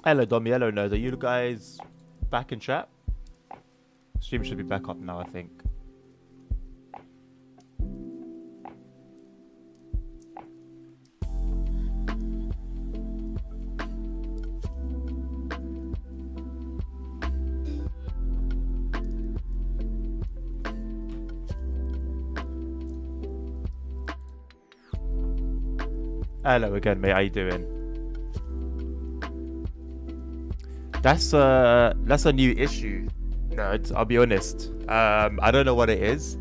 Hello, Domi. Hello, Nerd. Are you guys back in chat? Stream should be back up now, I think. Hello again, mate. How you doing? That's a new issue, Nerds. I'll be honest. I don't know what it is,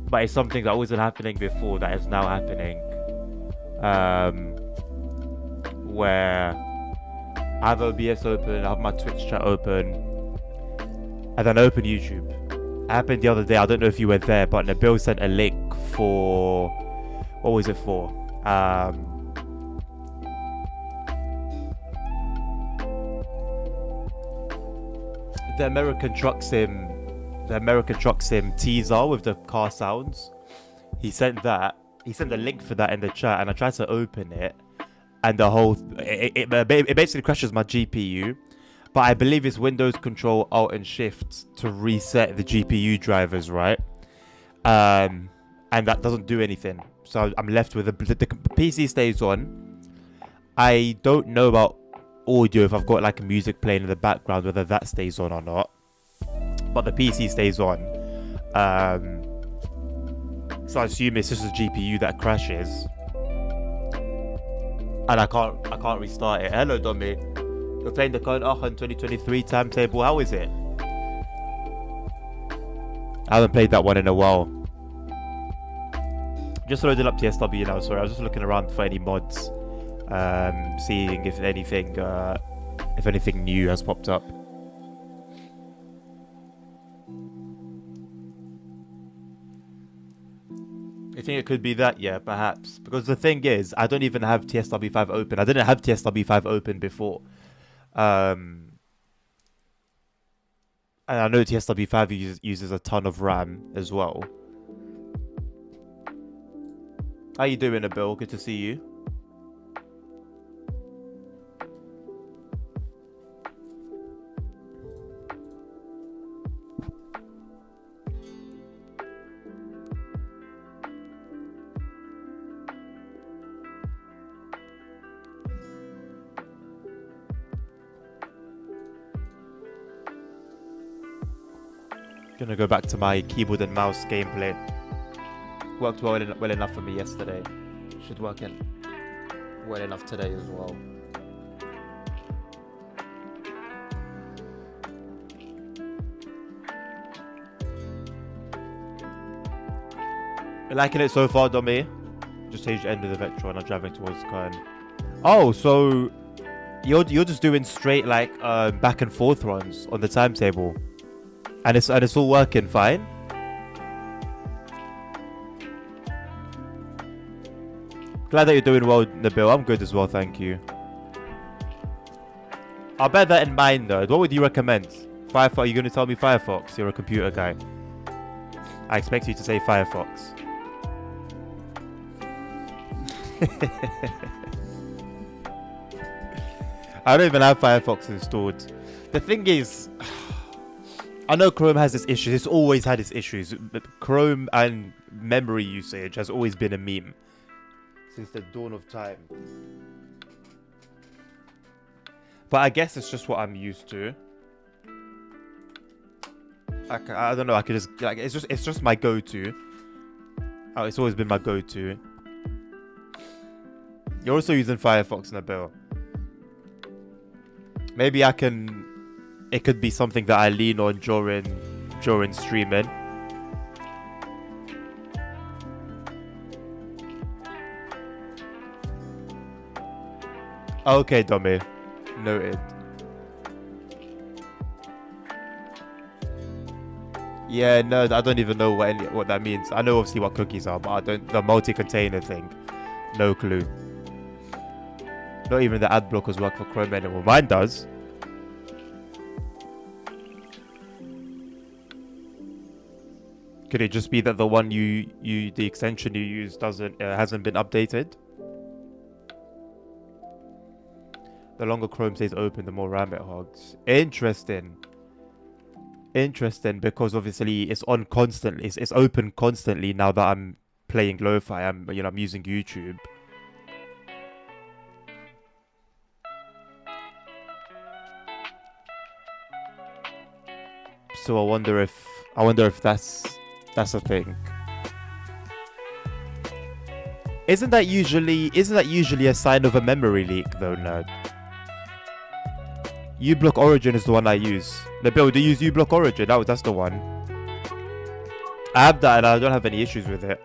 but it's something that wasn't happening before that is now happening. Where I have OBS open, I have my Twitch chat open, and then I open YouTube. It happened the other day. I don't know if you were there, but Nabil sent a link for, what was it for? The American Truck Sim teaser with the car sounds. He sent that. He sent the link for that in the chat, and I tried to open it, and the whole it basically crashes my GPU. But I believe it's Windows Control Alt and Shift to reset the GPU drivers, right? And that doesn't do anything. So I'm left with the PC stays on. I don't know about audio if I've got like music playing in the background, whether that stays on or not, but the PC stays on. So I assume it's just the GPU that crashes, and I can't restart it. Hello, Domi. You're playing the current Aachen 2023 timetable. How is it? I haven't played that one in a while. Just loaded up TSW now. Sorry, I was just looking around for any mods. Seeing if anything new has popped up. I think it could be that, yeah, perhaps. Because the thing is, I don't even have TSW5 open. I didn't have TSW5 open before. And I know TSW5 uses a ton of RAM as well. How you doing, Nabil? Good to see you. Gonna go back to my keyboard and mouse gameplay. Worked well enough for me yesterday. Should work well enough today as well. You liking it so far, Domi? Just changed the end of the vector and I'm driving towards Kern. Oh, so you're just doing straight like back and forth runs on the timetable. And it's all working fine. Glad that you're doing well, Nabil. I'm good as well, thank you. I'll bear that in mind though. What would you recommend? Firefox? Are you going to tell me Firefox? You're a computer guy. I expect you to say Firefox. I don't even have Firefox installed. The thing is, I know Chrome has its issues. It's always had its issues. But Chrome and memory usage has always been a meme since the dawn of time. But I guess it's just what I'm used to. I don't know. I could just like it's just my go-to. Oh, it's always been my go-to. You're also using Firefox, Nabil. Maybe I can. It could be something that I lean on during streaming. Okay, Domi. Noted. Yeah, no, I don't even know what that means. I know obviously what cookies are, but I don't. The multi-container thing, no clue. Not even the ad blockers work for Chrome anymore. Mine does. Could it just be that the one the extension you use hasn't been updated? The longer Chrome stays open, the more RAM it hogs. Interesting. Interesting, because obviously it's on constantly. It's open constantly now that I'm playing lo-fi. I'm using YouTube. So I wonder if that's a thing. Isn't that usually a sign of a memory leak though, nerd? uBlock Origin is the one I use. The build, do you use uBlock Origin? That's the one. I have that and I don't have any issues with it.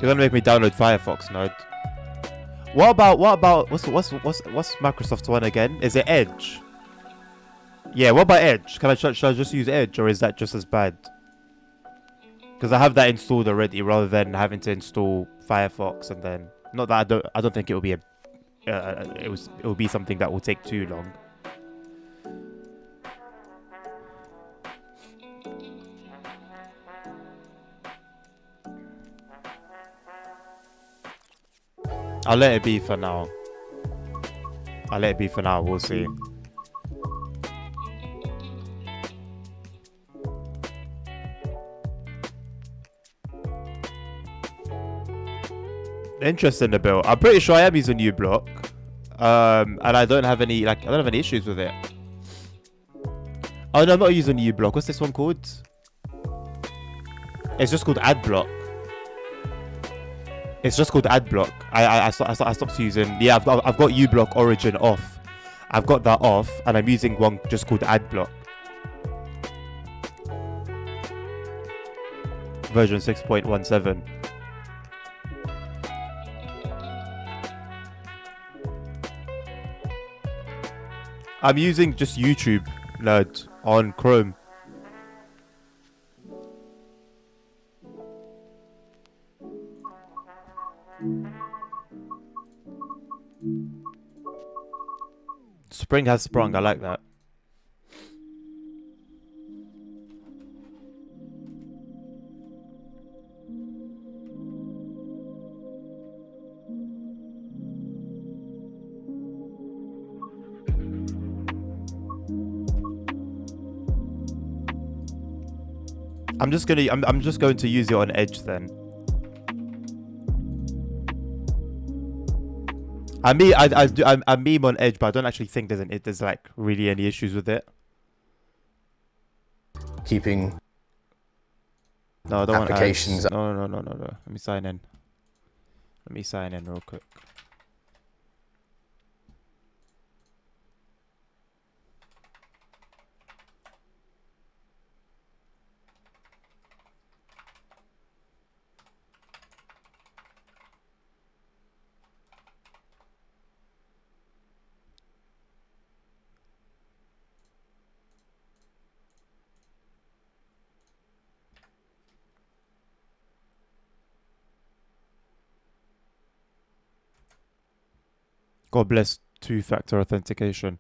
You're gonna make me download Firefox, nerd. What about what's Microsoft's one again? Is it Edge? Yeah, what about Edge? Should I just use Edge, or is that just as bad? Because I have that installed already, rather than having to install Firefox and then not that I don't think it will be it will be something that will take too long. I'll let it be for now. We'll see. Interesting, the build. I'm pretty sure I am using uBlock, and I don't have any issues with it. Oh no, I'm not using uBlock. What's this one called? It's just called AdBlock. It's just called AdBlock. I stopped using. Yeah, I've got uBlock Origin off. I've got that off, and I'm using one just called AdBlock. Version 6.17. I'm using just YouTube, nerd, on Chrome. Spring has sprung, I like that. I'm just going to use it on Edge then. I meme on Edge, but I don't actually think there's like really any issues with it. Keeping no, I don't applications. Want ads. No. Let me sign in. Real quick. God bless two-factor authentication.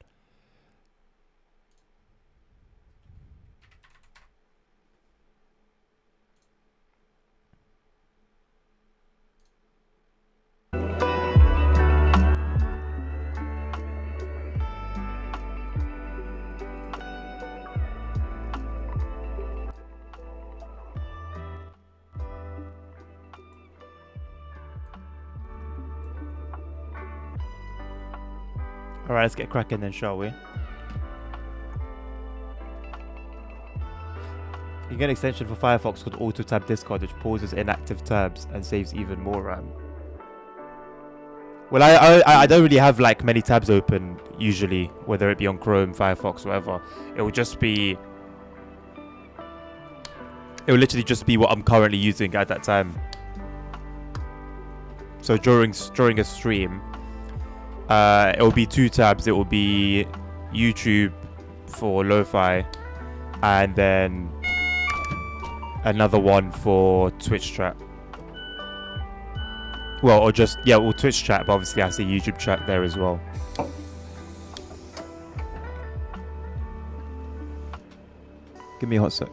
Alright, let's get cracking then, shall we? You get an extension for Firefox called Auto Tab Discard, which pauses inactive tabs and saves even more RAM. Well, I don't really have like many tabs open usually, whether it be on Chrome, Firefox, whatever. It will literally just be what I'm currently using at that time. So during a stream, it will be two tabs. It will be YouTube for lo-fi, and then another one for Twitch chat. Well, or just Twitch chat, but obviously I see YouTube chat there as well. Give me a hot sec.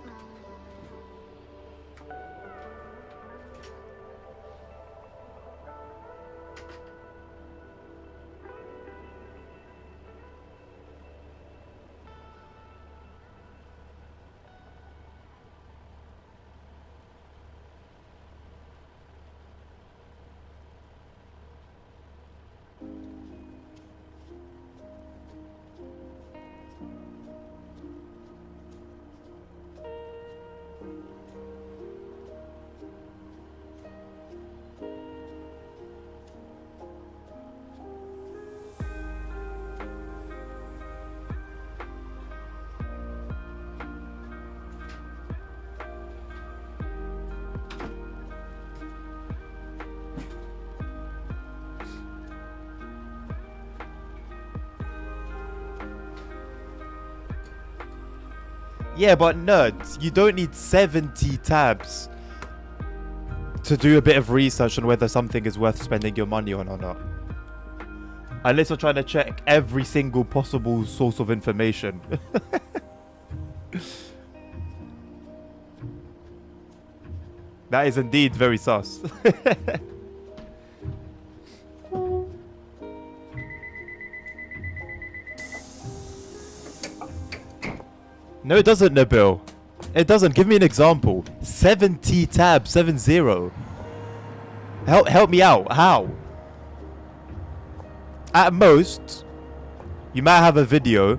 Yeah, but nerds, you don't need 70 tabs to do a bit of research on whether something is worth spending your money on or not. Unless you're trying to check every single possible source of information. That is indeed very sus. No, it doesn't, Nabil. It doesn't. Give me an example. 70 tabs, 70. Help me out. How? At most, you might have a video.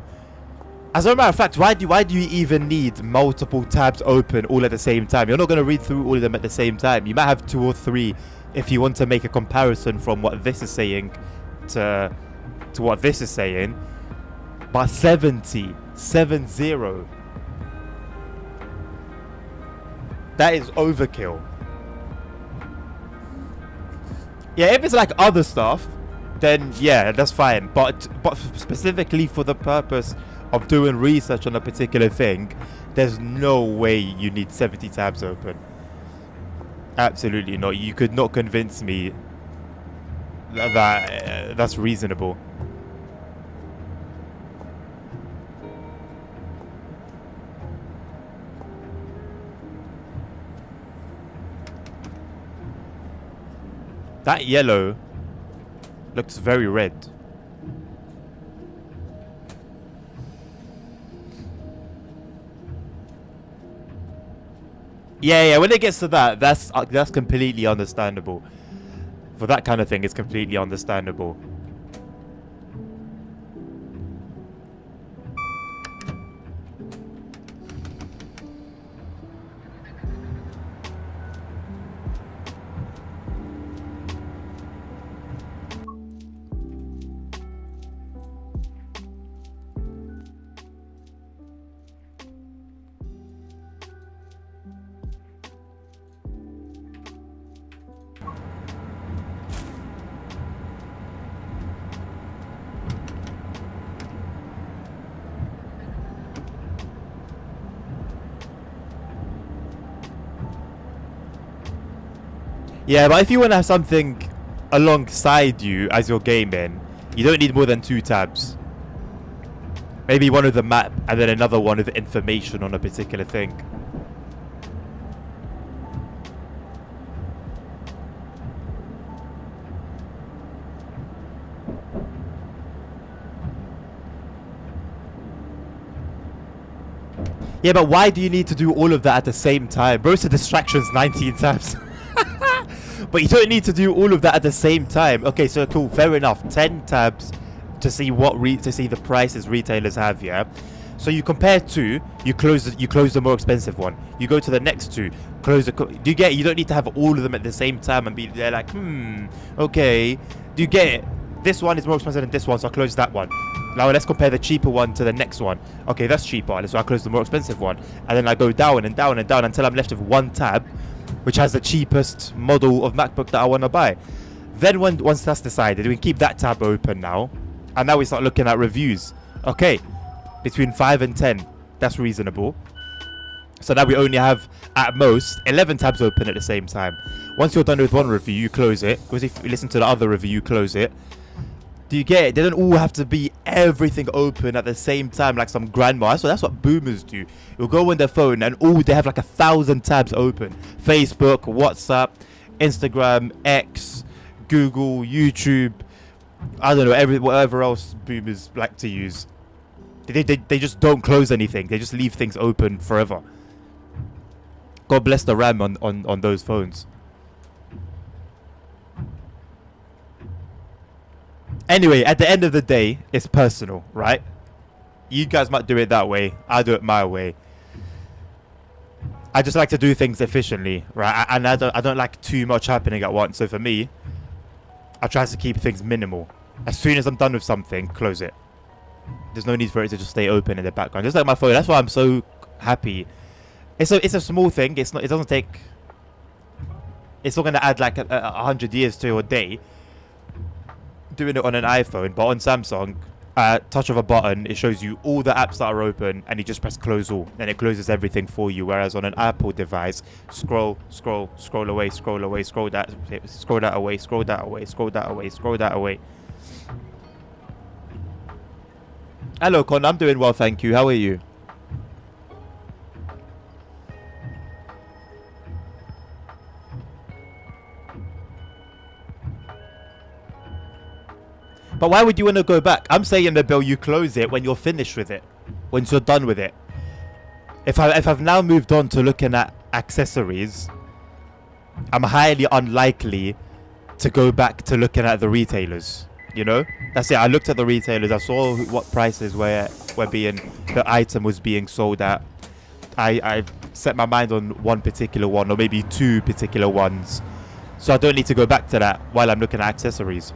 As a matter of fact, why do you even need multiple tabs open all at the same time? You're not going to read through all of them at the same time. You might have 2 or 3 if you want to make a comparison from what this is saying to what this is saying. But 70. That is overkill. Yeah, if it's like other stuff, then yeah, that's fine. But specifically for the purpose of doing research on a particular thing, there's no way you need 70 tabs open. Absolutely not. You could not convince me that that's reasonable. That yellow looks very red. Yeah, when it gets to that, that's completely understandable. For that kind of thing, it's completely understandable. Yeah, but if you want to have something alongside you as you're gaming, you don't need more than 2 tabs. Maybe one with the map and then another one with information on a particular thing. Yeah, but why do you need to do all of that at the same time? Bro, so distractions 19 tabs. But you don't need to do all of that at the same time. Okay, so cool, fair enough. 10 tabs to see the prices retailers have, yeah. So you compare 2, you close the more expensive one. You go to the next 2, close the. You don't need to have all of them at the same time and be there like, okay. Do you get it? This one is more expensive than this one, so I'll close that one. Now let's compare the cheaper one to the next one. Okay, that's cheaper, so I close the more expensive one, and then I go down and down and down until I'm left with one tab, which has the cheapest model of MacBook that I want to buy. Then once that's decided, we can keep that tab open now. And now we start looking at reviews. Okay, between 5 and 10. That's reasonable. So now we only have, at most, 11 tabs open at the same time. Once you're done with one review, you close it. Because if you listen to the other review, you close it. Do you get it? They don't all have to be everything open at the same time like some grandma. So that's what boomers do. You'll go on their phone and all they have like 1,000 tabs open. Facebook, WhatsApp, Instagram, X, Google, YouTube. I don't know, whatever else boomers like to use. They just don't close anything. They just leave things open forever. God bless the RAM on those phones. Anyway, at the end of the day, it's personal, right? You guys might do it that way. I do it my way. I just like to do things efficiently, right? And I don't like too much happening at once. So for me, I try to keep things minimal. As soon as I'm done with something, close it. There's no need for it to just stay open in the background. Just like my phone. That's why I'm so happy. It's a small thing. It's not. It doesn't take. It's not going to add like 100 years to your day. Doing it on an iPhone, but on Samsung, touch of a button, it shows you all the apps that are open, and you just press close all, and it closes everything for you. Whereas on an Apple device, scroll away, scroll away, scroll that away, scroll that away, scroll that away, scroll that away. Hello, Con. I'm doing well, thank you. How are you? But why would you want to go back? I'm saying, Nabil, you close it when you're finished with it. Once you're done with it. If I've now moved on to looking at accessories, I'm highly unlikely to go back to looking at the retailers. You know? That's it. I looked at the retailers. I saw what prices were being... The item was being sold at. I set my mind on one particular one, or maybe two particular ones. So I don't need to go back to that while I'm looking at accessories.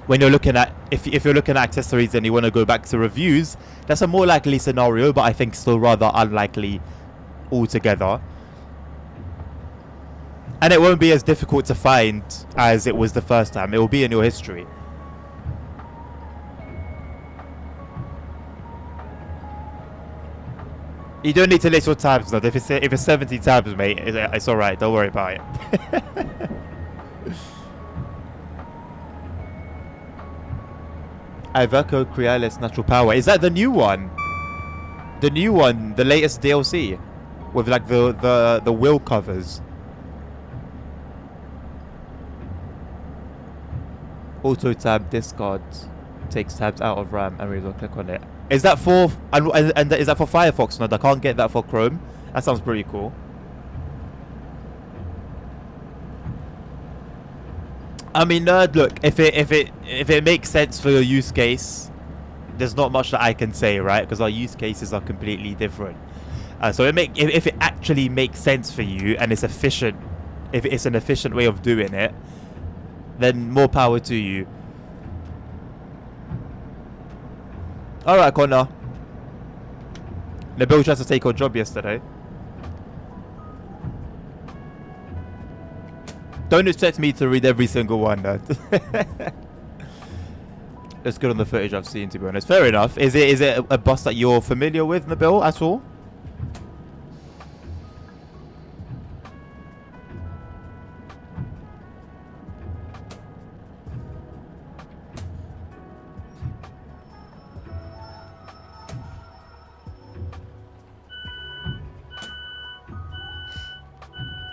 When you're looking at, if you're looking at accessories and you want to go back to reviews, that's a more likely scenario, but I think still rather unlikely altogether. And it won't be as difficult to find as it was the first time. It will be in your history. You don't need to list your tabs, though. If it's 70 tabs, mate, it's all right. Don't worry about it. Iveco Crealis Natural Power. Is that the new one? The new one, the latest DLC, with like the wheel covers. Auto tab discard takes tabs out of RAM and we will click on it. Is that for and is that for Firefox? No, I can't get that for Chrome. That sounds pretty cool. I mean, nerd, look, if it makes sense for your use case, there's not much that I can say, right? Because our use cases are completely different. So if it actually makes sense for you and it's efficient, if it's an efficient way of doing it, then more power to you. All right, Connor. Nabil tried to take your job yesterday. Don't expect me to read every single one, though. It's good on the footage I've seen, to be honest. Fair enough. Is it a bus that you're familiar with, Nabil, at all?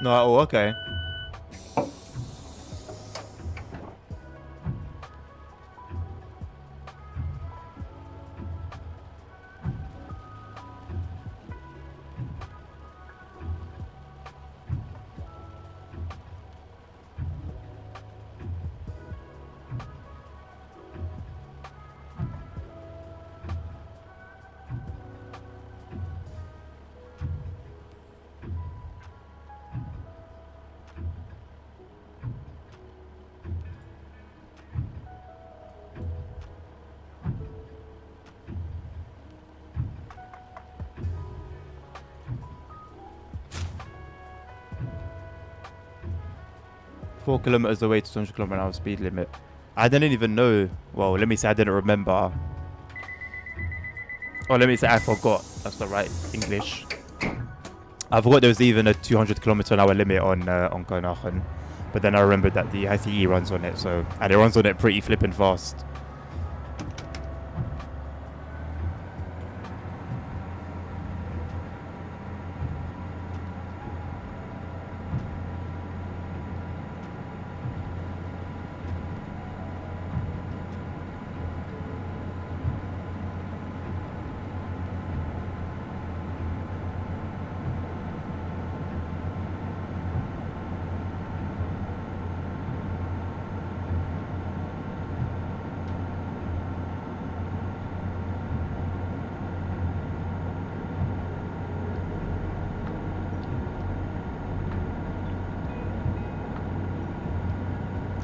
No, oh, okay. Four kilometers away to 200 kilometer an hour speed limit. I didn't even know. Well, let me say I didn't remember. Or let me say I forgot. That's the right English. I forgot there was even a 200 kilometer an hour limit on Copenhagen. But then I remembered that the ICE runs on it, and it runs on it pretty flippin' fast.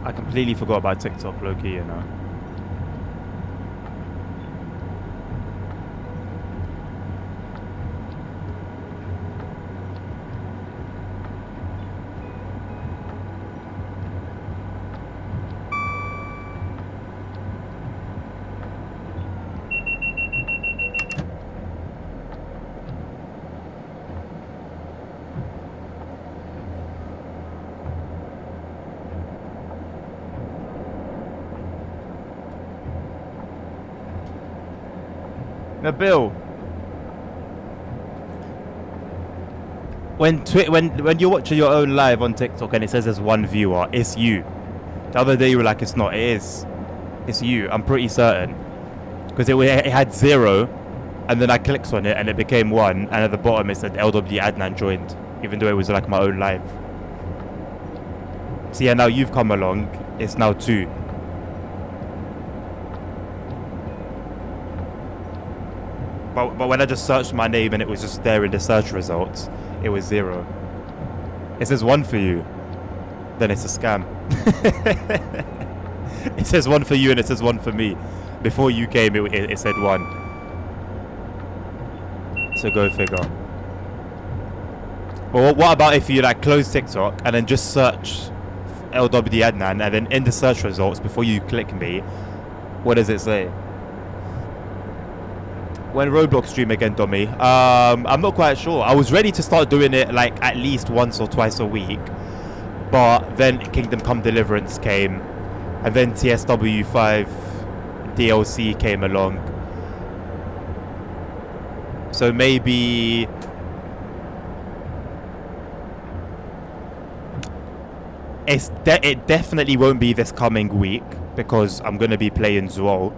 I completely forgot about TikTok, low-key, you know. Now, Bill, when you're watching your own live on TikTok and it says there's one viewer, it's you. The other day you were like, it's not. It is. It's you. I'm pretty certain, because it had 0, and then I clicked on it and it became 1, and at the bottom it said LW Adnan joined, even though it was like my own live. So yeah, now you've come along. It's now 2. But when I just searched my name and it was just there in the search results, it was 0. It says 1 for you. Then it's a scam. It says 1 for you and it says 1 for me. Before you came, it said 1. So go figure. But what about if you like close TikTok and then just search LWD Adnan, and then in the search results before you click me, what does it say? When Roblox stream again, Dommy? I'm not quite sure. I was ready to start doing it like at least once or twice a week, but then Kingdom Come Deliverance came, and then TSW5 DLC came along. So maybe it definitely won't be this coming week, because I'm gonna be playing Zwolle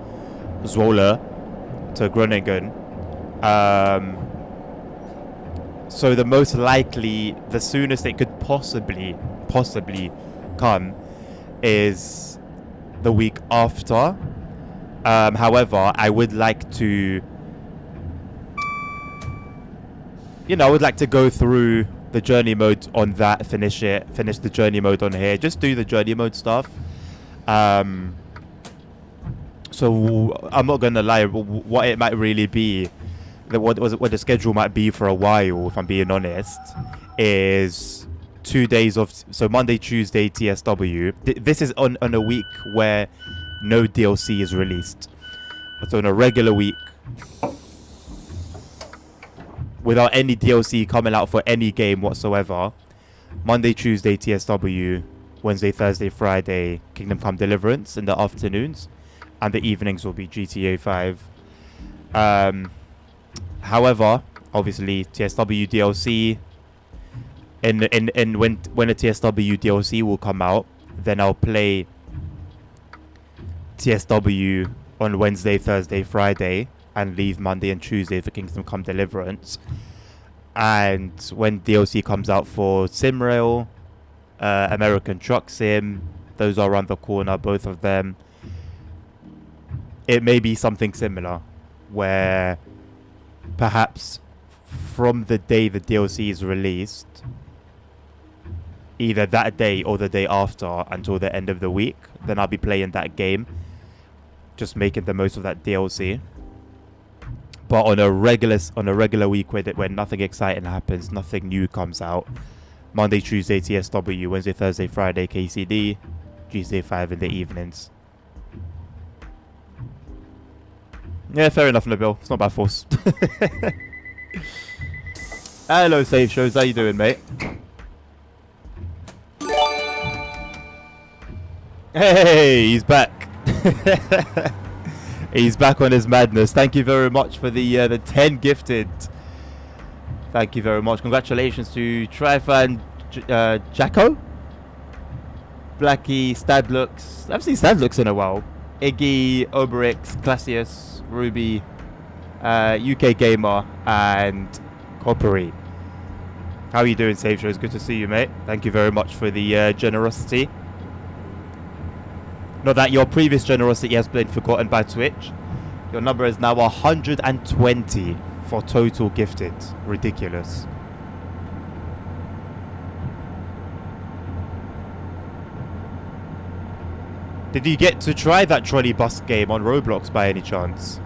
to Groningen. So the most likely, the soonest it could possibly come is the week after. However, I would like to, I would like to go through the journey mode on that, finish the journey mode on here, just do the journey mode stuff. So I'm not gonna lie, what it might really be, what the schedule might be for a while, if I'm being honest, is 2 days of, so Monday, Tuesday, TSW. This is on a week where no DLC is released. So on a regular week, without any DLC coming out for any game whatsoever, Monday, Tuesday, TSW, Wednesday, Thursday, Friday, Kingdom Come Deliverance in the afternoons, and the evenings will be GTA 5. However, obviously TSW DLC, when a TSW DLC will come out, then I'll play TSW on Wednesday, Thursday, Friday, and leave Monday and Tuesday for Kingdom Come Deliverance. And when DLC comes out for SimRail, American Truck Sim, those are around the corner, both of them. It may be something similar, where perhaps from the day the DLC is released, either that day or the day after until the end of the week, then I'll be playing that game, just making the most of that DLC. But on a regular week where nothing exciting happens, nothing new comes out, Monday, Tuesday, TSW, Wednesday, Thursday, Friday, KCD, GTA 5 in the evenings. Yeah, fair enough, Nabil. It's not by force. Hello, Save Shows. How you doing, mate? Hey, he's back. He's back on his madness. Thank you very much for the 10 gifted. Thank you very much. Congratulations to Trifan Jacko, Blackie, Stadlux. I haven't seen Stadlux in a while. Iggy, Oberix, Classius, Ruby, UK Gamer, and Coppery. How are you doing, Save Show? It's good to see you, mate. Thank you very much for the generosity. Not that your previous generosity has been forgotten by Twitch. Your number is now 120 for total gifted. Ridiculous. Did you get to try that trolley bus game on Roblox by any chance?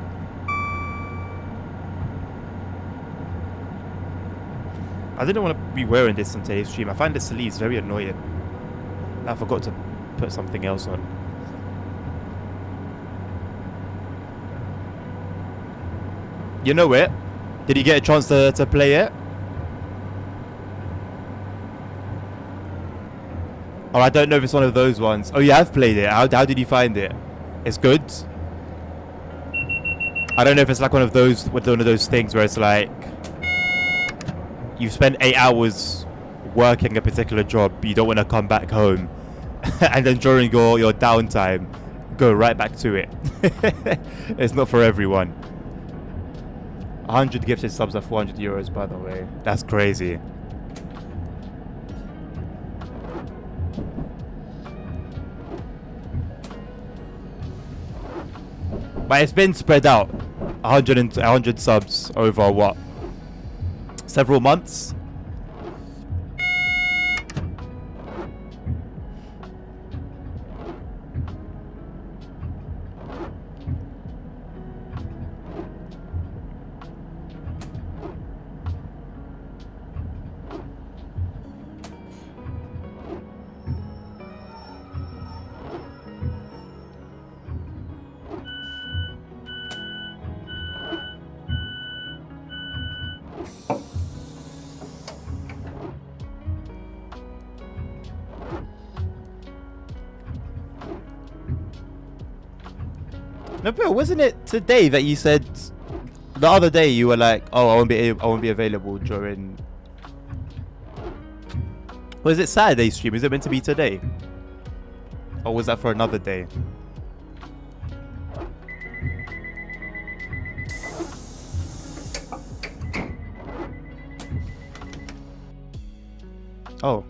I didn't want to be wearing this on today's stream. I find the sleeves very annoying. I forgot to put something else on. You know it? Did you get a chance to play it? Oh, I don't know if it's one of those ones. Oh, you have played it. How did you find it? It's good? I don't know if it's like one of those things where it's like you've spent 8 hours working a particular job, you don't want to come back home, and then during your downtime, go right back to it. It's not for everyone. 100 gifted subs are 400 euros, by the way. That's crazy. But it's been spread out. 100 subs over what? Several months? No, Bill, wasn't it today that you said the other day you were like, "Oh, I won't be available during." Was it Saturday stream? Is it meant to be today, or was that for another day? Oh,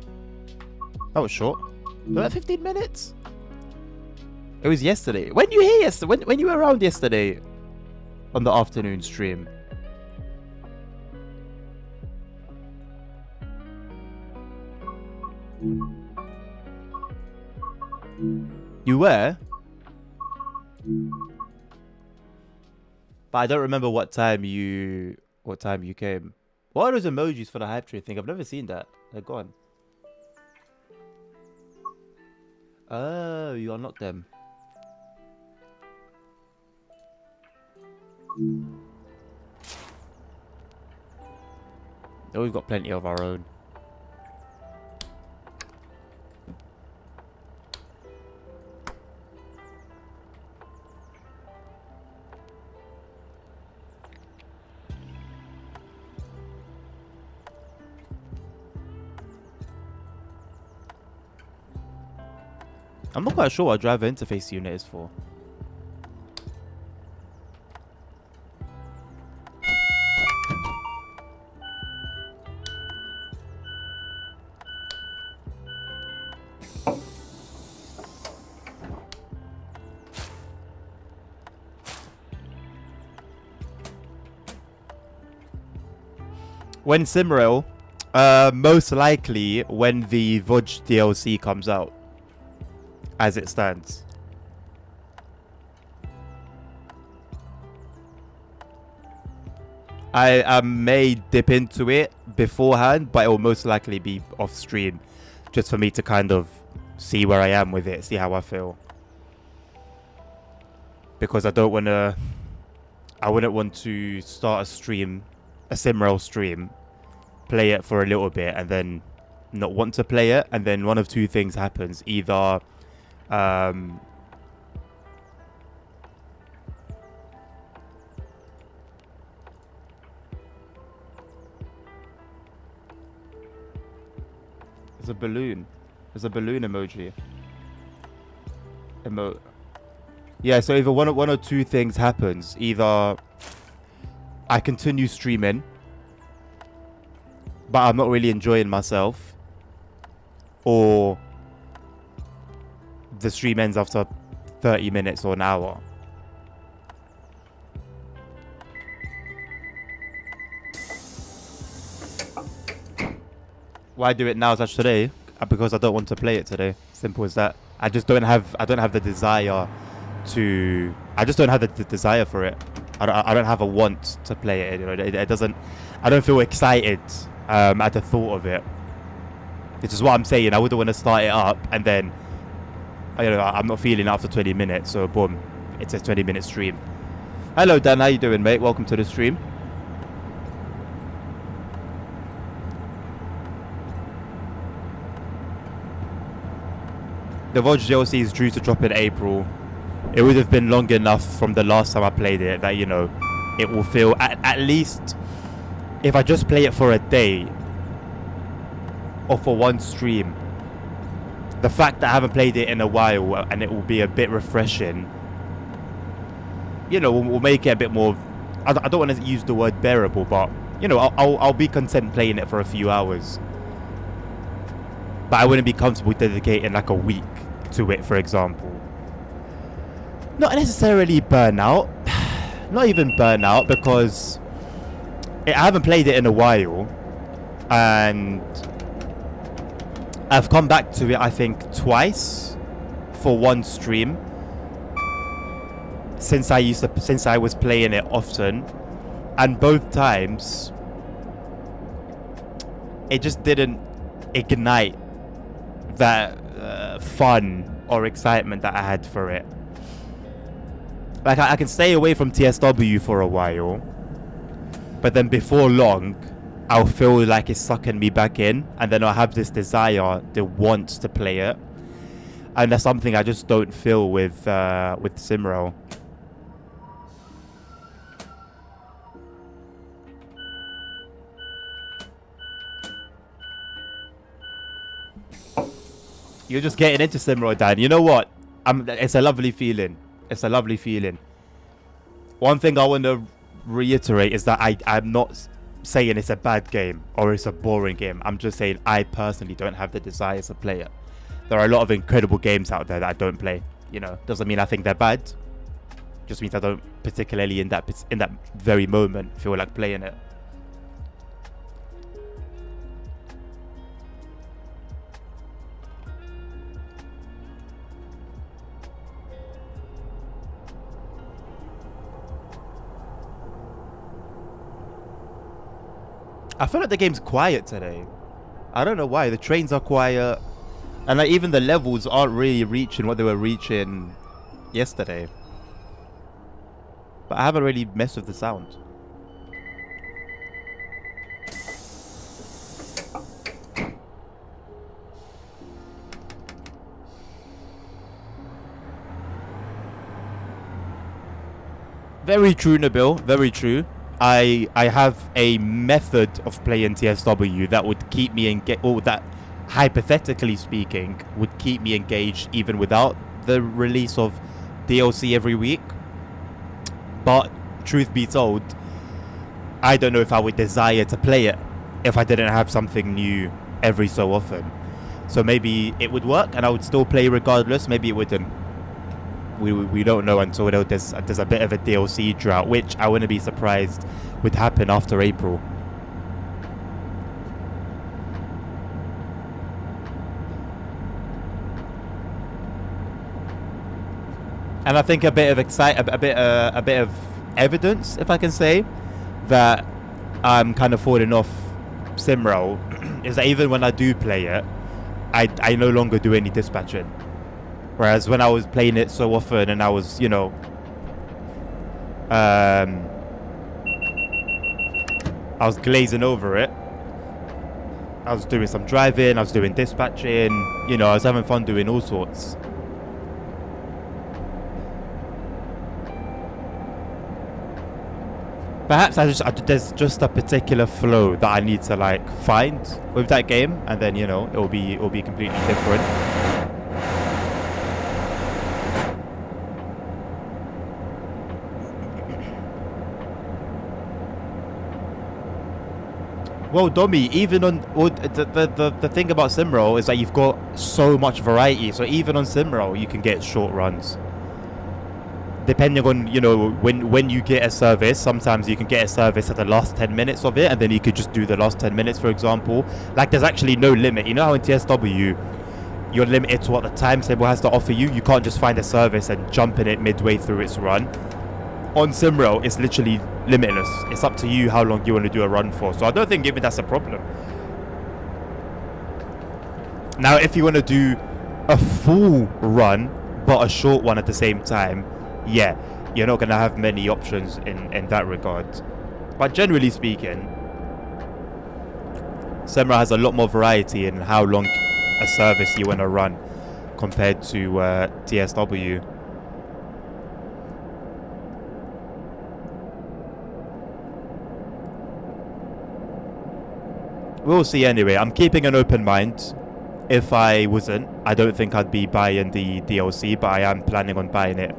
that was short. Was that 15 minutes? It was yesterday. When you here yesterday? When you were around yesterday on the afternoon stream? You were? But I don't remember what time you came. What are those emojis for the hype train thing? I've never seen that. They're gone. Oh, you unlocked them. Oh, we've got plenty of our own. I'm not quite sure what a driver interface unit is for. When Simrail, most likely when the Vodge DLC comes out, as it stands. I may dip into it beforehand, but it will most likely be off stream, just for me to kind of see where I am with it, see how I feel. Because I wouldn't want to start a stream, a Simrail stream, play it for a little bit and then not want to play it, and then one of two things happens. Either Um, there's a balloon. There's a balloon emoji. Emote. Yeah, so either one or two things happens. Either I continue streaming, but I'm not really enjoying myself, or the stream ends after 30 minutes or an hour. Why do it now such today? Because I don't want to play it today. Simple as that. I just don't have the desire to. I just don't have the desire for it. I don't have a want to play it. You know, it doesn't. I don't feel excited at the thought of it. Which is what I'm saying. I wouldn't want to start it up and then, you know, I'm not feeling it after 20 minutes. So boom, it's a 20-minute stream. Hello Dan, how you doing, mate? Welcome to the stream. The Voyage DLC is due to drop in April. It would have been long enough from the last time I played it that, you know, it will feel, at least if I just play it for a day or for one stream, the fact that I haven't played it in a while and it will be a bit refreshing, you know, will make it a bit more, I don't want to use the word bearable, but, you know, I'll be content playing it for a few hours. But I wouldn't be comfortable dedicating like a week to it, for example. Not necessarily burnout. Not even burnout, because I haven't played it in a while. And I've come back to it, I think, twice for one stream. Since I was playing it often. And both times, it just didn't ignite that fun or excitement that I had for it. Like, I can stay away from TSW for a while, but then before long I'll feel like it's sucking me back in, and then I'll have this desire, the want to play it, and that's something I just don't feel with Simro. You're just getting into Simro, Dan. You know what? It's a lovely feeling. It's a lovely feeling. One thing I want to reiterate is that I'm not saying it's a bad game or it's a boring game. I'm just saying I personally don't have the desire to play it. There are a lot of incredible games out there that I don't play. You know, doesn't mean I think they're bad. Just means I don't particularly in that very moment feel like playing it. I feel like the game's quiet today. I don't know why. The trains are quiet. And like, even the levels aren't really reaching what they were reaching yesterday. But I haven't really messed with the sound. Very true, Nabil. Very true. I have a method of playing TSW that would keep me engaged, or that, hypothetically speaking, would keep me engaged even without the release of DLC every week. But truth be told, I don't know if I would desire to play it if I didn't have something new every so often. So maybe it would work and I would still play regardless. Maybe it wouldn't. We don't know until there's a bit of a DLC drought, which I wouldn't be surprised would happen after April. And I think a bit of evidence, if I can say, that I'm kind of falling off Simro is that even when I do play it, I no longer do any dispatching. Whereas when I was playing it so often and I was, you know, I was glazing over it. I was doing some driving, I was doing dispatching, you know, I was having fun doing all sorts. Perhaps there's just a particular flow that I need to like find with that game, and then you know it'll be completely different. Well, Domi, even on the thing about Simro is that you've got so much variety. So even on Simro, you can get short runs. Depending on, you know, when you get a service, sometimes you can get a service at the last 10 minutes of it, and then you could just do the last 10 minutes, for example. Like, there's actually no limit. You know how in TSW, you're limited to what the timetable has to offer you? You can't just find a service and jump in it midway through its run. On Simrail, it's literally limitless. It's up to you how long you want to do a run for. So I don't think even that's a problem. Now, if you want to do a full run, but a short one at the same time, yeah, you're not going to have many options in that regard. But generally speaking, Simrail has a lot more variety in how long a service you want to run compared to TSW. We'll see anyway. I'm keeping an open mind. If I wasn't, I don't think I'd be buying the DLC, but I am planning on buying it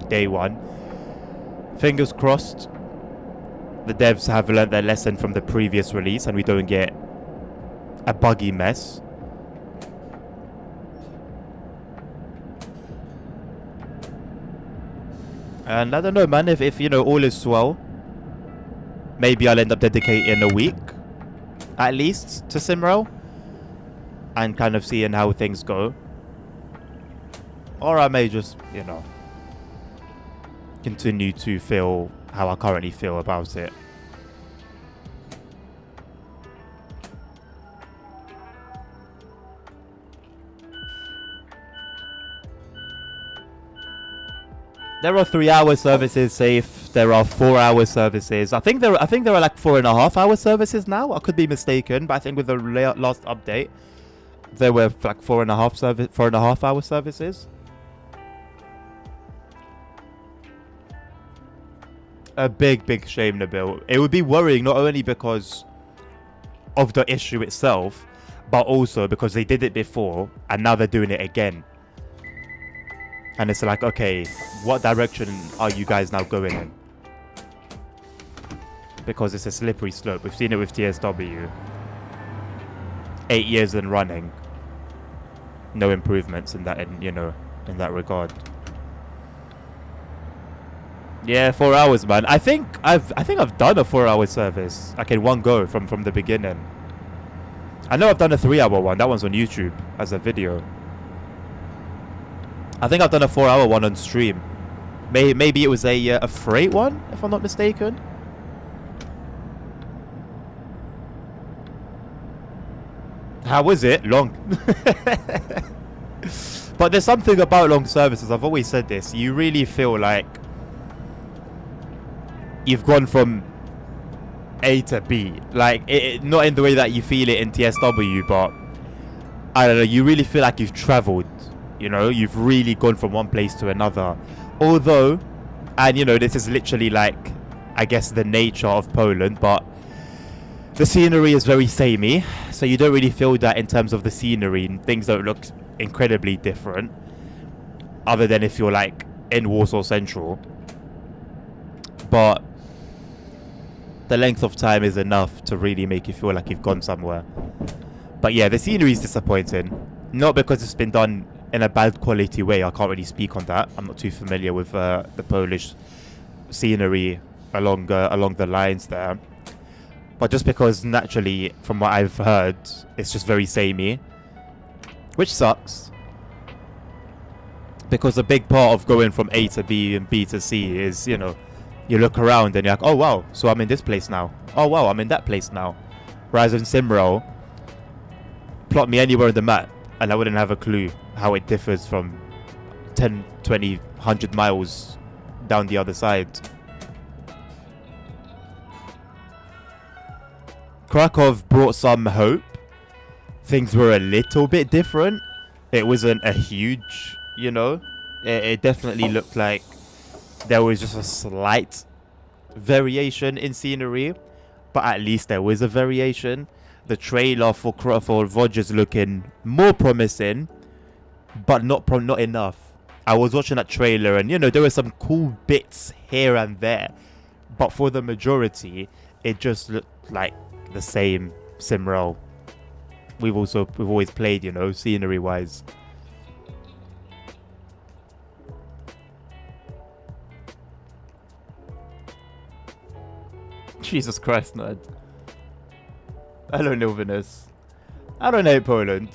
day one. Fingers crossed the devs have learned their lesson from the previous release and we don't get a buggy mess. And I don't know, man, if you know, all is well, maybe I'll end up dedicating a week at least to Simrail and kind of seeing how things go. Or I may just, you know, continue to feel how I currently feel about it. There are 3-hour services safe. There are 4-hour services. I think there are like 4.5-hour services now. I could be mistaken, but I think with the last update, there were like 4.5-hour services. A big shame, Nabil. It would be worrying not only because of the issue itself, but also because they did it before and now they're doing it again. And it's like, okay, what direction are you guys now going in? Because it's a slippery slope. We've seen it with TSW. 8 years in running. No improvements in that, in that regard. Yeah, 4 hours, man. I think I've done a 4-hour service, like in one go from the beginning. I know I've done a 3-hour one. That one's on YouTube as a video. I think I've done a 4-hour one on stream. Maybe it was a freight one, if I'm not mistaken. How was it? Long. But there's something about long services. I've always said this. You really feel like you've gone from A to B. Like, not in the way that you feel it in TSW, but I don't know. You really feel like you've traveled. You know, you've really gone from one place to another. Although, and you know, this is literally like, I guess, the nature of Poland, but the scenery is very samey. So you don't really feel that in terms of the scenery. Things don't look incredibly different. Other than if you're like in Warsaw Central. But the length of time is enough to really make you feel like you've gone somewhere. But yeah, the scenery is disappointing. Not because it's been done in a bad quality way. I can't really speak on that. I'm not too familiar with the Polish scenery along the lines there. But just because naturally, from what I've heard, it's just very samey. Which sucks. Because a big part of going from A to B and B to C is, you know, you look around and you're like, oh wow, so I'm in this place now. Oh wow, I'm in that place now. Whereas in Simrail, plot me anywhere on the map and I wouldn't have a clue how it differs from 10, 20, 100 miles down the other side. Krakow brought some hope. Things were a little bit different. It wasn't a huge, you know. It definitely looked like there was just a slight variation in scenery, but at least there was a variation. The trailer for Rogers looking more promising, but not enough. I was watching that trailer, and there were some cool bits here and there, but for the majority, it just looked like the same Simrel we've always played, scenery wise. Jesus Christ, Ned. Hello, Nilvinus. I don't hate Poland.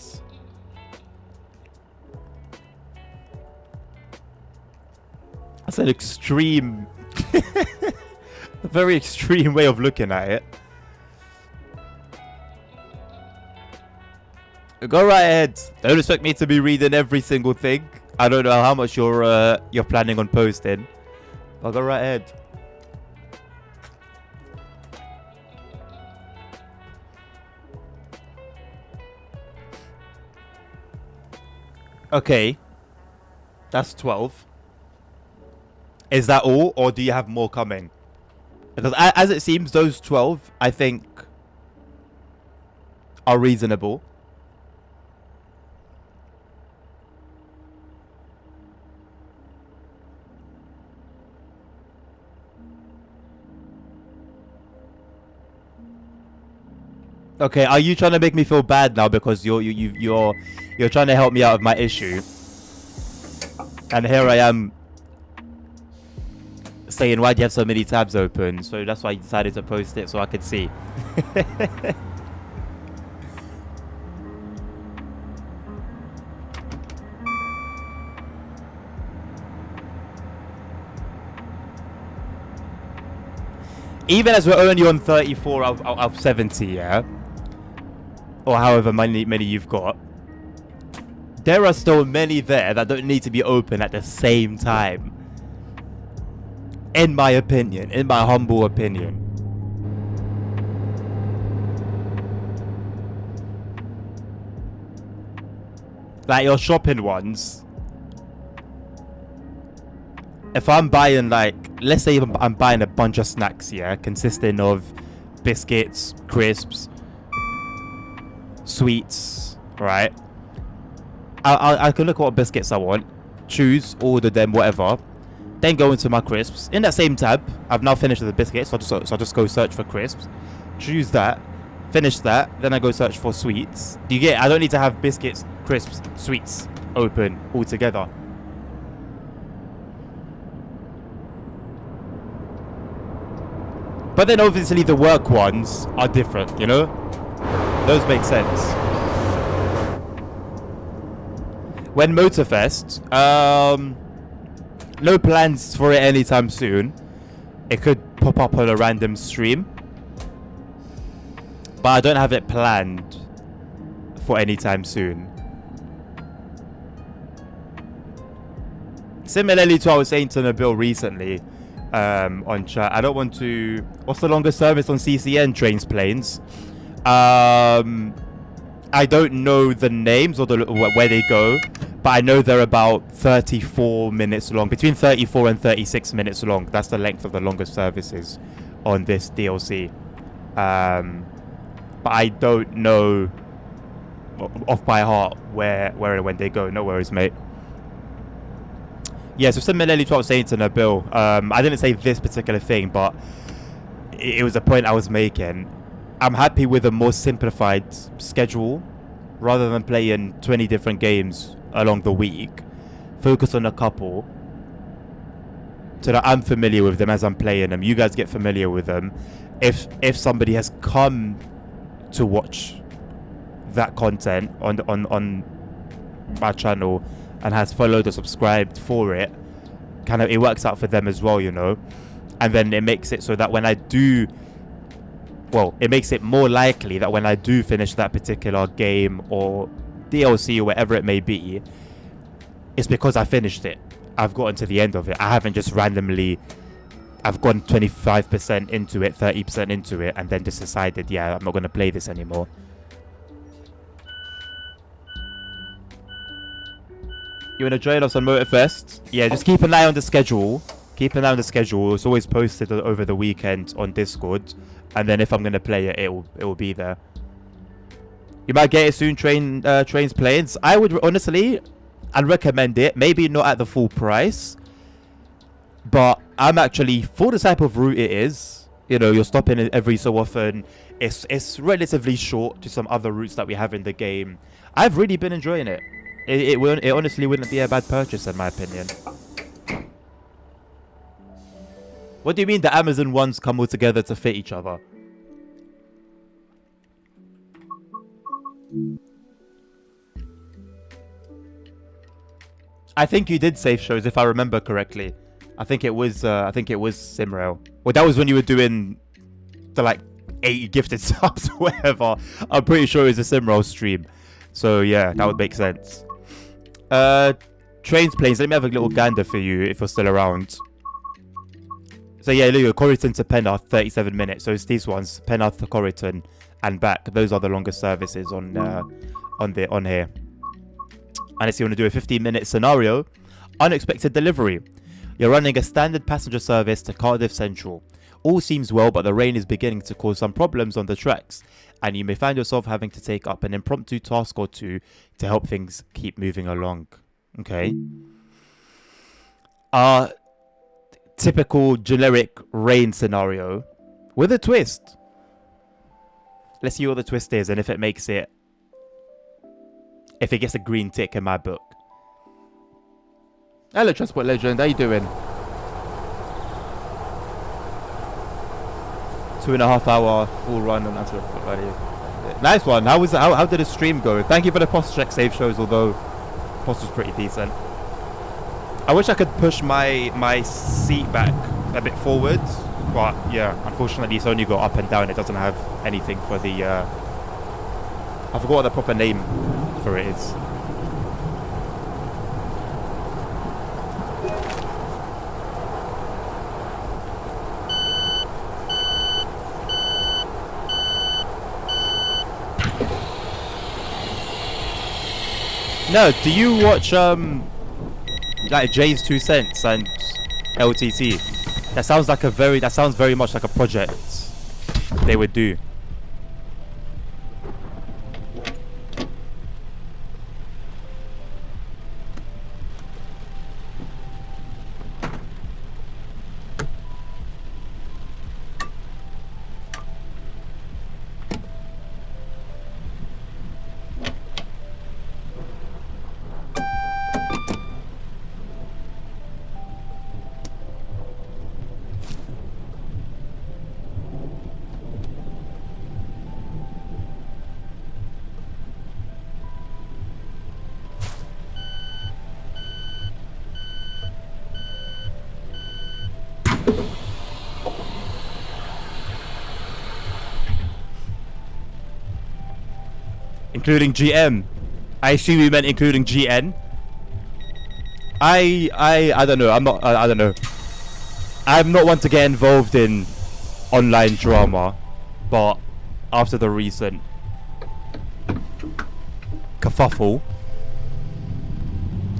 That's an extreme, a very extreme way of looking at it. Go right ahead. Don't expect me to be reading every single thing. I don't know how much you're planning on posting. But go right ahead. Okay. That's 12. Is that all, or do you have more coming? Because as it seems, those 12, I think, are reasonable. Okay, are you trying to make me feel bad now because you're trying to help me out of my issue? And here I am saying, why do you have so many tabs open? So that's why I decided to post it so I could see. Even as we're only on 34 out of 70, yeah? Or however many you've got, there are still many there that don't need to be open at the same time. In my opinion, in my humble opinion. Like your shopping ones. If I'm buying, like, let's say I'm buying a bunch of snacks, yeah, consisting of biscuits, crisps, sweets, right? I can look at what biscuits I want, choose, order them, whatever, then go into my crisps. In that same tab, I've now finished with the biscuits, so I'll just go search for crisps, choose that, finish that, then I go search for sweets. Do you get it? I don't need to have biscuits, crisps, sweets open all together. But then obviously the work ones are different, Those make sense. When Motorfest, no plans for it anytime soon. It could pop up on a random stream. But I don't have it planned for anytime soon. Similarly to what I was saying to Nabil recently, on chat, I don't want to... What's the longest service on CCN trains planes? I don't know the names or where they go, but I know they're about 34 minutes long, between 34 and 36 minutes long. That's the length of the longest services on this DLC. But I don't know off by heart where and when they go. No worries, mate. Yeah, so similarly to what I was saying to Nabil, I didn't say this particular thing, but it was a point I was making. I'm happy with a more simplified schedule rather than playing 20 different games along the week. Focus on a couple so that I'm familiar with them as I'm playing them. You guys get familiar with them. If somebody has come to watch that content on my channel and has followed or subscribed for it, kind of it works out for them as well, and then it makes it so that when I do, well, it makes it more likely that when I do finish that particular game or DLC or whatever it may be, it's because I finished it. I've gotten to the end of it. I haven't just randomly, I've gone 25% into it, 30% into it, and then just decided, yeah, I'm not going to play this anymore. You want to join us on Motorfest? Yeah, just keep an eye on the schedule. Keep an eye on the schedule. It's always posted over the weekend on Discord, and then if I'm gonna play it, it will be there. You might get it soon. Trains, planes. I would honestly, I'd recommend it. Maybe not at the full price, but I'm actually, for the type of route it is, you know, you're stopping it every so often. It's relatively short to some other routes that we have in the game. I've really been enjoying it. It honestly wouldn't be a bad purchase in my opinion. What do you mean the Amazon ones come all together to fit each other? I think you did save shows if I remember correctly. I think it was Simrail. Well, that was when you were doing the like 80 gifted subs or whatever. I'm pretty sure it was a Simrail stream. So yeah, that would make sense. Trains, planes. Let me have a little gander for you if you're still around. So yeah, look, Corriton to Penarth, 37 minutes. So it's these ones, Penarth to Corriton and back. Those are the longest services on here. Unless you want to do a 15-minute scenario, unexpected delivery. You're running a standard passenger service to Cardiff Central. All seems well, but the rain is beginning to cause some problems on the tracks, and you may find yourself having to take up an impromptu task or two to help things keep moving along. Okay. Typical generic rain scenario with a twist. Let's see what the twist is and if it makes it, if it gets a green tick in my book. Hello, Transport Legend. How you doing? 2.5 hour full run on Antwerp Valley. Nice one. How did the stream go? Thank you for the post check save shows, although post was pretty decent. I wish I could push my seat back a bit forward, but yeah, unfortunately it's only got up and down. It doesn't have anything for the I forgot what the proper name for it is. No, do you watch like Jay's 2 Cents and LTT? That sounds very much like a project they would do. Including GM. I assume you meant including GN. I don't know. I don't know. I'm not one to get involved in online drama, but after the recent kerfuffle,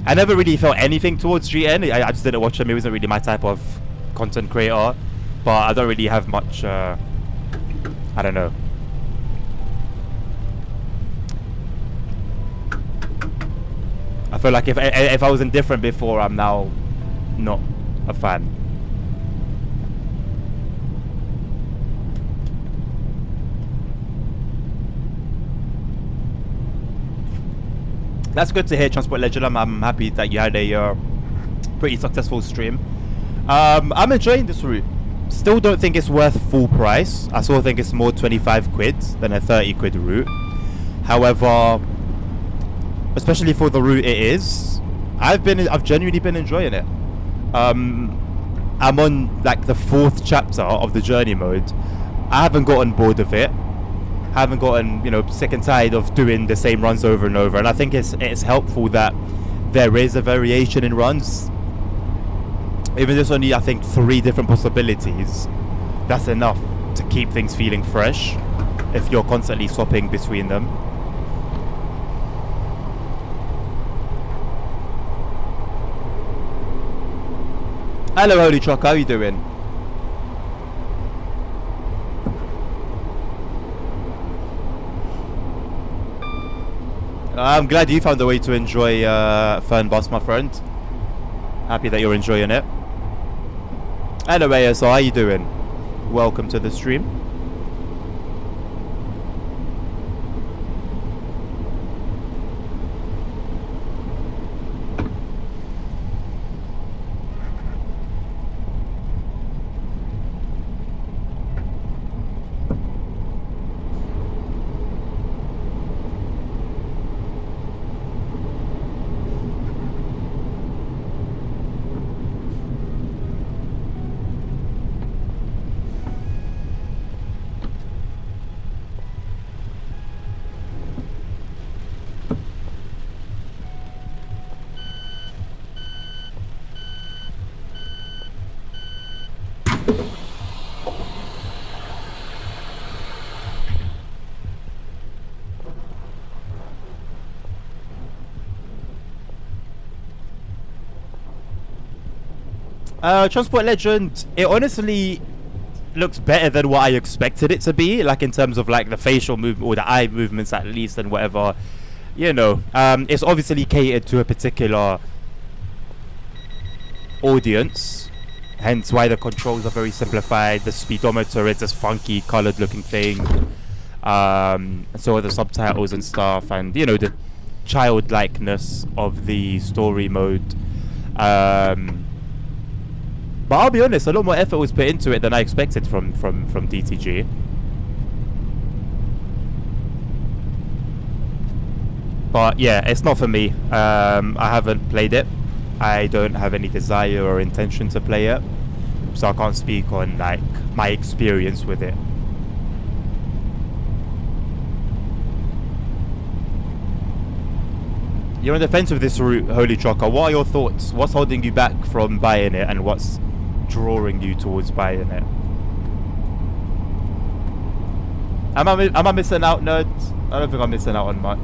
I never really felt anything towards GN. I just didn't watch him. He wasn't really my type of content creator, but I don't really have much. I don't know. I feel like if I was indifferent before, I'm now not a fan. That's good to hear, Transport Legend. I'm happy that you had a pretty successful stream. I'm enjoying this route. Still don't think it's worth full price. I still think it's more 25 quid than a 30 quid route. However, especially for the route it is, I've genuinely been enjoying it. I'm on like the 4th chapter of the journey mode. I haven't gotten bored of it. Haven't gotten, you know, sick and tired of doing the same runs over and over. And I think it's helpful that there is a variation in runs. Even there's only, I think, 3 different possibilities. That's enough to keep things feeling fresh if you're constantly swapping between them. Hello, Holy Truck. How you doing? I'm glad you found a way to enjoy Fernbus, my friend. Happy that you're enjoying it. Hello, ASR. How you doing? Welcome to the stream. Transport Legend, it honestly looks better than what I expected it to be, like in terms of like the facial movement or the eye movements at least and whatever, you know. It's obviously catered to a particular audience, hence why the controls are very simplified. The speedometer is this funky colored looking thing, so are the subtitles and stuff, and you know, the childlikeness of the story mode. But I'll be honest, a lot more effort was put into it than I expected from DTG. But yeah, it's not for me. I haven't played it. I don't have any desire or intention to play it, so I can't speak on like my experience with it. You're on the fence with this route, Holy Trucker. What are your thoughts? What's holding you back from buying it, and what's drawing you towards buying it? Am I missing out, nerds? I don't think I'm missing out on much.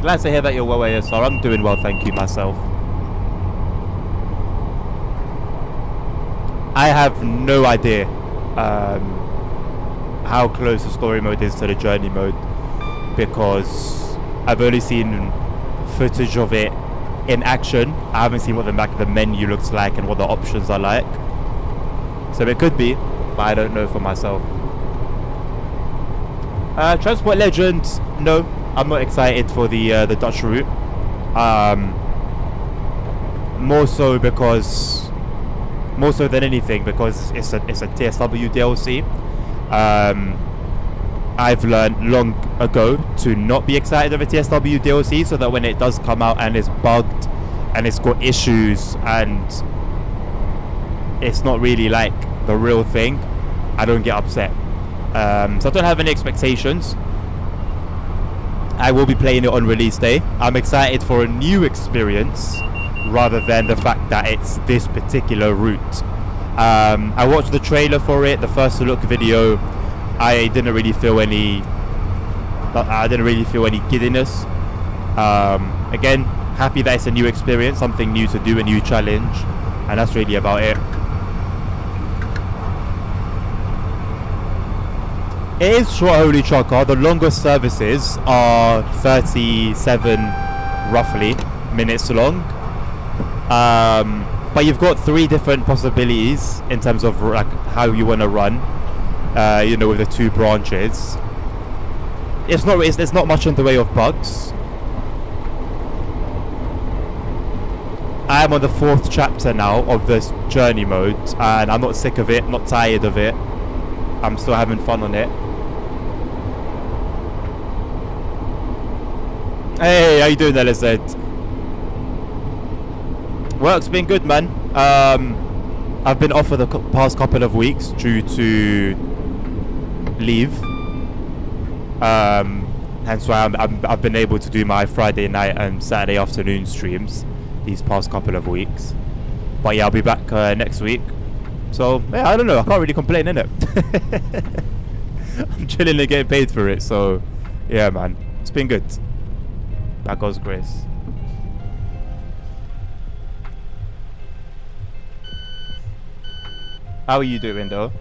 Glad to hear that you're well, ASR. I'm doing well, thank you, myself. I have no idea how close the story mode is to the journey mode, because I've only seen footage of it in action. I haven't seen what the back of the menu looks like and what the options are like. So it could be, but I don't know for myself. Transport Legend, no. I'm not excited for the Dutch route. More so than anything, because it's a TSW DLC. I've learned long ago to not be excited of a TSW DLC, so that when it does come out and it's bugged and it's got issues and it's not really like the real thing, I don't get upset. So I don't have any expectations. I will be playing it on release day. I'm excited for a new experience rather than the fact that it's this particular route. I watched the trailer for it, the first look video. I didn't really feel any giddiness. Again, happy that it's a new experience, something new to do, a new challenge, and that's really about it. It is short, Holy Trucker. The longest services are 37 roughly minutes long, but you've got 3 different possibilities in terms of like how you want to run, you know, with the 2 branches. There's not much in the way of bugs. I am on the 4th chapter now of this journey mode, and I'm not sick of it, not tired of it. I'm still having fun on it. Hey, how you doing there, Lizard? Work's been good, man. I've been off for the past couple of weeks due to leave. Hence why I've been able to do my Friday night and Saturday afternoon streams these past couple of weeks. But yeah, I'll be back next week. So yeah, I don't know. I can't really complain, innit? I'm chilling and getting paid for it. So yeah, man, it's been good. That goes Grace. How are you doing though?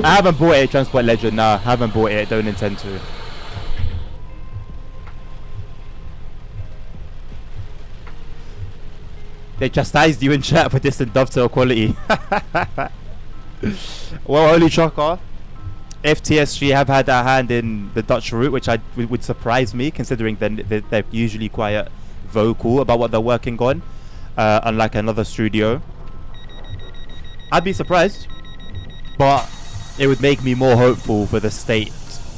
I haven't bought it, Transport Legend. Nah, haven't bought it. Don't intend to. They chastised you in chat for distant dovetail quality. Well, Holy Chocker, FTSG have had a hand in the Dutch route, which would surprise me, considering they're usually quite vocal about what they're working on, unlike another studio. I'd be surprised, but it would make me more hopeful for the state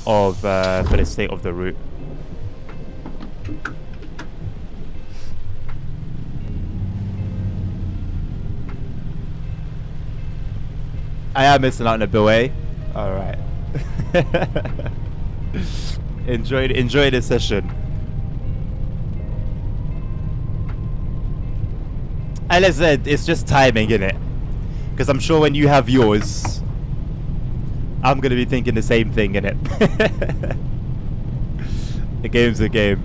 of the route. I am missing out on a bill, eh? All right. enjoy this session. And as I said, it's just timing, innit? Because I'm sure when you have yours, I'm gonna be thinking the same thing, innit? The game's a game.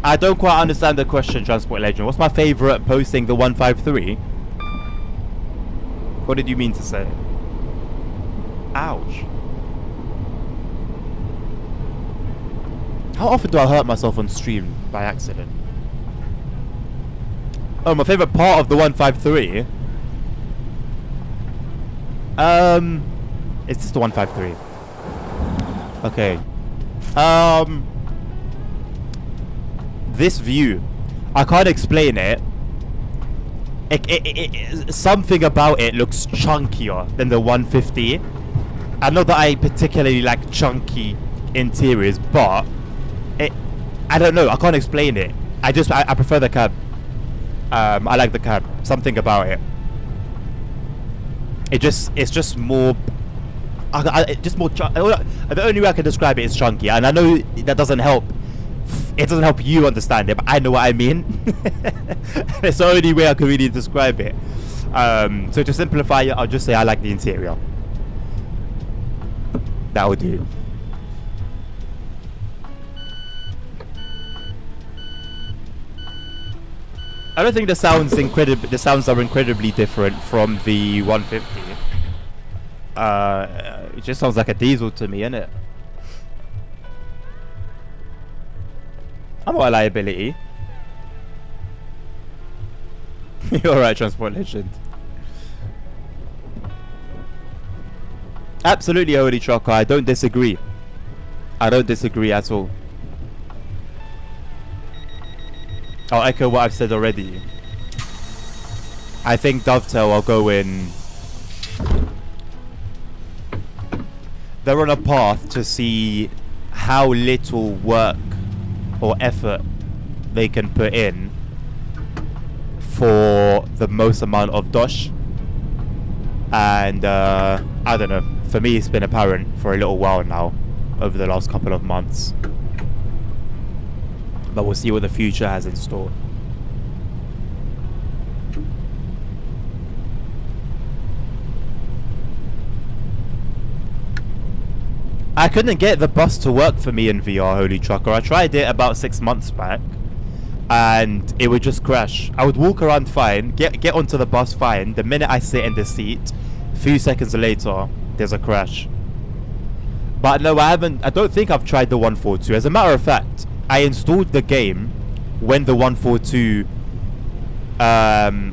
I don't quite understand the question, Transport Legend. What's my favourite posting the 153? What did you mean to say? Ouch. How often do I hurt myself on stream by accident? Oh, my favourite part of the 153? It's just the 153. Okay. This view, I can't explain it. Something about it looks chunkier than the 150. I know that I particularly like chunky interiors, but I don't know. I can't explain it. I prefer the cab. I like the cab. Something about it. It's just more. The only way I can describe it is chunky, and I know that doesn't help. It doesn't help you understand it, but I know what I mean. It's the only way I can really describe it. So to simplify it, I'll just say I like the interior. That would do. I don't think the sounds are incredibly different from the 150. It just sounds like a diesel to me, innit? I'm not a liability. You're right, Transport Legend. Absolutely, Holy Chocker. I don't disagree. I don't disagree at all. I'll echo what I've said already. I think Dovetail will go in. They're on a path to see how little work or effort they can put in for the most amount of dosh. And I don't know, for me it's been apparent for a little while now, over the last couple of months. But we'll see what the future has in store. I couldn't get the bus to work for me in VR, Holy Trucker. I tried it about 6 months back, and it would just crash. I would walk around fine, get onto the bus fine. The minute I sit in the seat, a few seconds later, there's a crash. But no, I don't think I've tried the 142. As a matter of fact, I installed the game when the 142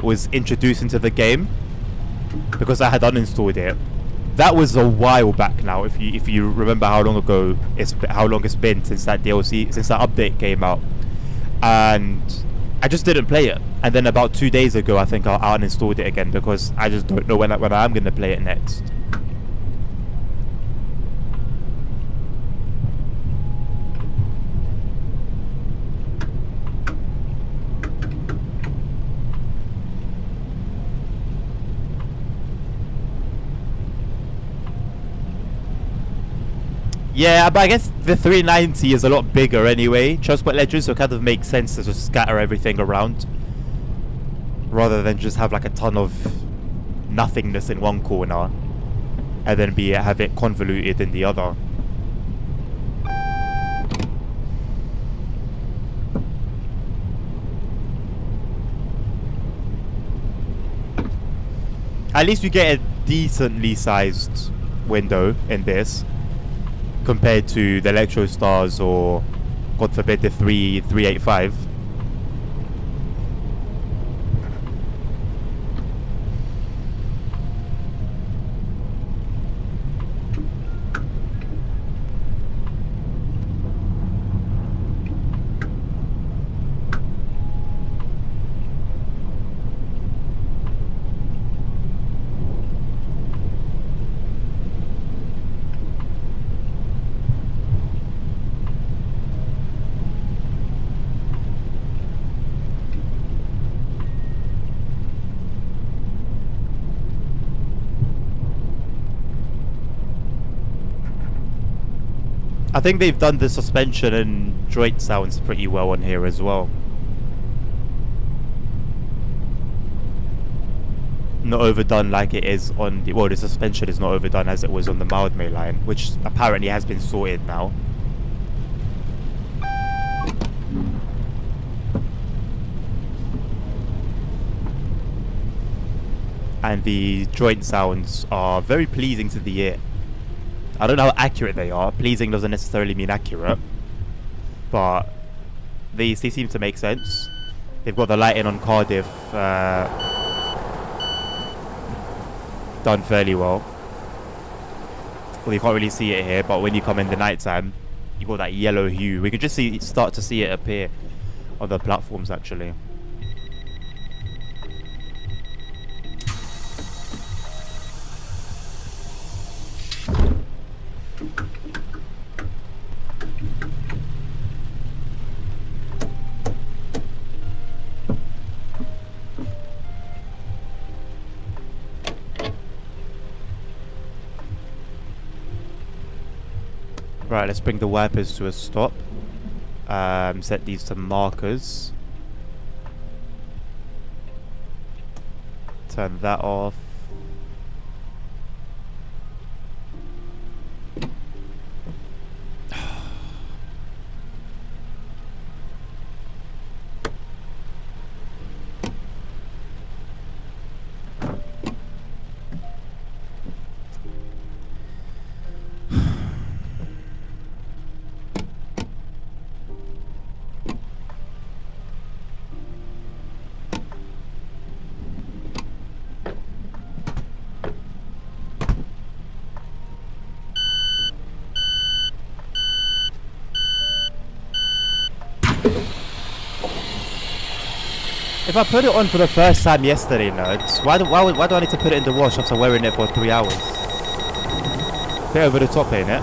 was introduced into the game, because I had uninstalled it. That was a while back now. If you remember how long it's been since that DLC, since that update came out, and I just didn't play it, and then about 2 days ago, I think I uninstalled it again because I just don't know when I'm gonna play it next. Yeah, but I guess the 390 is a lot bigger anyway. Transport Legends, so it kind of makes sense to just scatter everything around rather than just have like a ton of nothingness in one corner and then have it convoluted in the other. At least you get a decently sized window in this compared to the Electro Stars or, God forbid, the 385. I think they've done the suspension and joint sounds pretty well on here as well. Not overdone like it is on the... Well, the suspension is not overdone as it was on the Mildmay line, which apparently has been sorted now. And the joint sounds are very pleasing to the ear. I don't know how accurate they are. Pleasing doesn't necessarily mean accurate, but they seem to make sense. They've got the lighting on Cardiff done fairly well. Well, you can't really see it here, but when you come in the night time, you got that yellow hue. We could just start to see it appear on the platforms actually. Right, let's bring the wipers to a stop. Set these to markers. Turn that off. If I put it on for the first time yesterday, nerds, why do I need to put it in the wash after wearing it for 3 hours? Bit over the top, ain't it?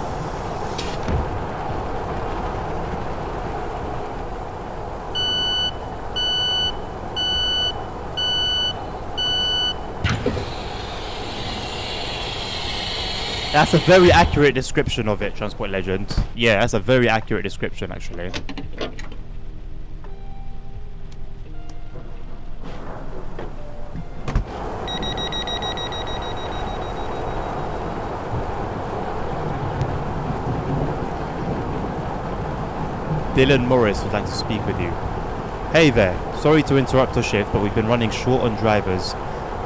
That's a very accurate description of it, Transport Legend. Yeah, that's a very accurate description, actually. Dylan Morris would like to speak with you. Hey there, sorry to interrupt your shift, but we've been running short on drivers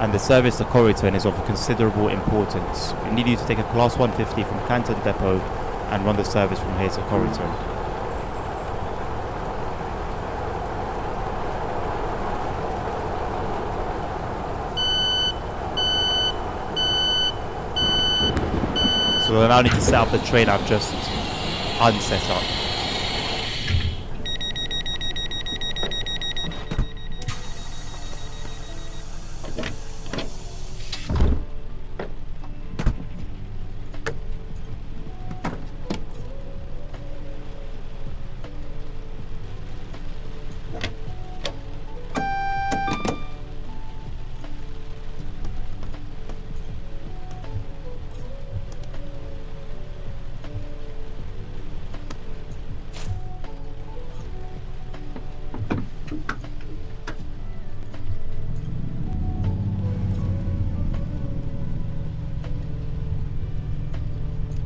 and the service to Corriton is of considerable importance. We need you to take a Class 150 from Canton Depot and run the service from here to Corriton. So we'll now need to set up the train I've just unset up.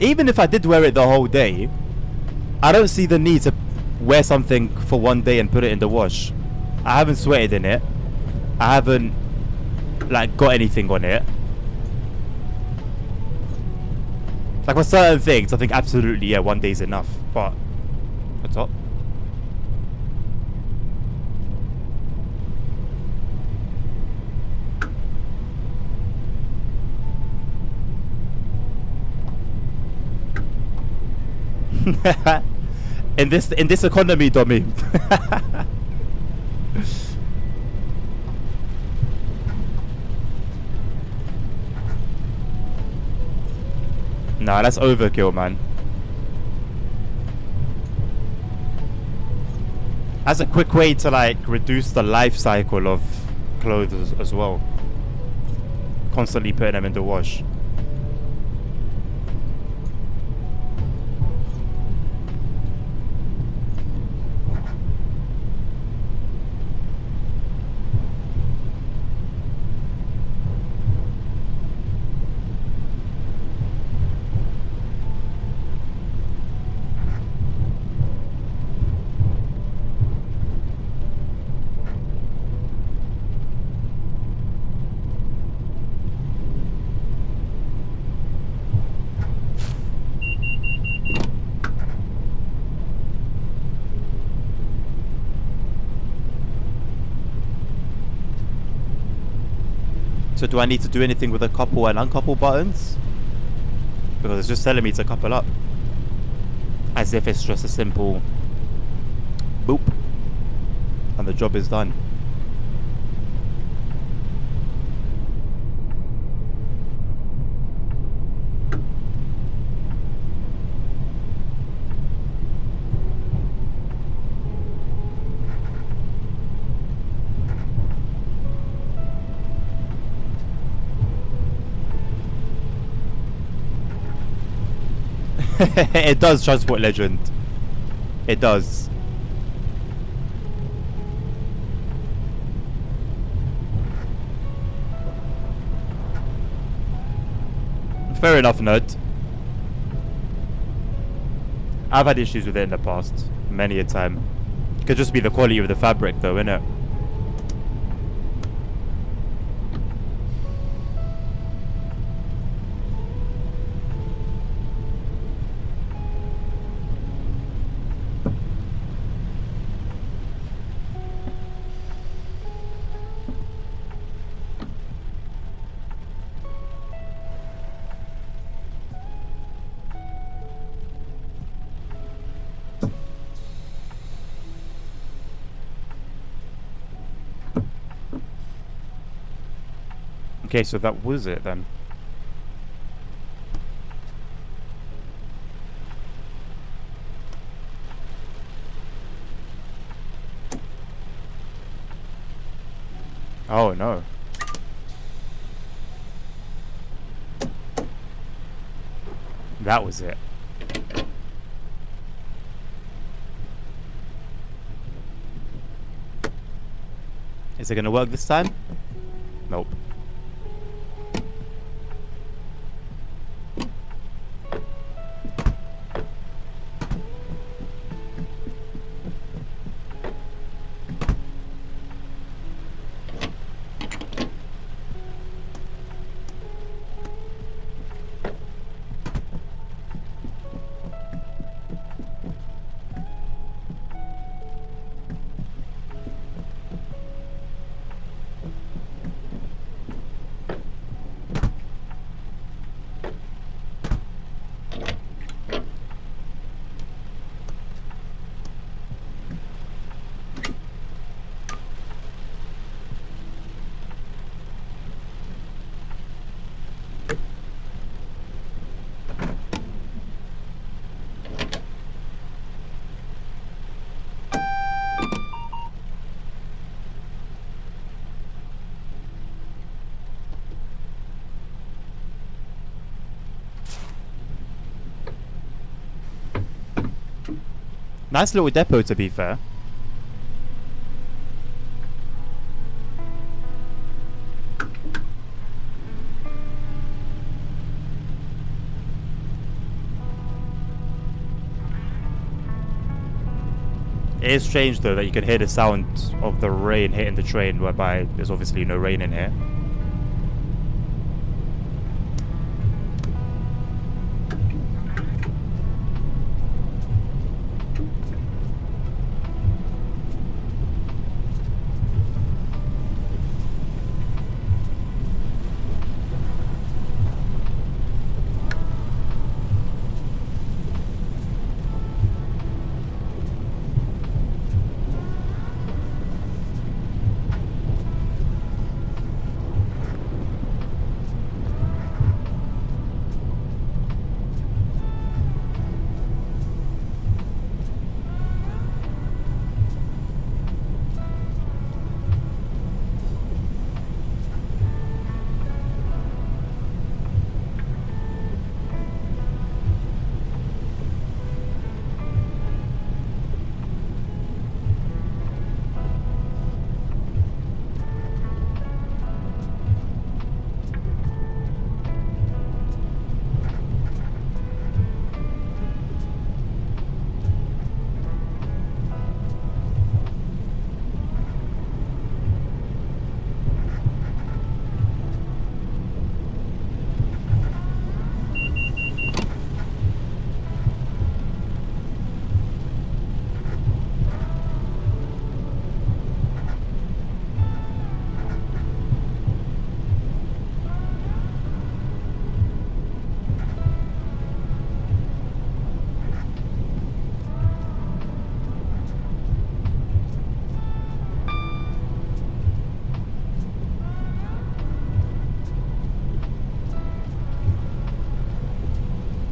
even if I did wear it the whole day, I don't see the need to wear something for one day and put it in the wash. I haven't sweated in it. I haven't like got anything on it. Like for certain things, I think absolutely, yeah, one day's enough. But what's up? in this economy, dummy. Nah, that's overkill, man. That's a quick way to like reduce the life cycle of clothes as well. Constantly putting them in the wash. So do I need to do anything with the couple and uncouple buttons? Because it's just telling me to couple up. As if it's just a simple boop. And the job is done. It does, Transport Legend. It does. Fair enough, nerd. I've had issues with it in the past. Many a time. It could just be the quality of the fabric though, innit? Okay, so that was it then. Oh no. That was it. Is it gonna work this time? Nope. Nice little depot, to be fair. It is strange though that you can hear the sound of the rain hitting the train, whereby there's obviously no rain in here.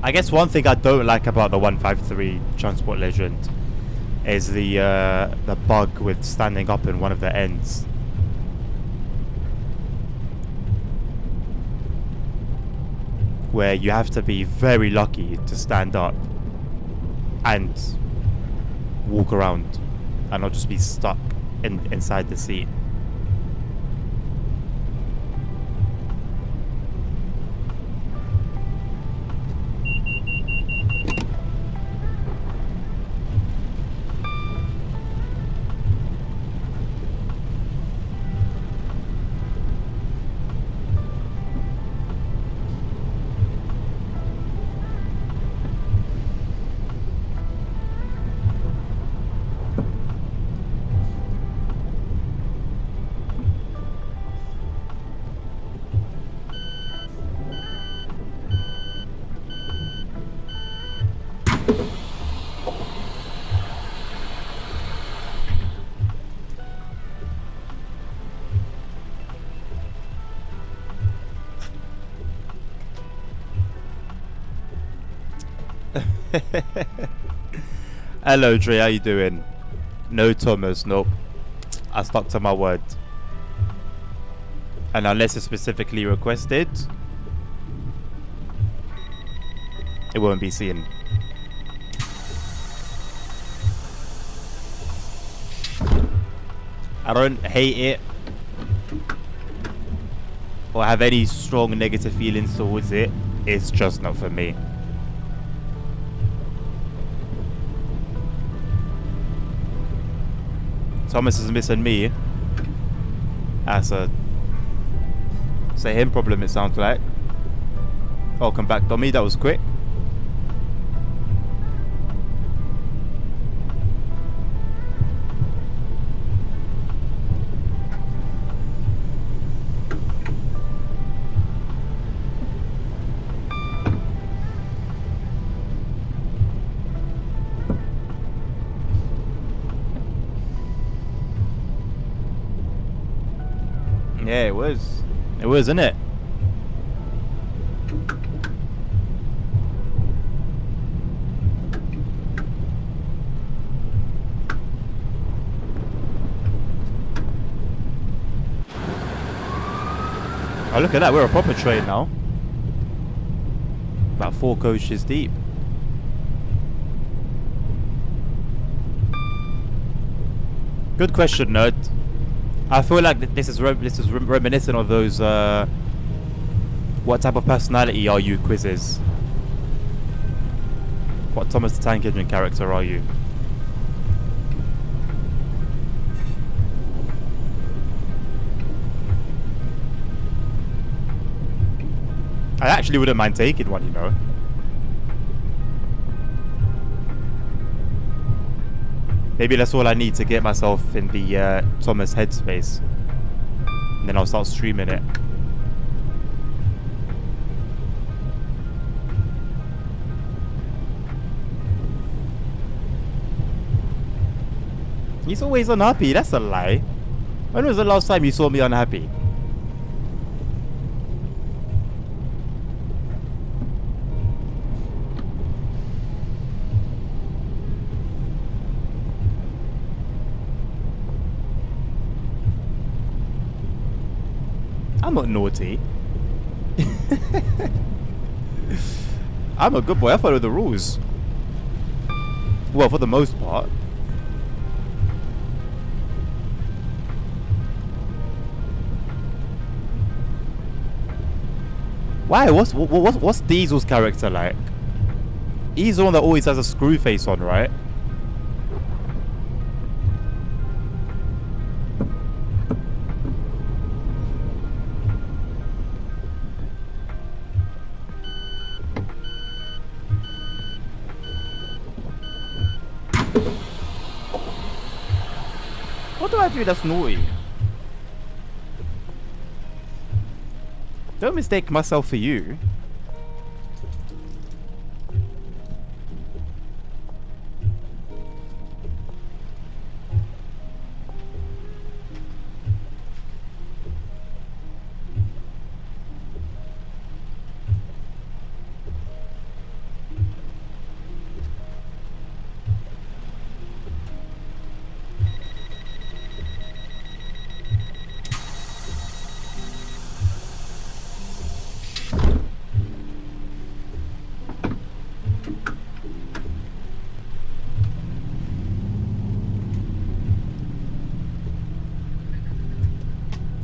I guess one thing I don't like about the 153 Transport Legend is the bug with standing up in one of the ends. Where you have to be very lucky to stand up and walk around and not just be stuck inside the seat. Hello Dre, how you doing? No Thomas, nope. I stuck to my word. And unless it's specifically requested, it won't be seen. I don't hate it or have any strong negative feelings towards it. It's just not for me. Thomas is missing me. That's a say him problem, it sounds like. Welcome back, Tommy. That was quick. Yeah, it was. It was, isn't it? Oh, look at that. We're a proper train now. About 4 coaches deep. Good question, nerd. I feel like this is reminiscent of those what type of personality are you quizzes. What Thomas the Tank Engine character are you? I actually wouldn't mind taking one, you know. Maybe that's all I need to get myself in the Thomas headspace. And then I'll start streaming it. He's always unhappy. That's a lie. When was the last time you saw me unhappy? I'm not naughty. I'm a good boy. I follow the rules. Well, for the most part. Why? What's Diesel's character like? He's the one that always has a screw face on, right? What do I do that's naughty? Don't mistake myself for you.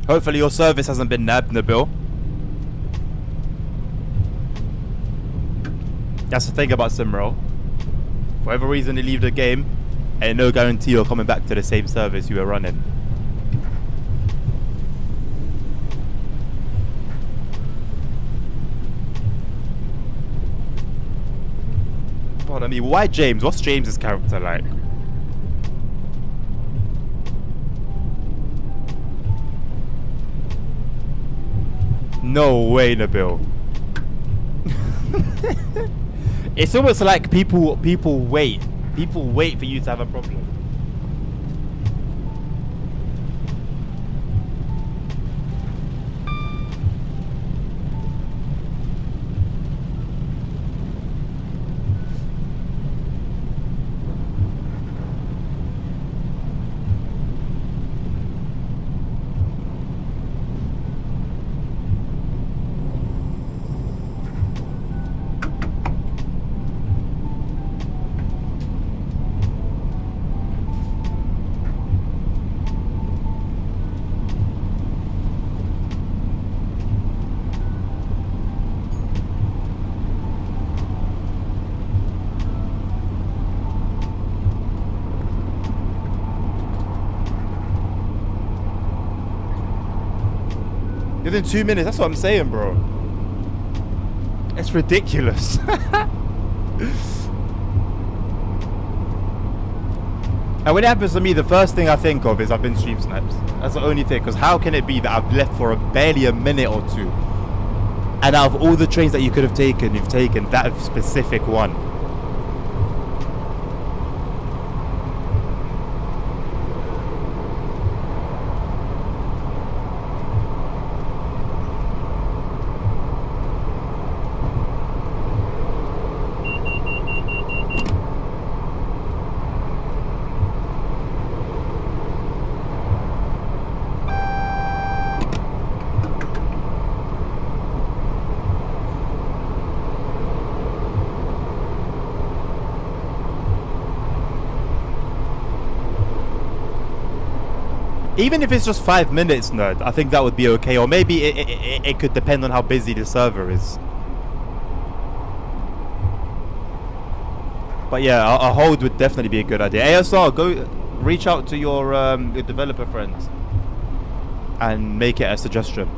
Hopefully your service hasn't been nabbed, Nabil. That's the thing about Simro. For whatever reason you leave the game, ain't no guarantee you're coming back to the same service you were running. Pardon me, why James? What's James's character like? No way, Nabil. It's almost like people wait. People wait for you to have a problem. Within 2 minutes, that's what I'm saying, bro. It's ridiculous. And when it happens to me, the first thing I think of is I've been stream sniped. That's the only thing, because how can it be that I've left for barely a minute or two, and out of all the trains that you could have taken, you've taken that specific one? Even if it's just 5 minutes, nerd, I think that would be okay. Or maybe it could depend on how busy the server is. But yeah, a hold would definitely be a good idea. ASR, go reach out to your developer friends and make it a suggestion.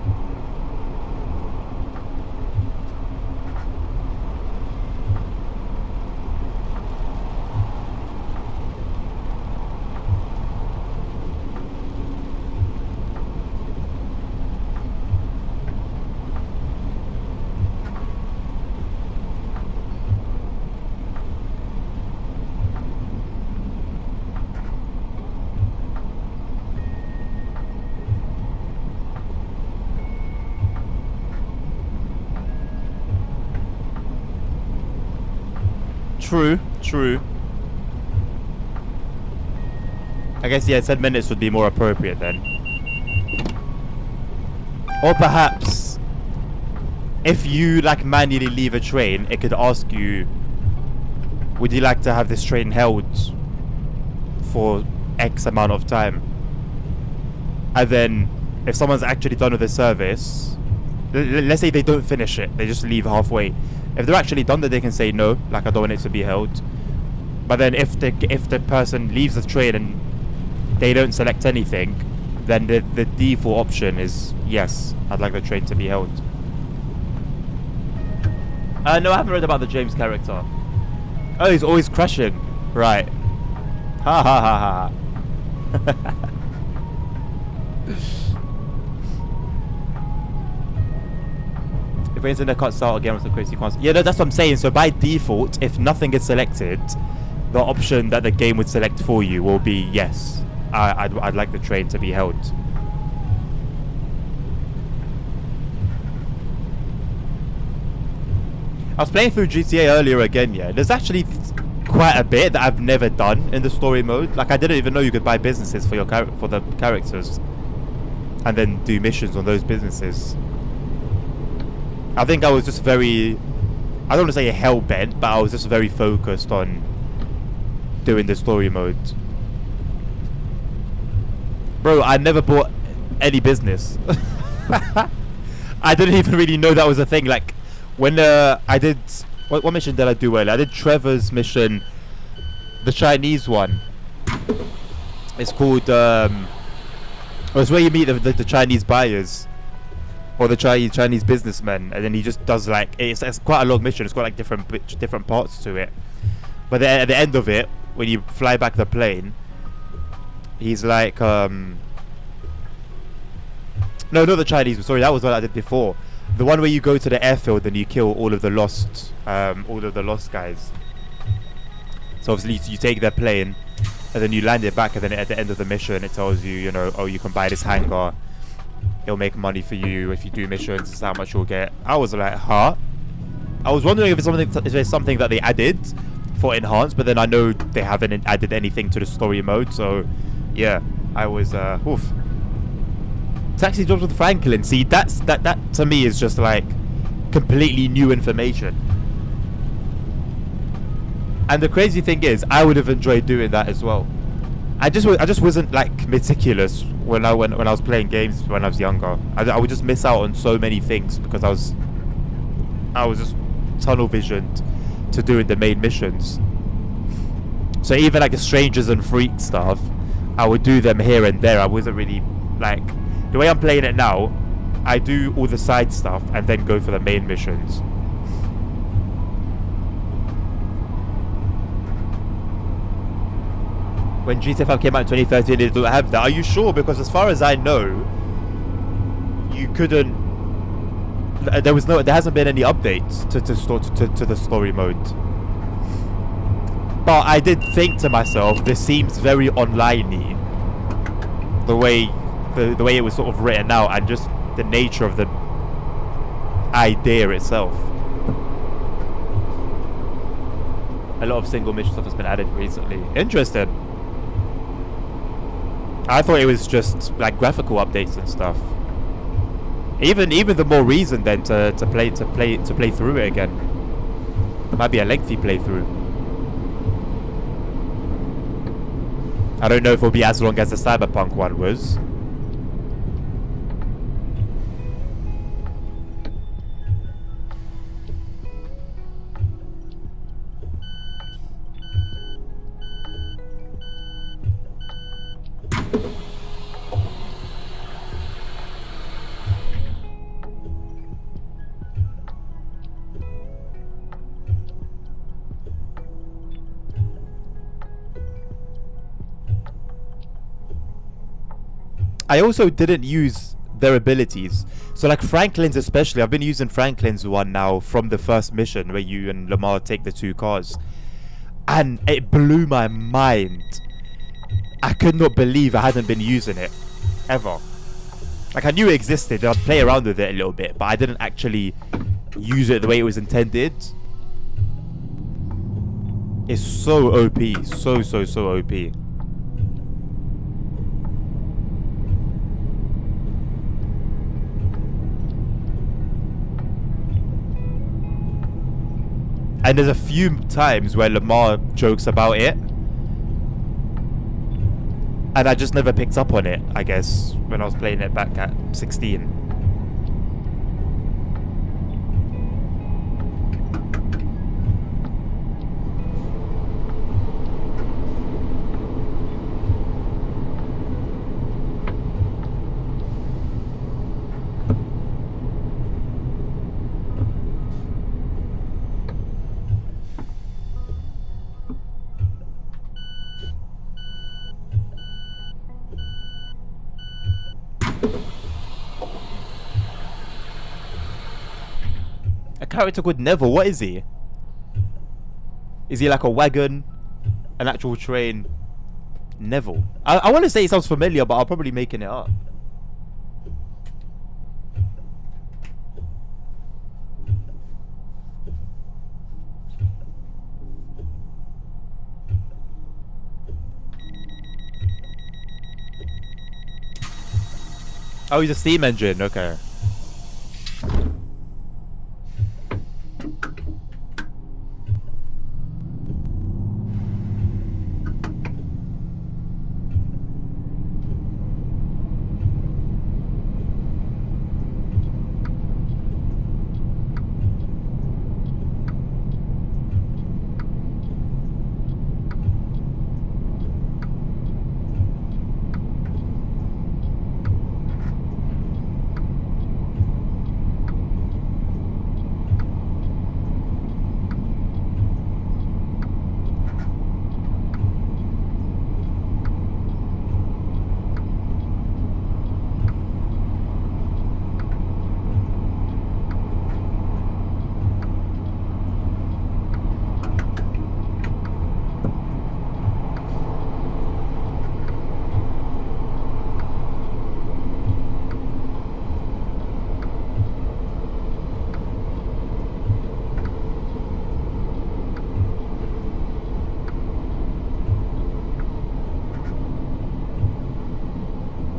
True. I guess, yeah, 10 minutes would be more appropriate then. Or perhaps, if you, like, manually leave a train, it could ask you, would you like to have this train held for X amount of time? And then, if someone's actually done with the service, let's say they don't finish it, they just leave halfway. If they're actually done, that they can say no, like, I don't want it to be held. But then if the person leaves the train and they don't select anything, then the default option is yes, I'd like the train to be held. No, I haven't read about the James character. Oh, he's always crashing. Right. Ha ha ha ha. If internet cuts out again with the crazy constant. Yeah, no, that's what I'm saying. So by default, if nothing is selected, the option that the game would select for you will be yes, I'd like the train to be held. I was playing through GTA earlier again, yeah. There's actually quite a bit that I've never done in the story mode. Like, I didn't even know you could buy businesses for for the characters and then do missions on those businesses. I think I was just very, I don't want to say hell-bent, but I was just very focused on doing the story mode. Bro, I never bought any business. I didn't even really know that was a thing. Like, when I did, what mission did I do earlier? I did Trevor's mission, the Chinese one. It's called, it's where you meet the Chinese buyers. Or the Chinese businessman, and then he just does like it's quite a long mission. It's got like different parts to it. But then at the end of it, when you fly back the plane, he's like, no, not the Chinese. Sorry, that was what I did before. The one where you go to the airfield and you kill all of the lost guys. So obviously you take their plane, and then you land it back, and then at the end of the mission, it tells you, you know, oh, you can buy this hangar. It'll make money for you if you do missions. This is how much you'll get. I was like, huh? I was wondering if it's something that they added for enhanced, but then I know they haven't added anything to the story mode. So, yeah, I was oof. Taxi jobs with Franklin. See, that to me is just like completely new information. And the crazy thing is, I would have enjoyed doing that as well. I just wasn't like meticulous when I was playing games when I was younger. I would just miss out on so many things because I was just tunnel visioned to doing the main missions. So even like the strangers and freak stuff, I would do them here and there. I wasn't really like the way I'm playing it now. I do all the side stuff and then go for the main missions. When GTA 5 came out in 2013, it didn't have that. Are you sure? Because as far as I know, you couldn't. There hasn't been any updates to the story mode. But I did think to myself, this seems very online-y. The way it was sort of written out, and just the nature of the idea itself. A lot of single mission stuff has been added recently. Interesting. I thought it was just like graphical updates and stuff. Even the more reason then to play through it again. It might be a lengthy playthrough. I don't know if it'll be as long as the Cyberpunk one was. I also didn't use their abilities. So like Franklin's especially, I've been using Franklin's one now from the first mission where you and Lamar take the two cars. And it blew my mind. I could not believe I hadn't been using it. Ever. Like I knew it existed, I'd play around with it a little bit, but I didn't actually use it the way it was intended. It's so OP. So OP. And there's a few times where Lamar jokes about it. And I just never picked up on it, I guess, when I was playing it back at 16. A character called Neville, what is he? Is he like a wagon? An actual train? Neville. I want to say it sounds familiar, but I'm probably making it up. Oh, he's a steam engine, okay.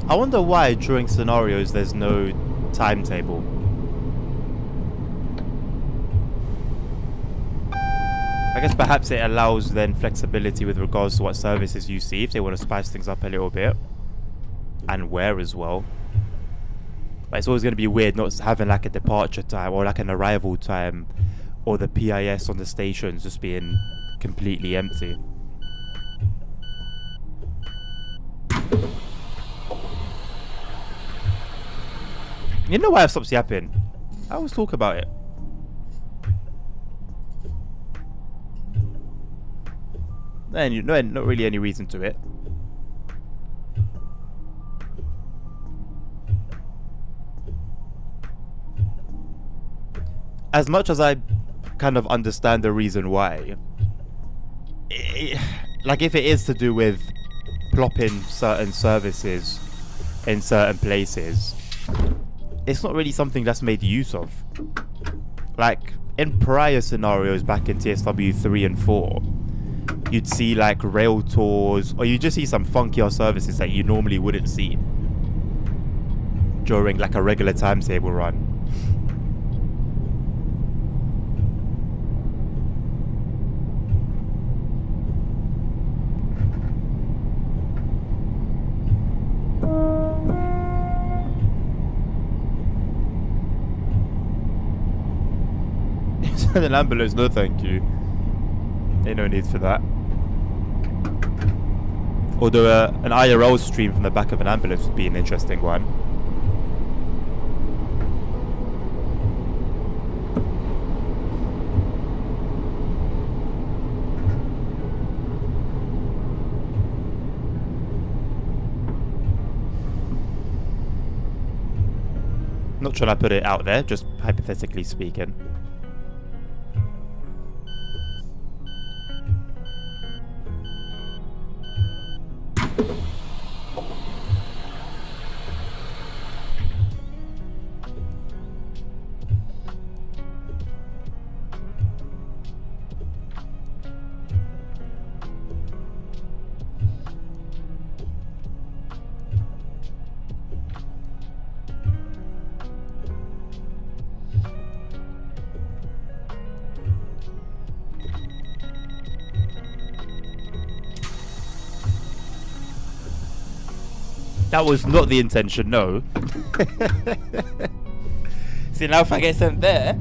I wonder why during scenarios there's no timetable. I guess perhaps it allows then flexibility with regards to what services you see if they want to spice things up a little bit. And where as well. But it's always going to be weird not having like a departure time or like an arrival time or the PIS on the stations just being completely empty. You know why I've stopped yapping? I always talk about it. And not really any reason to it. As much as I kind of understand the reason why, like if it is to do with plopping certain services in certain places, it's not really something that's made use of. Like in prior scenarios back in TSW 3 and 4, you'd see like rail tours, or you just see some funkier services that you normally wouldn't see during like a regular timetable run. An ambulance, no thank you. Ain't no need for that. Although an IRL stream from the back of an ambulance would be an interesting one. Not trying to put it out there, just hypothetically speaking. That was not the intention, no. See, now if I get sent there,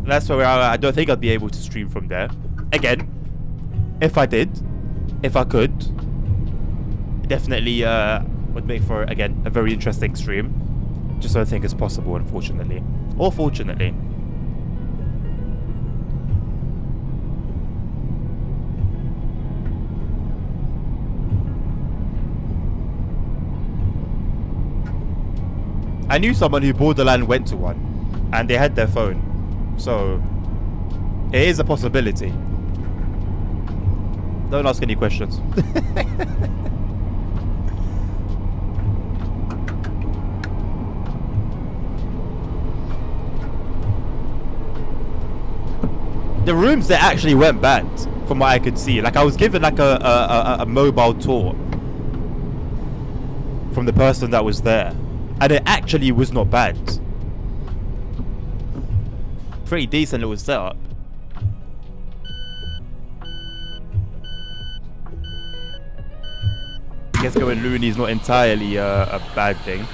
that's where I don't think I'd be able to stream from there. Again, if I did, if I could, definitely would make for, again, a very interesting stream. Just don't think it's possible, unfortunately. Or fortunately. I knew someone who borderline went to one, and they had their phone. So, it is a possibility. Don't ask any questions. The rooms that actually weren't bad, from what I could see. Like, I was given like a mobile tour from the person that was there, and it actually was not bad. Pretty decent little setup. I guess going loony is not entirely a bad thing.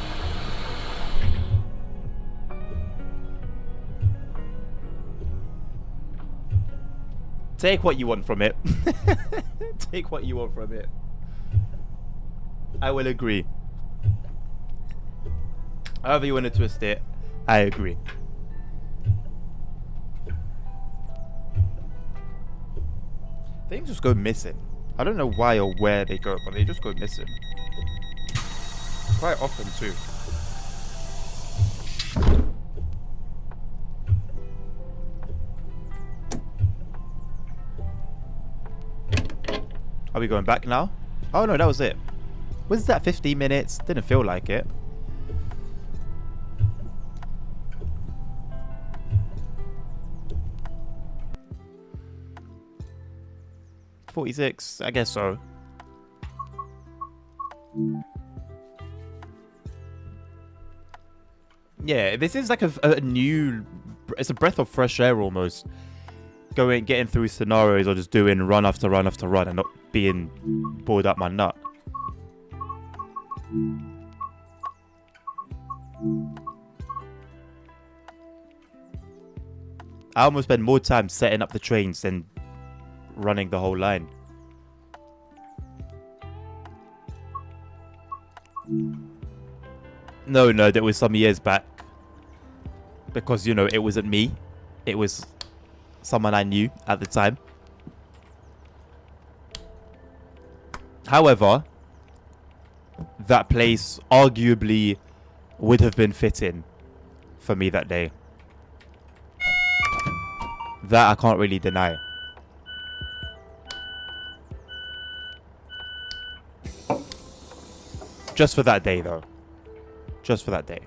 Take what you want from it. Take what you want from it. I will agree. However you want to twist it, I agree. Things just go missing. I don't know why or where they go, but they just go missing. Quite often too. Are we going back now? Oh no, that was it. Was that 15 minutes? Didn't feel like it. $46, I guess so. Yeah, this is like a new... It's a breath of fresh air almost. Getting through scenarios or just doing run after run after run and not being bored up my nut. I almost spend more time setting up the trains than running the whole line. No, that was some years back. Because, you know, it wasn't me. It was someone I knew at the time. However, that place arguably would have been fitting for me that day. That I can't really deny. Just for that day, though. Just for that day.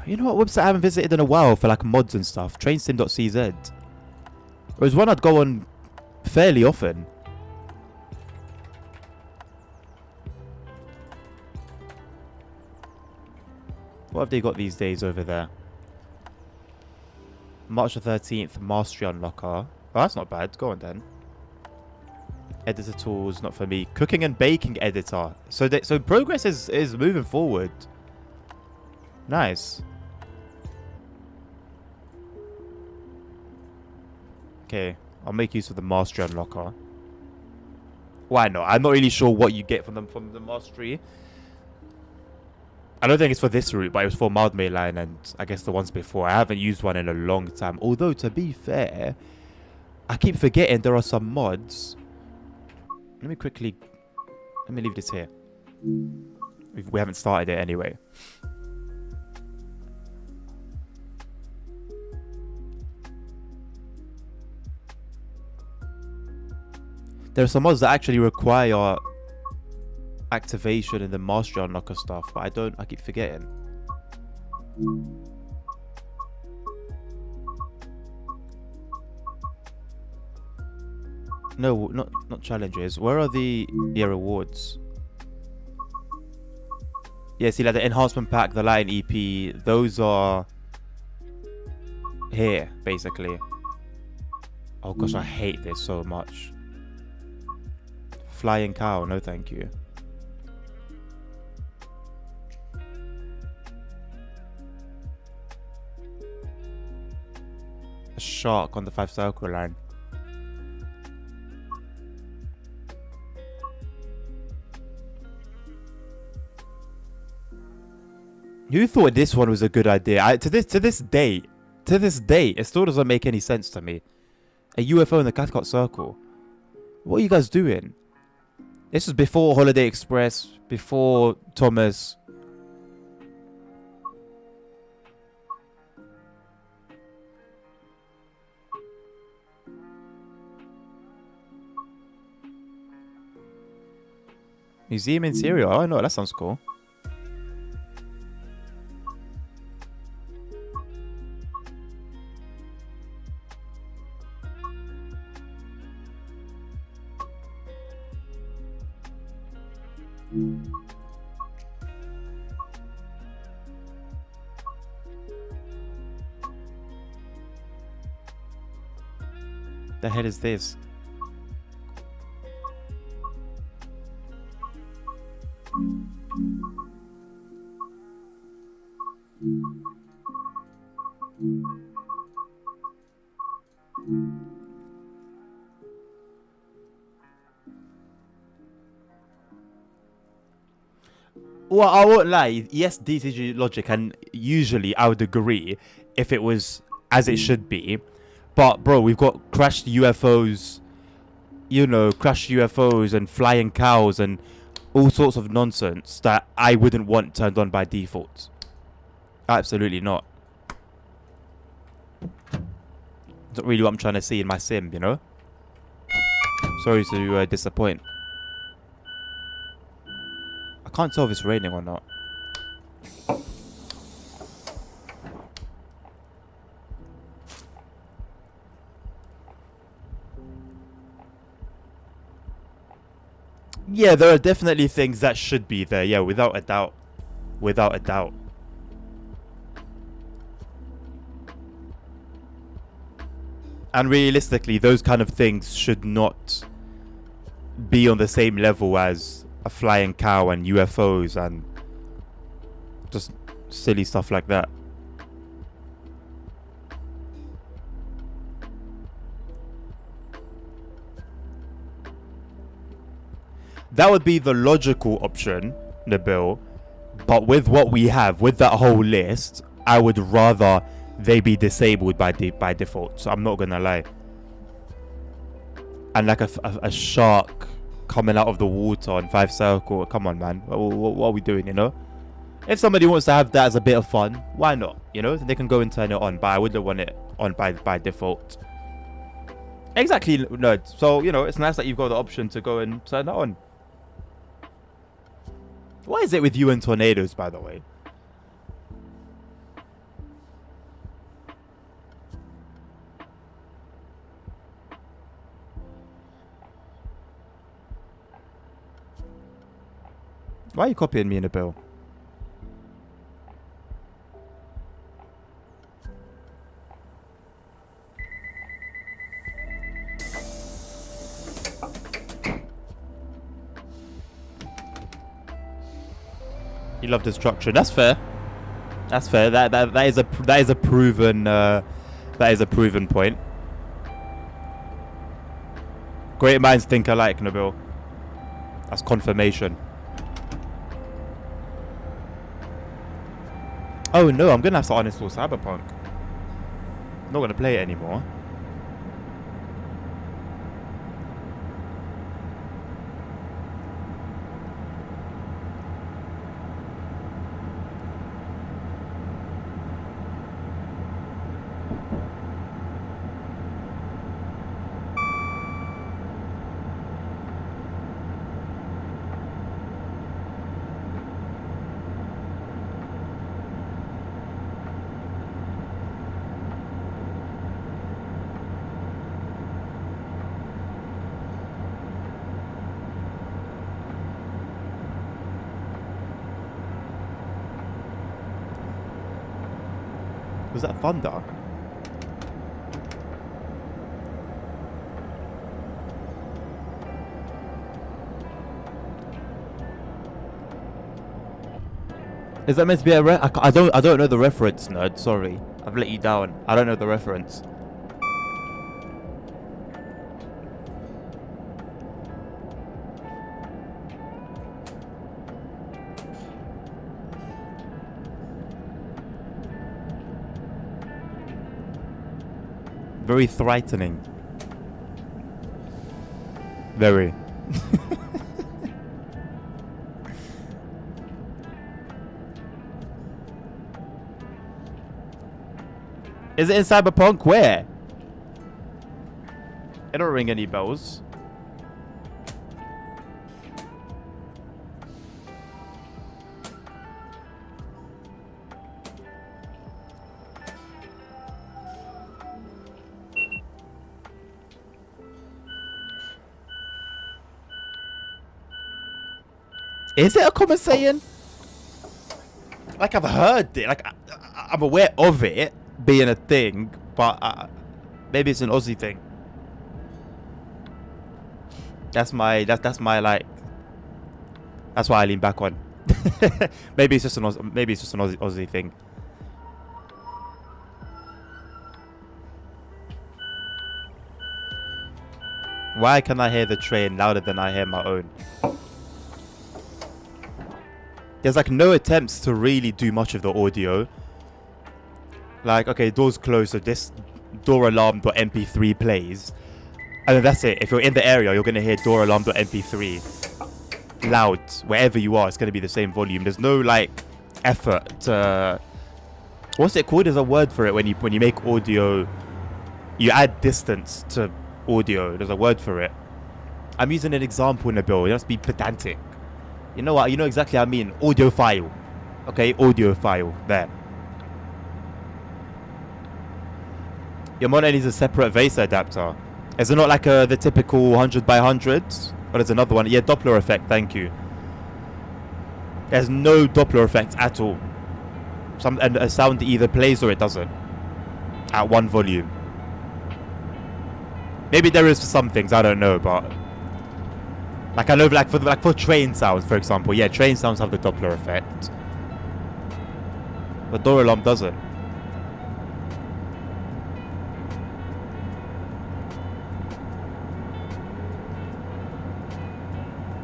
You know what website I haven't visited in a while for like mods and stuff? Trainsim.cz. It was one I'd go on fairly often. What have they got these days over there? March the 13th, Mastery Unlocker. Oh, that's not bad. Go on then. Editor tools, not for me. Cooking and baking editor. So progress is moving forward. Nice. Okay, I'll make use of the Mastery Unlocker. Why not? I'm not really sure what you get from the Mastery. I don't think it's for this route, but it was for Mildmay Line and I guess the ones before. I haven't used one in a long time. Although, to be fair, I keep forgetting there are some mods. Let me leave this here. We haven't started it anyway. There are some mods that actually require activation in the Mastery Unlocker stuff, but I keep forgetting. No, not challenges. Where are the rewards? Yeah, see, like the enhancement pack, the Lighting EP, those are here, basically. Oh gosh, I hate this so much. Flying cow, no thank you. A shark on the 5 circle line. Who thought this one was a good idea? To this day, it still doesn't make any sense to me. A UFO in the Cathcart Circle. What are you guys doing? This was before Holiday Express, before Thomas. Museum interior. Oh no, that sounds cool. The hell is this? Well, I won't lie. Yes, DCG logic, and usually I would agree if it was as it should be. But bro, we've got crashed UFOs, you know, crashed UFOs and flying cows and all sorts of nonsense that I wouldn't want turned on by default. Absolutely not. It's not really what I'm trying to see in my sim, you know? Sorry to disappoint. I can't tell if it's raining or not. Yeah, there are definitely things that should be there. Yeah, without a doubt. Without a doubt. And realistically, those kind of things should not be on the same level as a flying cow and UFOs and just silly stuff like that. That would be the logical option, Nabil. But with what we have, with that whole list, I would rather they be disabled by default. So I'm not gonna lie. And like a shark coming out of the water on 5 circle. Come on, man. What are we doing, you know? If somebody wants to have that as a bit of fun, why not? You know, they can go and turn it on. But I wouldn't want it on by default. Exactly, nerd. So, you know, it's nice that you've got the option to go and turn it on. What is it with you and tornadoes, by the way? Why are you copying me in a bill? You love destruction. That's fair. That's fair. That is a proven point. Great minds think alike, Nabil. That's confirmation. Oh no, I'm gonna have to uninstall Cyberpunk. I'm not gonna play it anymore. Was that thunder? Is that meant to be a I don't know the reference, nerd. Sorry, I've let you down. I don't know the reference. Very frightening. Very. Is it in Cyberpunk? Where? It don't ring any bells. Is it a common saying? Like, I've heard it. Like, I'm aware of it being a thing, but maybe it's an Aussie thing. That's my like. That's why I lean back on. Maybe it's just an Aussie thing. Why can I hear the train louder than I hear my own? There's like no attempts to really do much of the audio. Like, okay, doors closed, so this door alarm.mp3 plays. And then that's it. If you're in the area, you're going to hear door alarm.mp3 loud. Wherever you are, it's going to be the same volume. There's no, like, effort to... What's it called? There's a word for it when you make audio. You add distance to audio. There's a word for it. I'm using an example, Nabil. You have to be pedantic. You know what? You know exactly what I mean. Audio file. Okay? Audio file. There. Your monitor needs a separate VESA adapter. Is it not like the typical 100 by 100s? Or there's another one? Yeah, Doppler effect. Thank you. There's no Doppler effect at all. And a sound either plays or it doesn't. At one volume. Maybe there is for some things. I don't know, but... Like, I know, like for train sounds, for example. Yeah, train sounds have the Doppler effect. But door alarm doesn't.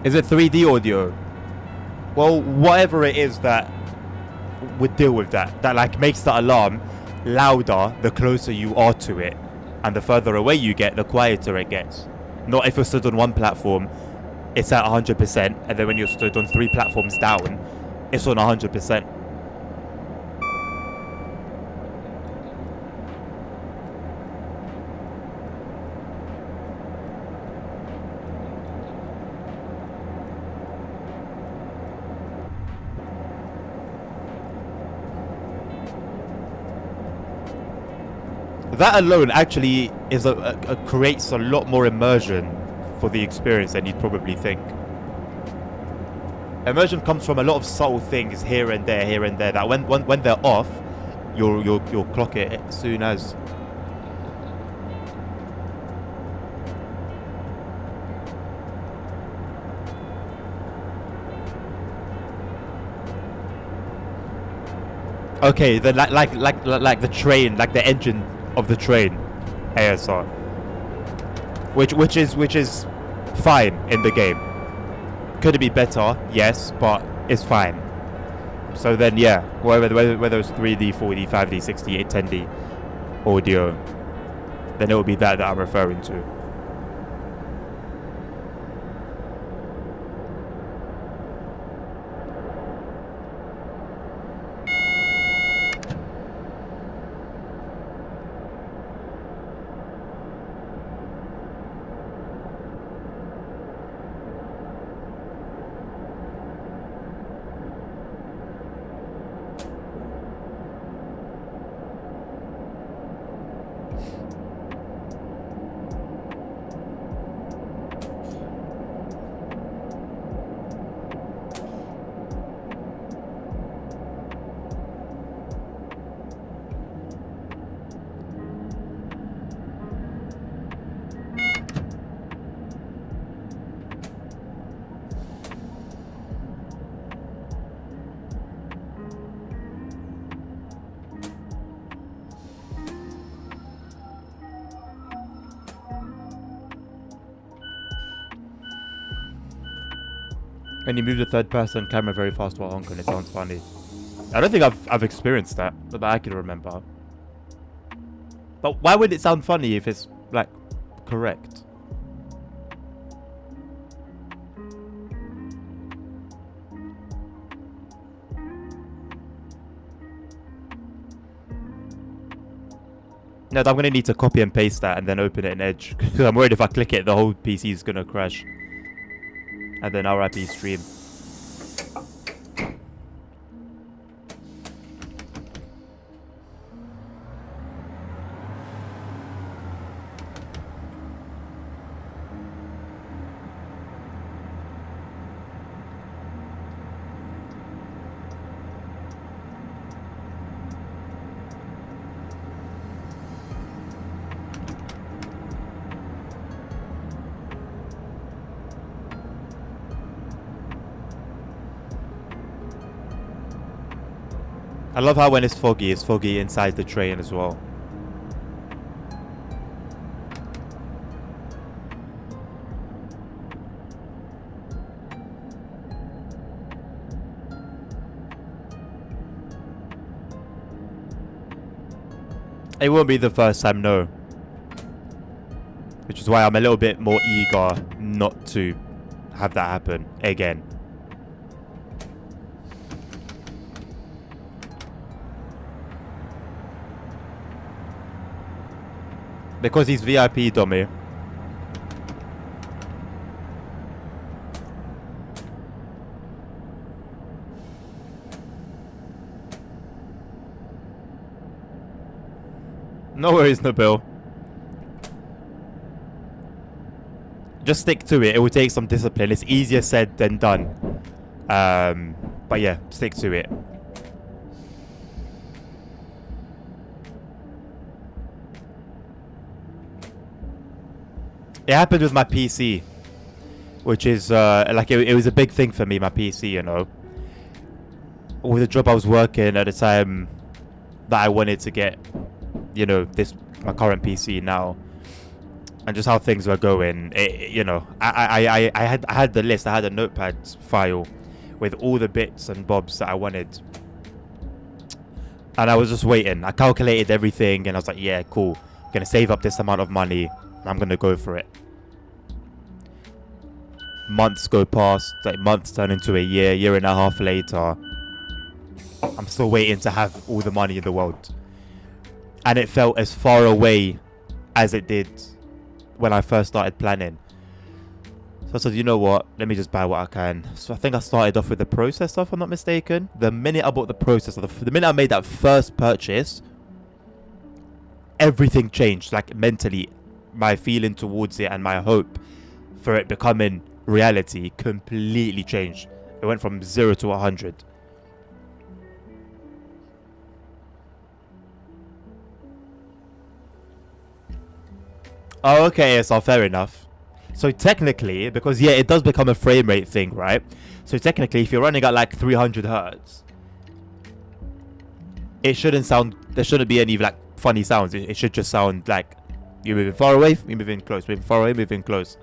Is it 3D audio? Well, whatever it is that would deal with that. That, like, makes the alarm louder the closer you are to it. And the further away you get, the quieter it gets. Not if you're stood on one platform, it's at 100%, and then when you're stood on 3 platforms down, it's on 100%. That alone actually is creates a lot more immersion for the experience than you'd probably think. Immersion comes from a lot of subtle things here and there, that when they're off, you'll clock it as soon as. Okay, then like the train, like the engine of the train, ASR, which is fine in the game. Could it be better? Yes, but it's fine. So then, yeah, whether it's 3D, 4D, 5D, 6D, 10D audio, then it will be that I'm referring to. And you move the third person camera very fast while honking. It sounds funny. I don't think I've experienced that I can remember. But why would it sound funny if it's like correct? No, I'm gonna need to copy and paste that and then open it in Edge because I'm worried if I click it, the whole PC is gonna crash. And then RIP stream. I love how when it's foggy inside the train as well. It won't be the first time, no. Which is why I'm a little bit more eager not to have that happen again. Because he's VIP, dummy. No worries, Nabil. Just stick to it. It will take some discipline. It's easier said than done. But yeah, stick to it. It happened with my PC, which is like it was a big thing for me, my PC, you know. With the job I was working at the time that I wanted to get, you know, my current PC now, and just how things were going, you know, I had the list. I had a notepad file with all the bits and bobs that I wanted, and I was just waiting. I calculated everything, and I was like, yeah, cool. I'm gonna save up this amount of money. I'm gonna go for it. Months go past, like months turn into a year and a half later. I'm still waiting to have all the money in the world. And it felt as far away as it did when I first started planning. So I said, you know what? Let me just buy what I can. So I think I started off with the processor, if I'm not mistaken. The minute I bought the processor, the minute I made that first purchase, everything changed. Like mentally, my feeling towards it and my hope for it becoming reality completely changed. It went from 0 to 100. Oh, okay, so fair enough. So technically, because yeah, it does become a frame rate thing, right? So technically, if you're running at like 300 hertz, it shouldn't sound, there shouldn't be any like funny sounds. It should just sound like you're moving far away, you're moving close, moving far away, moving close.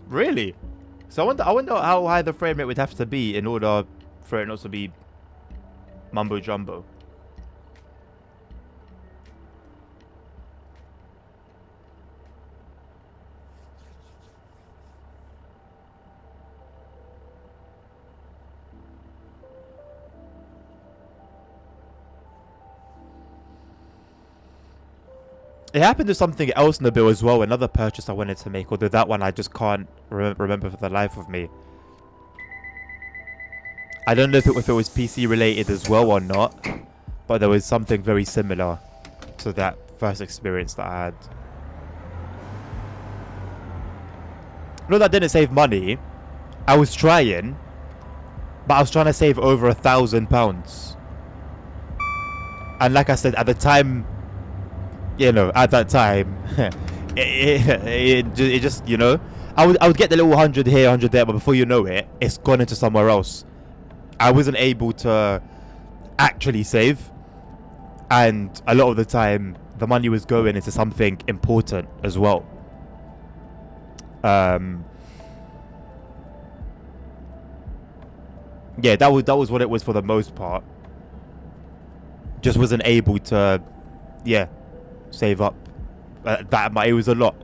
Really? So I wonder how high the frame rate would have to be in order for it not to be mumbo jumbo. It happened to something else in the bill as well, another purchase I wanted to make, although that one I just can't remember for the life of me. I don't know if it was PC related as well or not, but there was something very similar to that first experience that I had. No, that didn't save money. I was trying, but I was trying to save over £1,000. And like I said, at the time, you know, at that time, it just, you know, I would get the little 100 here, 100 there, but before you know it, it's gone into somewhere else. I wasn't able to actually save, and a lot of the time the money was going into something important as well. Yeah, that was what it was for the most part. Just wasn't able to, yeah, save up that much. It was a lot.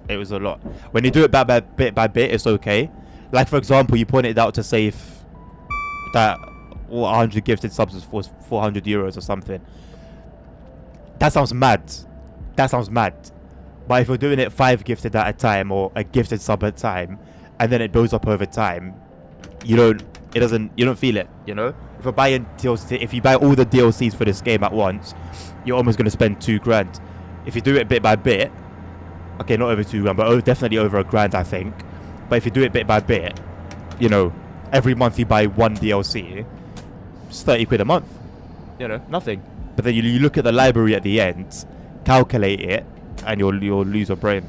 It was a lot. When you do it bit by bit, it's okay. Like, for example, you pointed out to save that 100 gifted subs was 400 euros or something. That sounds mad. That sounds mad. But if you're doing it 5 gifted at a time, or a gifted sub at a time, and then it builds up over time, you don't feel it, you know? If you're buying DLC, if you buy all the DLCs for this game at once, you're almost going to spend 2 grand. If you do it bit by bit, okay, not over 2 grand, but definitely over £1,000, I think. But if you do it bit by bit, you know, every month you buy 1 DLC, it's 30 quid a month. You know, nothing. But then you look at the library at the end, calculate it, and you'll lose your brain.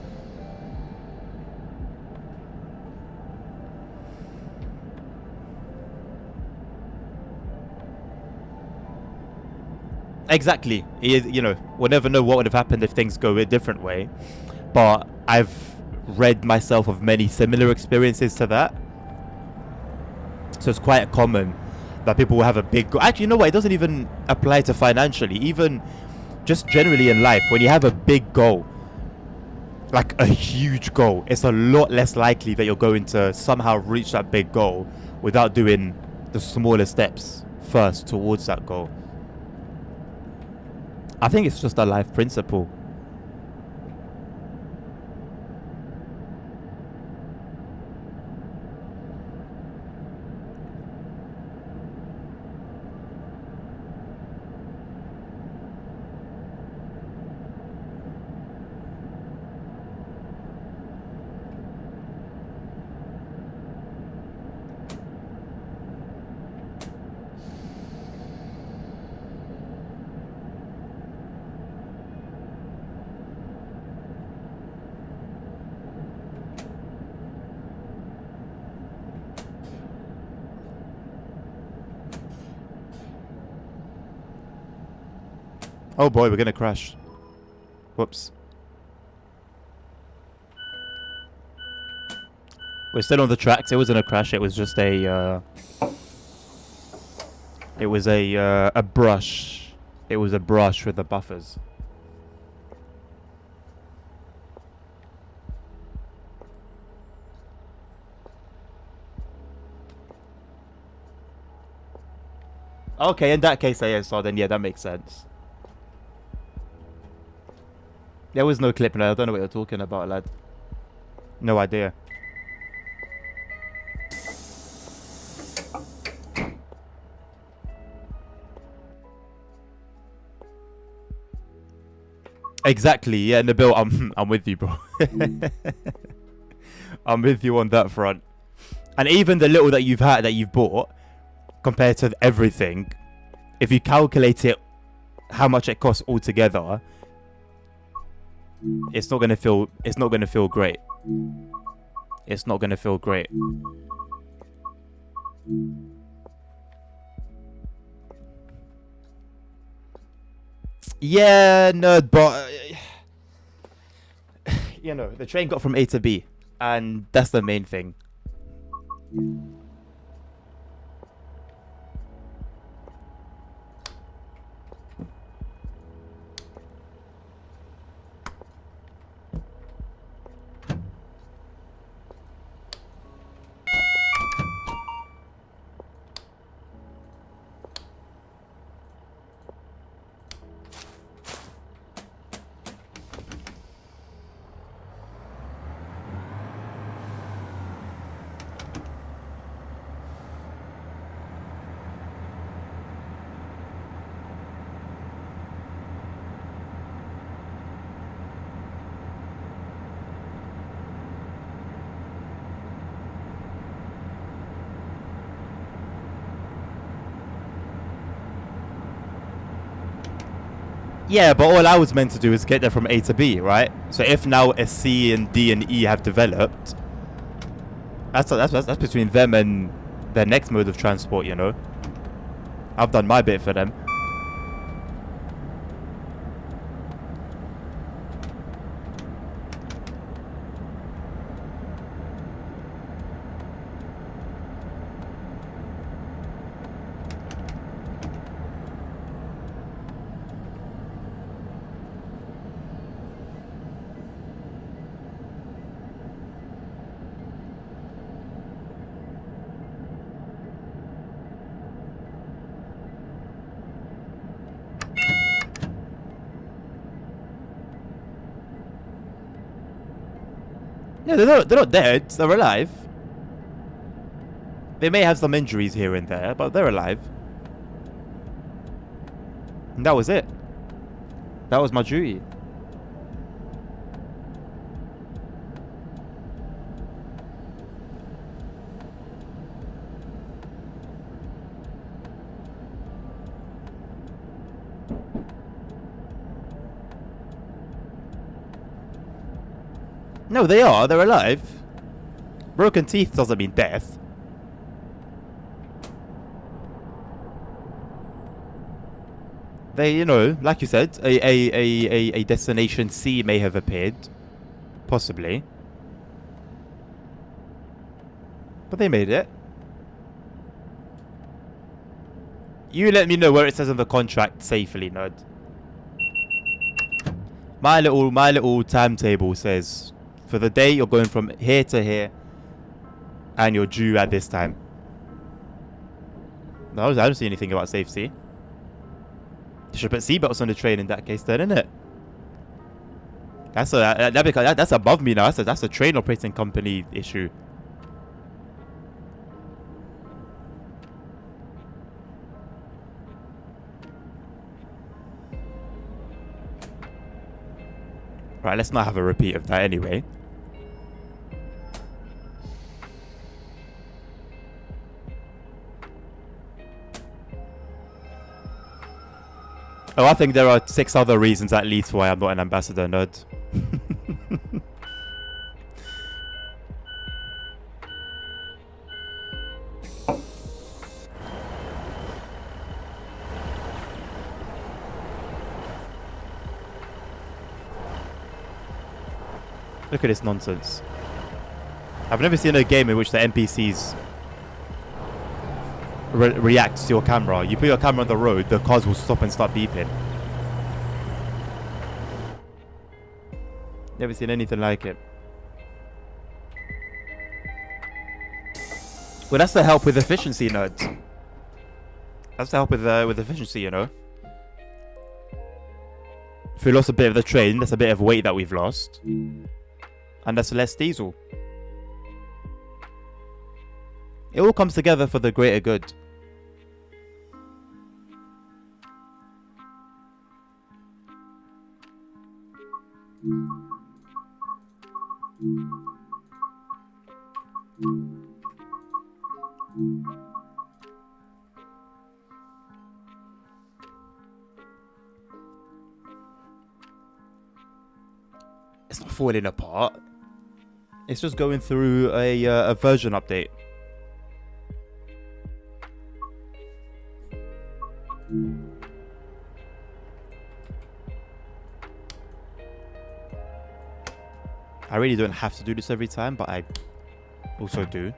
Exactly. You know, we'll never know what would have happened if things go a different way. But I've read myself of many similar experiences to that. So it's quite common that people will have a big goal. Actually, you know what? It doesn't even apply to financially. Even just generally in life, when you have a big goal, like a huge goal, it's a lot less likely that you're going to somehow reach that big goal without doing the smaller steps first towards that goal. I think it's just a life principle. Oh boy, we're gonna crash. Whoops. We're still on the tracks. It wasn't a crash. It was just a. It was a brush. It was a brush with the buffers. Okay, in that case, ASR. Then yeah, that makes sense. There was no clip in there. I don't know what you're talking about, lad. No idea. Exactly. Yeah, Nabil, I'm with you, bro. I'm with you on that front. And even the little that you've bought, compared to everything, if you calculate it, how much it costs altogether, it's not gonna feel great. It's not gonna feel great. Yeah, no, but you know, the train got from A to B, and that's the main thing. Yeah, but all I was meant to do is get there from A to B, right? So if now a C and D and E have developed, That's between them and their next mode of transport, you know. I've done my bit for them. Yeah, they're not dead. They're alive. They may have some injuries here and there, but they're alive. And that was it. That was my duty. No, they are. They're alive. Broken teeth doesn't mean death. They, you know, like you said, a destination C may have appeared. Possibly. But they made it. You let me know where it says on the contract safely, nerd. My little timetable says for the day you're going from here to here and you're due at this time. No, I don't see anything about safety. You should put seatbelts on the train in that case then, isn't it? That's above me now. That's a train operating company issue. Right, let's not have a repeat of that anyway. Oh, I think there are 6 other reasons at least why I'm not an ambassador, nerd. Look at this nonsense. I've never seen a game in which the NPCs react to your camera. You put your camera on the road, the cars will stop and start beeping. Never seen anything like it. Well, that's the help with efficiency, nerds. That's the help with efficiency, you know. If we lost a bit of the train, that's a bit of weight that we've lost. And that's less diesel. It all comes together for the greater good. It's not falling apart. It's just going through a version update. I really don't have to do this every time, but I also do.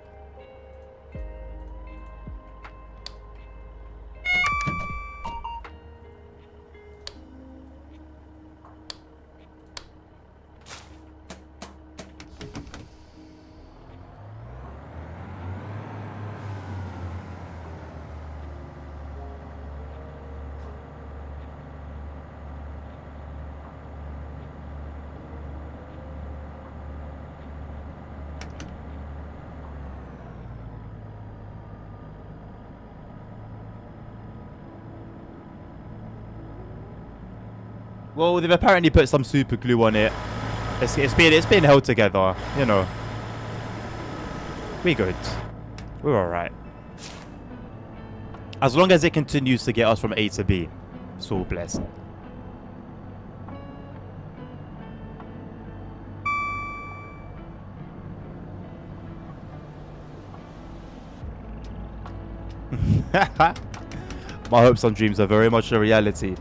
Well, they've apparently put some super glue on it. It's been held together, you know. We good. We're alright. As long as it continues to get us from A to B. It's all blessed. My hopes and dreams are very much a reality.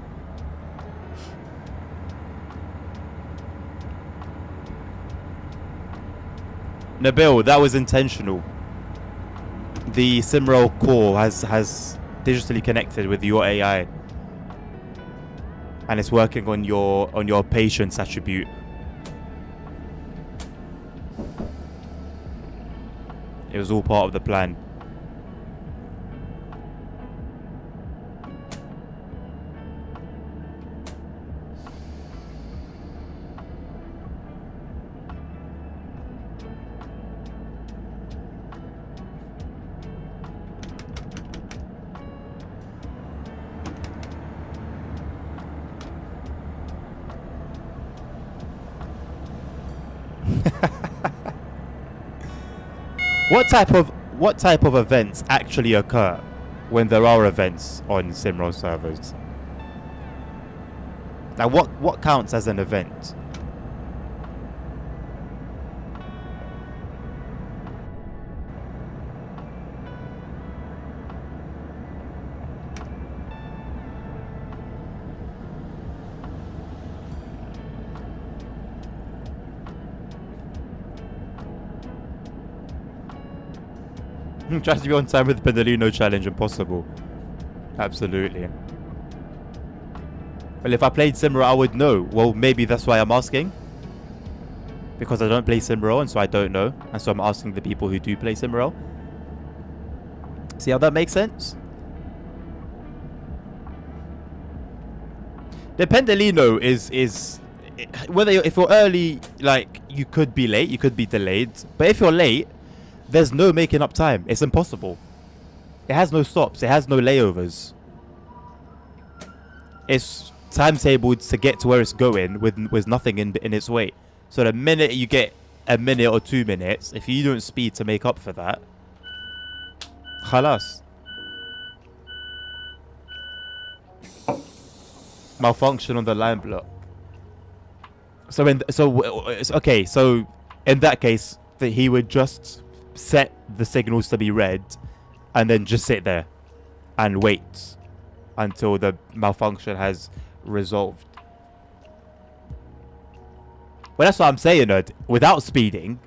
Nabil, that was intentional. The Simro core has digitally connected with your AI, and it's working on your patience attribute. It was all part of the plan. What type of events actually occur when there are events on Simro servers? Like what counts as an event? Tries to be on time with the Pedalino challenge impossible. Absolutely. Well, if I played Simro, I would know. Well, maybe that's why I'm asking. Because I don't play Simro, and so I don't know. And so I'm asking the people who do play Simro. See how that makes sense? The Pendolino is whether if you're early, like you could be late, you could be delayed. But if you're late, there's no making up time. It's impossible. It has no stops. It has no layovers. It's timetabled to get to where it's going with nothing in its way. So the minute you get a minute or 2 minutes, if you don't speed to make up for that, khalas. Malfunction on the line block. So in that case, he would just set the signals to be red and then just sit there and wait until the malfunction has resolved. Well, that's what I'm saying, without speeding,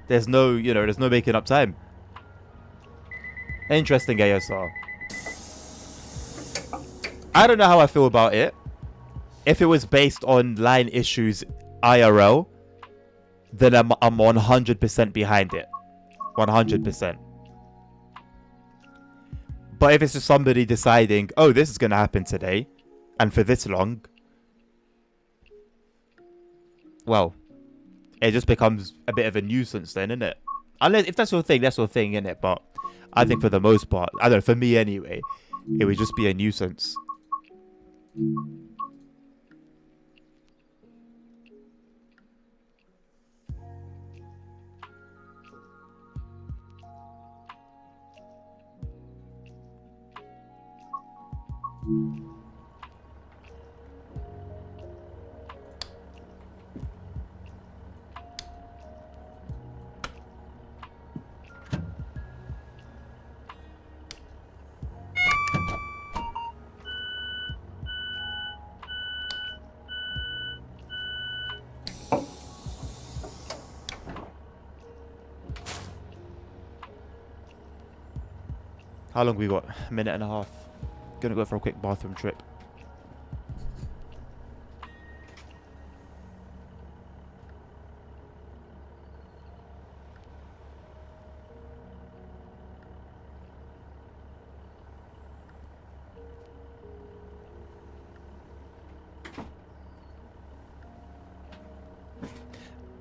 there's no making up time. Interesting ASR. I don't know how I feel about it. If it was based on line issues IRL, then I'm 100% behind it. 100%. But if it's just somebody deciding, oh, this is going to happen today, and for this long, well, it just becomes a bit of a nuisance then, isn't it? Unless, if that's your thing, innit? But I think for the most part, I don't know, for me anyway, it would just be a nuisance. How long we got? A minute and a half. Gonna go for a quick bathroom trip.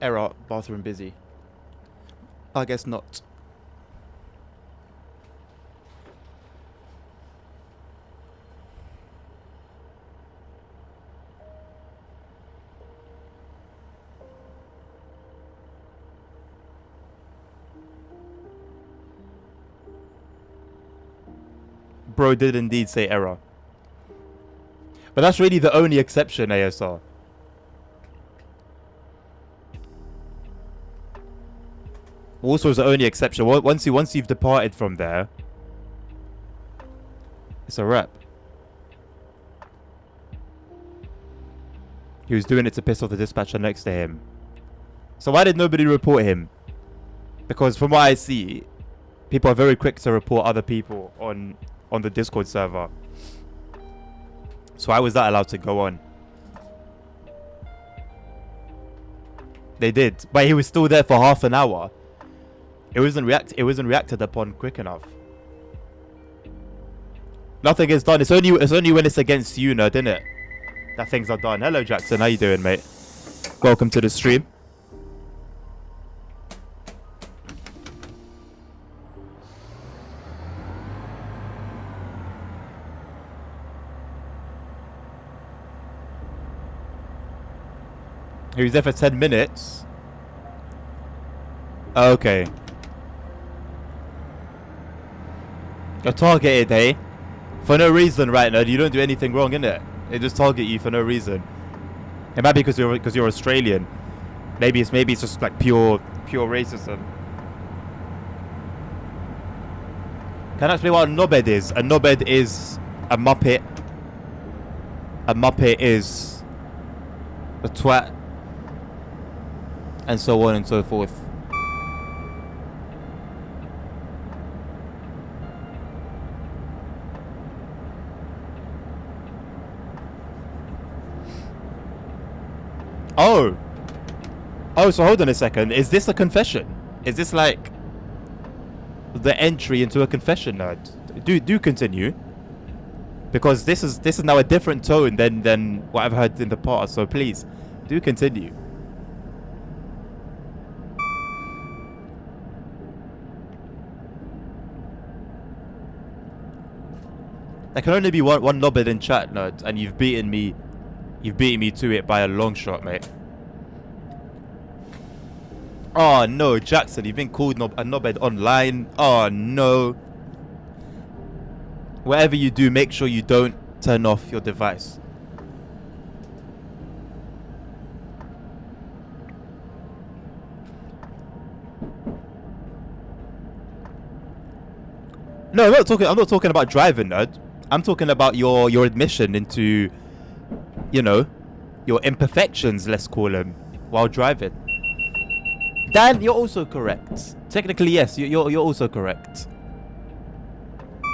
Error, bathroom busy. I guess not. Bro did indeed say error. But that's really the only exception, ASR. Also, is the only exception. Once you've departed from there, It's a wrap. He was doing it to piss off the dispatcher next to him. So why did nobody report him? Because from what I see, people are very quick to report other people on the Discord server. So why was that allowed to go on? They did, but he was still there for half an hour. It wasn't reacted upon quick enough. Nothing is done. It's only when it's against you, nerd, isn't it? That things are done. Hello, Jackson. How you doing, mate? Welcome to the stream. He was there for 10 minutes. Okay. You're targeted, hey? For no reason, right, nerd. You don't do anything wrong, innit? They just target you for no reason. It might be because you're Australian. Maybe it's just like pure racism. Can I explain what a knobhead is? A knobhead is a muppet. A muppet is a twat. And so on and so forth. Oh, so hold on a second. Is this a confession? Is this like the entry into a confession? Do continue. Because this is now a different tone than what I've heard in the past. So please, do continue. There can only be one knobhead in chat, nerd, and you've beaten me to it by a long shot, mate. Oh no, Jackson, you've been called a knobhead online. Oh no. Whatever you do, make sure you don't turn off your device. No, I'm not talking about driving, nerd. I'm talking about your admission into, you know, your imperfections, let's call them, while driving. Dan, you're also correct. Technically, yes, you're also correct.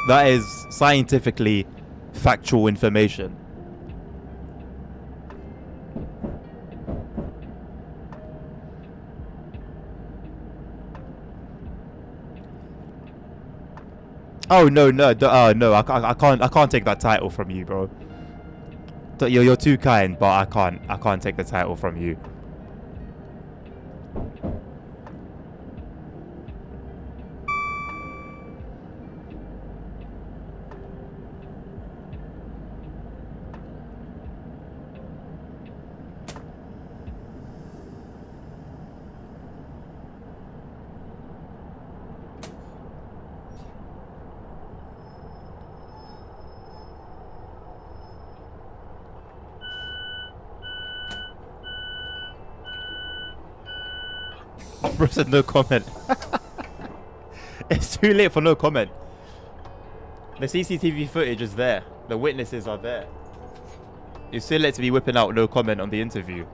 That is scientifically factual information. Oh no, no, I can't take that title from you, bro. You're too kind, but I can't take the title from you. Bro said no comment. It's too late for no comment. The CCTV footage is there. The witnesses are there. You're still late to be whipping out no comment on the interview.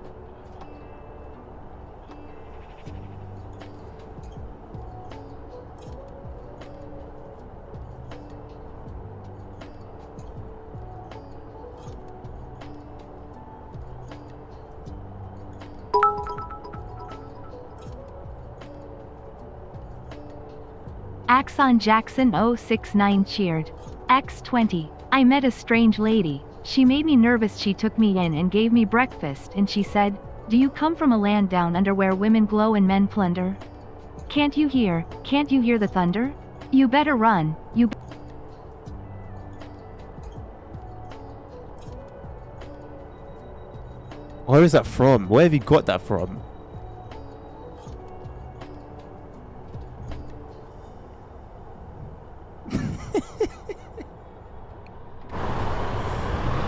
Axon Jackson 069 cheered. X20. I met a strange lady. She made me nervous. She took me in and gave me breakfast and she said, "Do you come from a land down under where women glow and men plunder? Can't you hear the thunder? You better run, Where is that from? Where have you got that from?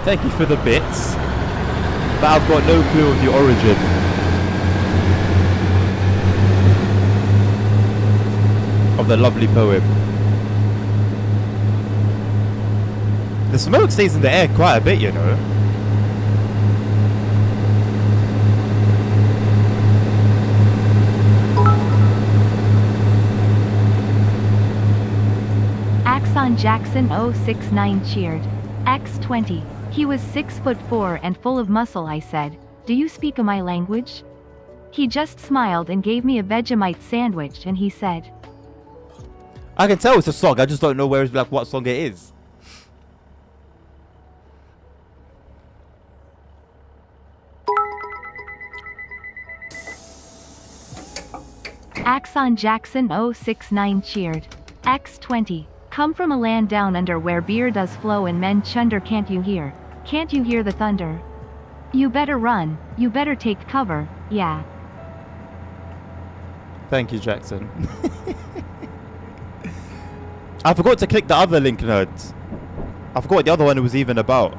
Thank you for the bits, but I've got no clue of the origin of the lovely poem. The smoke stays in the air quite a bit, you know. Axon Jackson 069 cheered. X20. He was 6'4" and full of muscle. I said, "Do you speak my language?" He just smiled and gave me a Vegemite sandwich and he said, I can tell it's a song, I just don't know where it's like what song it is. Axon Jackson 069 cheered. X20. Come from a land down under where beer does flow and men chunder. Can't you hear? Can't you hear the thunder? You better run, you better take cover, yeah. Thank you, Jackson. I forgot to click the other link, nerds. I forgot what the other one was even about.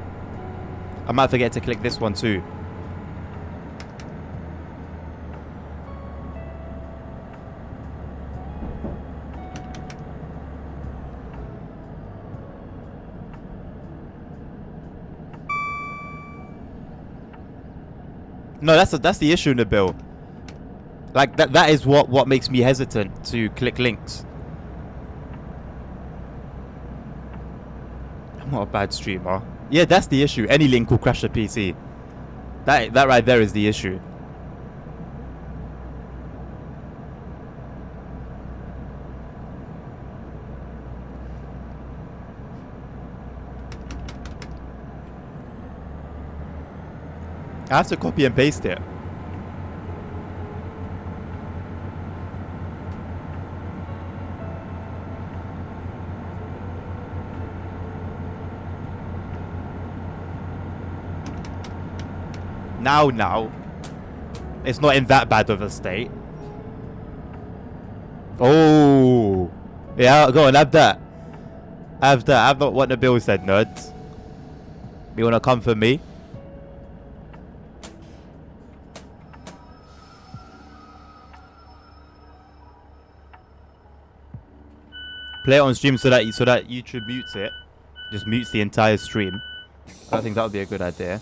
I might forget to click this one too. No, that's the issue, Nabil. Like that is what makes me hesitant to click links. I'm not a bad streamer. Yeah, that's the issue. Any link will crash the PC. That right there is the issue. I have to copy and paste it. Now. It's not in that bad of a state. Oh. Yeah, go on, have that. Have that. Have not what Nabil said, nerds. You wanna come for me? Play it on stream so that YouTube mutes it. Just mutes the entire stream. I think that would be a good idea.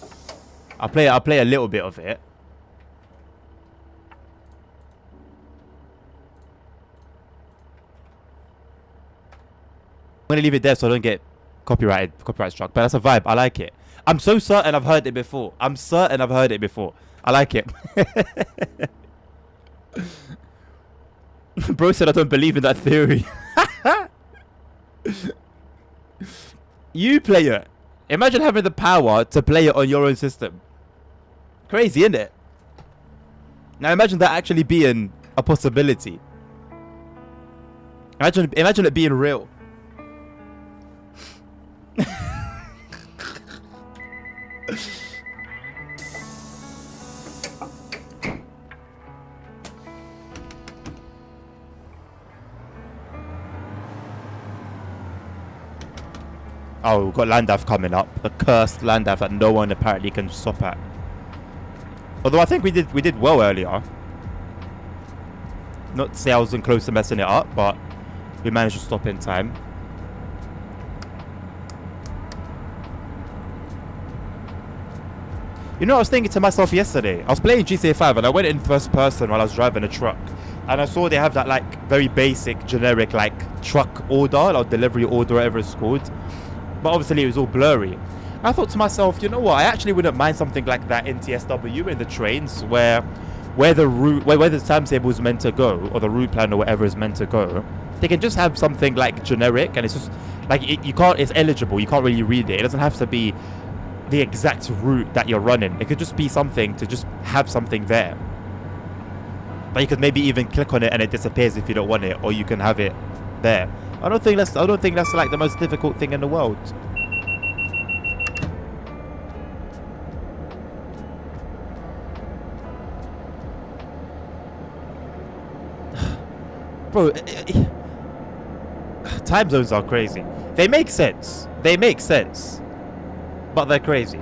I'll play a little bit of it. I'm gonna leave it there so I don't get copyright struck. But that's a vibe. I like it. I'm so certain I've heard it before. I like it. Bro said I don't believe in that theory. You play it. Imagine having the power to play it on your own system. Crazy, isn't it? Now imagine that actually being a possibility. Imagine it being real. Oh, we've got Landaf coming up. The cursed Landaf that no one apparently can stop at. Although I think we did well earlier. Not to say I wasn't close to messing it up, but we managed to stop in time. You know, I was thinking to myself yesterday. I was playing GTA 5 and I went in first person while I was driving a truck. And I saw they have that like very basic, generic like truck order, or delivery order, whatever it's called. But obviously it was all blurry. I thought to myself, you know what? I actually wouldn't mind something like that in TSW in the trains, where the route, where the timetable is meant to go, or the route plan or whatever is meant to go. They can just have something like generic, and it's just like you can't. It's eligible. You can't really read it. It doesn't have to be the exact route that you're running. It could just be something to just have something there. But you could maybe even click on it and it disappears if you don't want it, or you can have it there. I don't think that's like the most difficult thing in the world. Bro, time zones are crazy. They make sense. But they're crazy.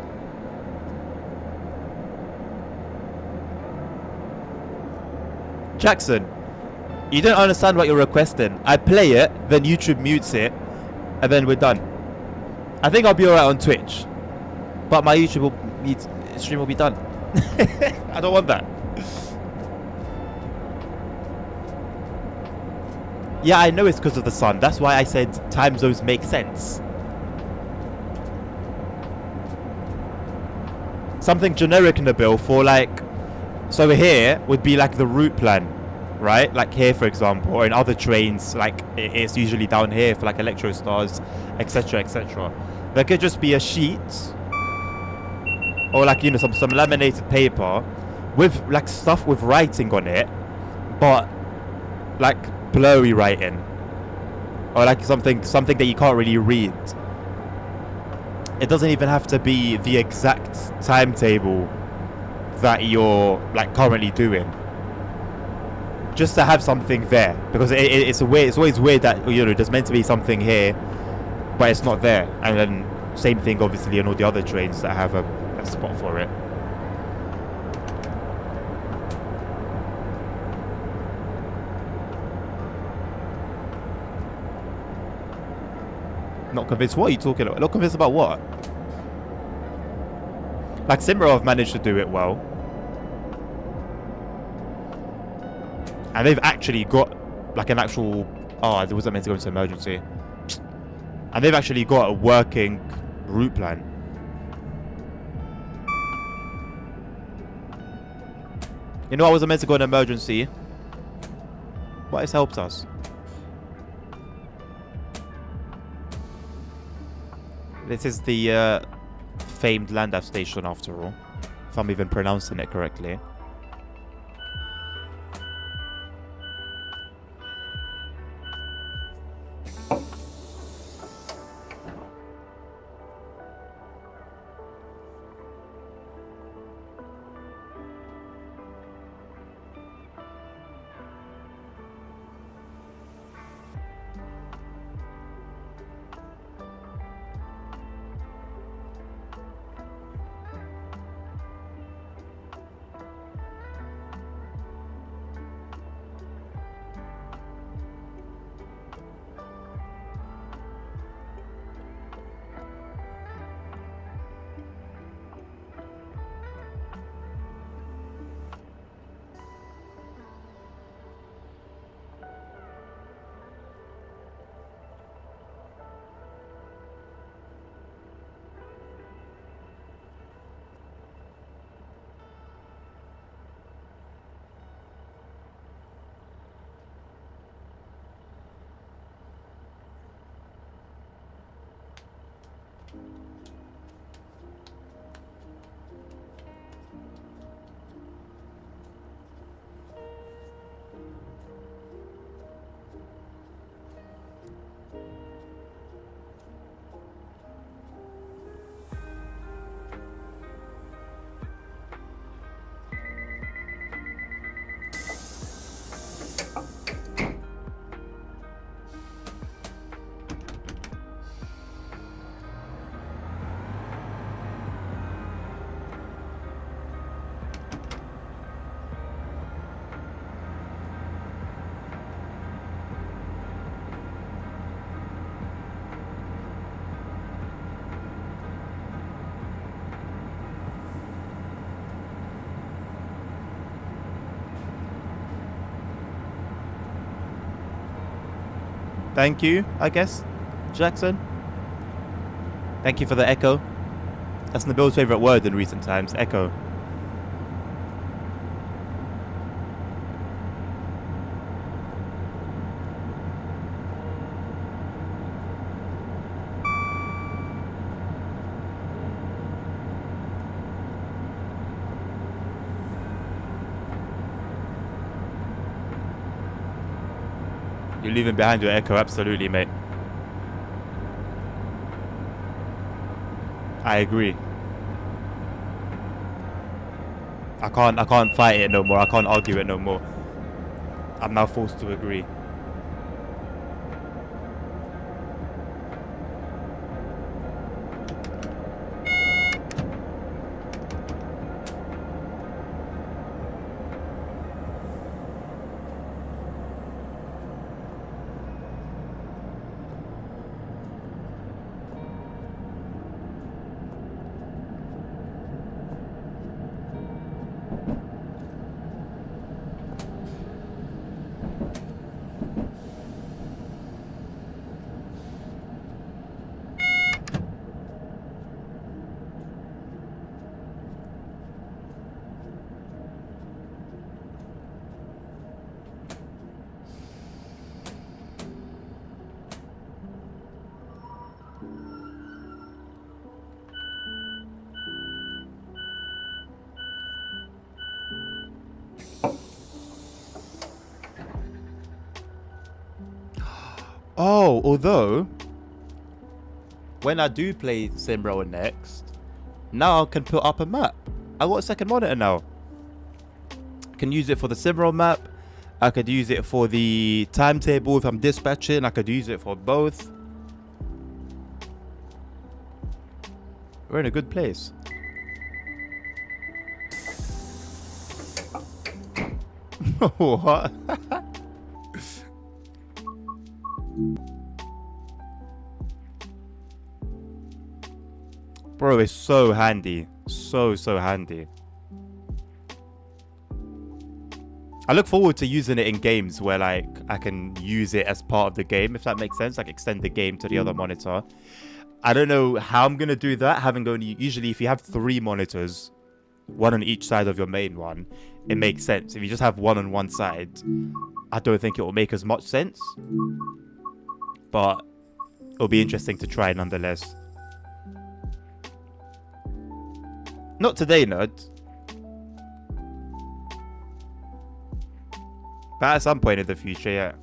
Jackson, you don't understand what you're requesting. I play it, then YouTube mutes it, and then we're done. I think I'll be alright on Twitch, but my YouTube stream will be done. I don't want that. Yeah, I know it's because of the sun. That's why I said time zones make sense. Something generic in the bill for like, so here would be like the route plan, right? Like here, for example, or in other trains, like it's usually down here for like Electro Stars, etc., etc. There could just be a sheet, or like, you know, some laminated paper with like stuff with writing on it, but like blurry writing, or like something that you can't really read. It doesn't even have to be the exact timetable that you're like currently doing. Just to have something there, because it's always weird that, you know, there's meant to be something here, but it's not there. And then same thing, obviously, on all the other trains that have a spot for it. Not convinced? What are you talking about? Not convinced about what? Like, Simra have managed to do it well. And they've actually got, like, an actual... Oh, it wasn't meant to go into emergency. And they've actually got a working route plan. You know, I wasn't meant to go in emergency. But it's helped us. This is the famed Landaf station, after all, if I'm even pronouncing it correctly. Thank you, I guess, Jackson. Thank you for the echo. That's Nabil's favourite word in recent times, echo. You're leaving behind your echo, absolutely, mate. I agree. I can't fight it no more. I can't argue it no more. I'm now forced to agree. Oh, although when I do play Simrow next, now I can put up a map. I got a second monitor now. I can use it for the Simrow map. I could use it for the timetable if I'm dispatching. I could use it for both. We're in a good place. What? Bro, it's so handy. So handy. I look forward to using it in games where like I can use it as part of the game, if that makes sense. Like extend the game to the other monitor. I don't know how I'm gonna do that. Having only usually if you have 3 monitors, one on each side of your main one, it makes sense. If you just have one on one side, I don't think it will make as much sense. But it'll be interesting to try nonetheless. Not today, nerd. But at some point in the future, yeah.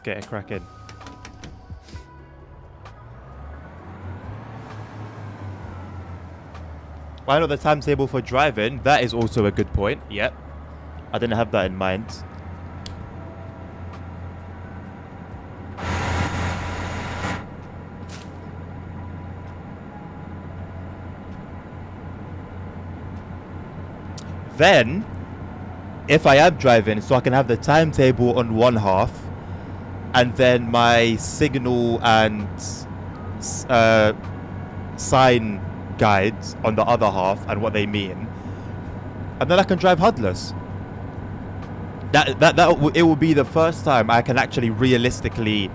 get it cracking. I know the timetable for driving. That is also a good point. Yep. I didn't have that in mind. Then, if I am driving, so I can have the timetable on one half, and then my signal and sign guides on the other half and what they mean, and then I can drive HUDless. It will be the first time I can actually realistically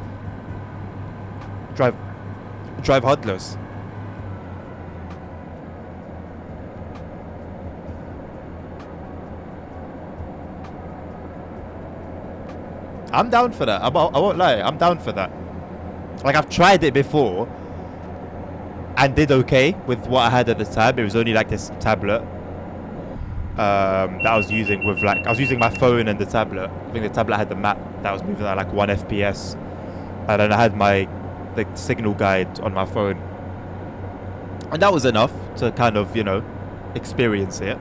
drive HUDless. I'm down for that. I won't lie. I'm down for that. Like, I've tried it before and did okay with what I had at the time. It was only like this tablet that I was using with I was using my phone and the tablet. I think the tablet had the map that was moving at like 1 FPS, and then I had the signal guide on my phone, and that was enough to kind of, you know, experience it.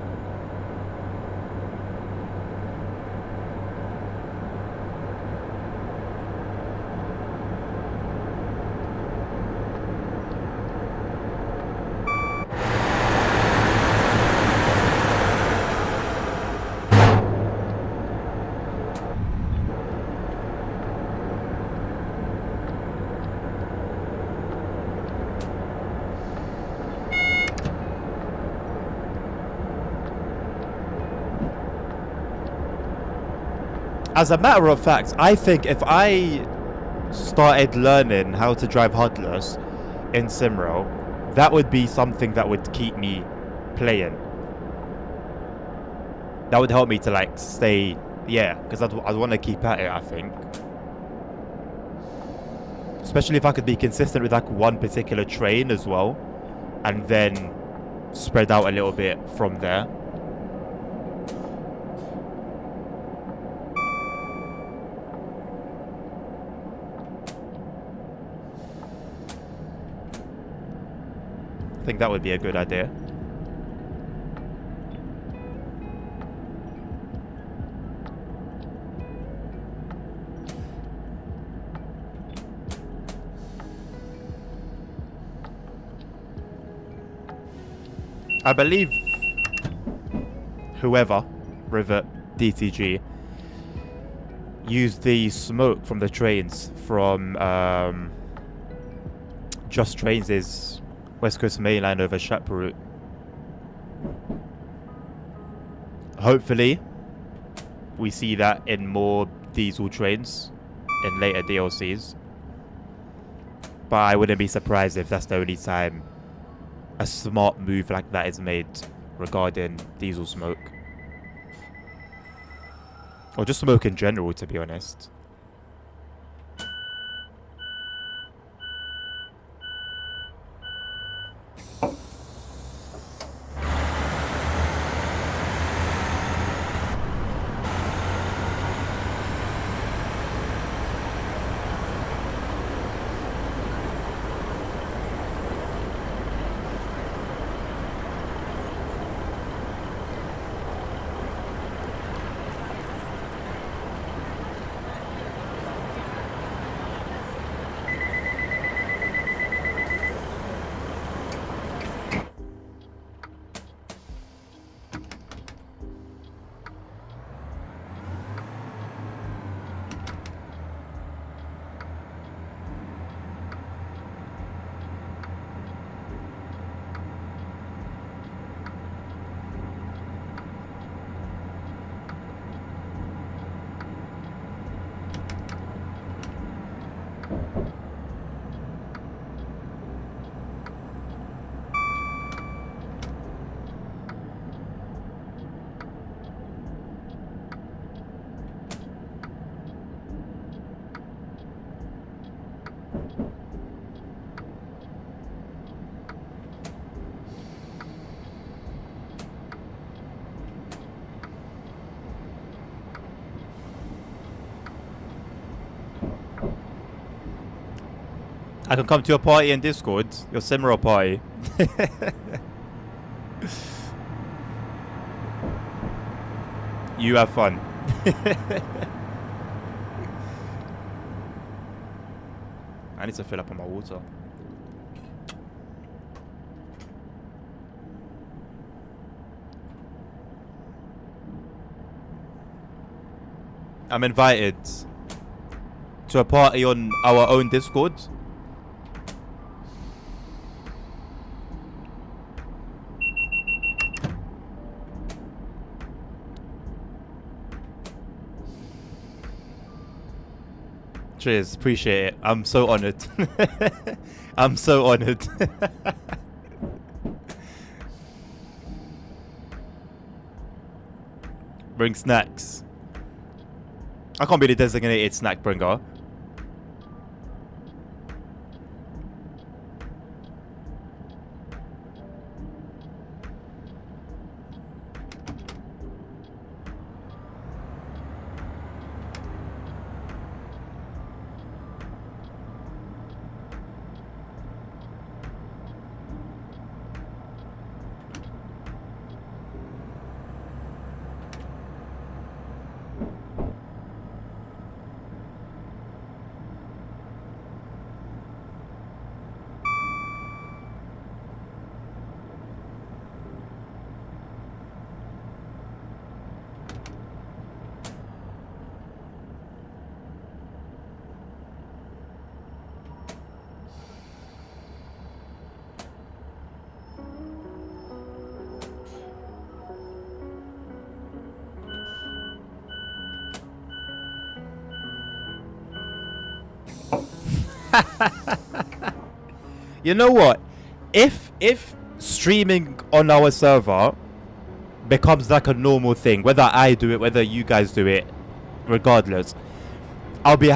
As a matter of fact, I think if I started learning how to drive HUDless in Simrail, that would be something that would keep me playing. That would help me to like stay, yeah, because I'd want to keep at it, I think. Especially if I could be consistent with like one particular train as well, and then spread out a little bit from there. I think that would be a good idea. I believe whoever, Rivet, DTG, used the smoke from the trains from Just Trains' West Coast Main Line over Cardiff Route. Hopefully, we see that in more diesel trains in later DLCs. But I wouldn't be surprised if that's the only time a smart move like that is made regarding diesel smoke. Or just smoke in general, to be honest. I can come to your party in Discord. Your Simra party. You have fun. I need to fill up on my water. I'm invited to a party on our own Discord. Cheers, appreciate it. I'm so honored. I'm so honored. Bring snacks. I can't be the designated snack bringer. You know what? If streaming on our server becomes like a normal thing, whether I do it, whether you guys do it, regardless, I'll be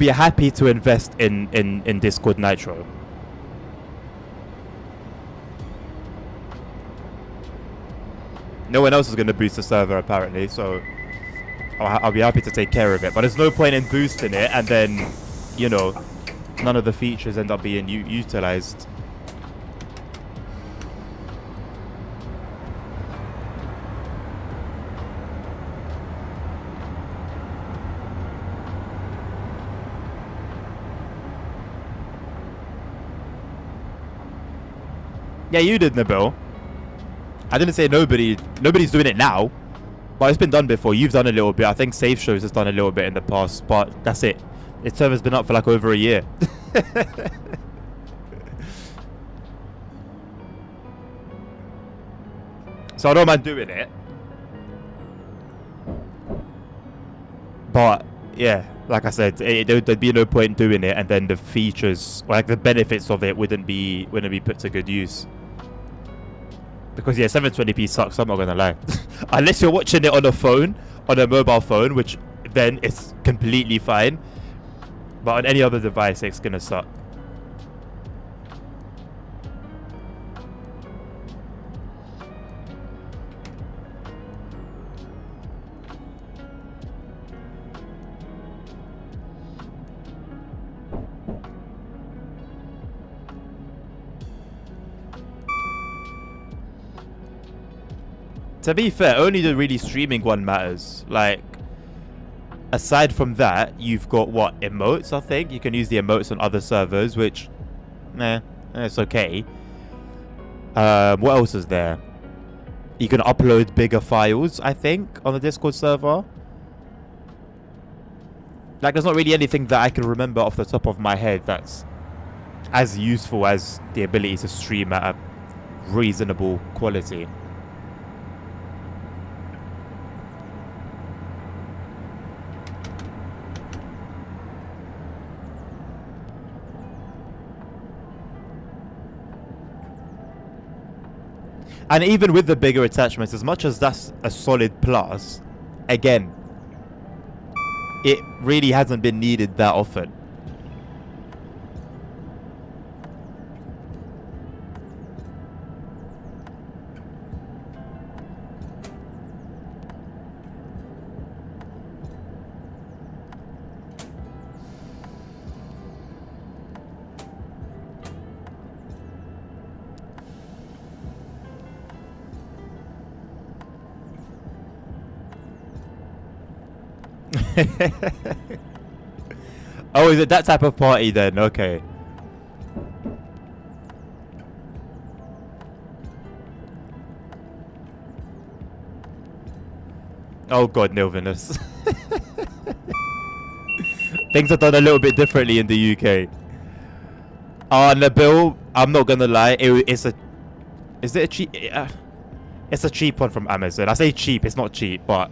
happy to invest in Discord Nitro. No one else is going to boost the server apparently, so I'll be happy to take care of it. But there's no point in boosting it and then, you know, none of the features end up being utilized. Yeah, you did, Nabil. I didn't say nobody. Nobody's doing it now, but it's been done before. You've done a little bit. I think Safe Shows has done a little bit in the past, but that's it. Its server's been up for like over a year. So I don't mind doing it. But yeah, like I said, there'd be no point in doing it, and then the features, or like the benefits of it, wouldn't be put to good use. Because yeah, 720p sucks, I'm not gonna lie. Unless you're watching it on a phone, on a mobile phone, which then it's completely fine. But on any other device, it's gonna suck. To be fair, only the really streaming one matters. Like, aside from that, you've got what, emotes? I think you can use the emotes on other servers, which, it's okay. What else is there? You can upload bigger files, I think, on the Discord server. Like, there's not really anything that I can remember off the top of my head that's as useful as the ability to stream at a reasonable quality. And even with the bigger attachments, as much as that's a solid plus, again, it really hasn't been needed that often. Oh, is it that type of party then? Okay. Oh god, Nilvinus. Things are done a little bit differently in the UK. Nabil, I'm not gonna lie. Is it a cheap? It's a cheap one from Amazon. I say cheap, it's not cheap, but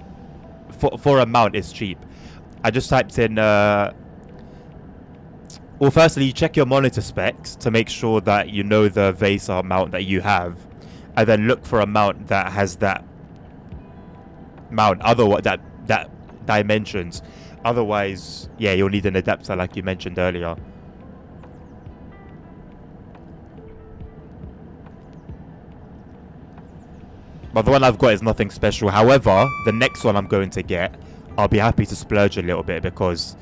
for a mount, it's cheap. I just typed in. Well, firstly, you check your monitor specs to make sure that you know the VESA mount that you have, and then look for a mount that has that mount. Otherwise, that dimensions. Otherwise, yeah, you'll need an adapter like you mentioned earlier. But the one I've got is nothing special. However, the next one I'm going to get, I'll be happy to splurge a little bit because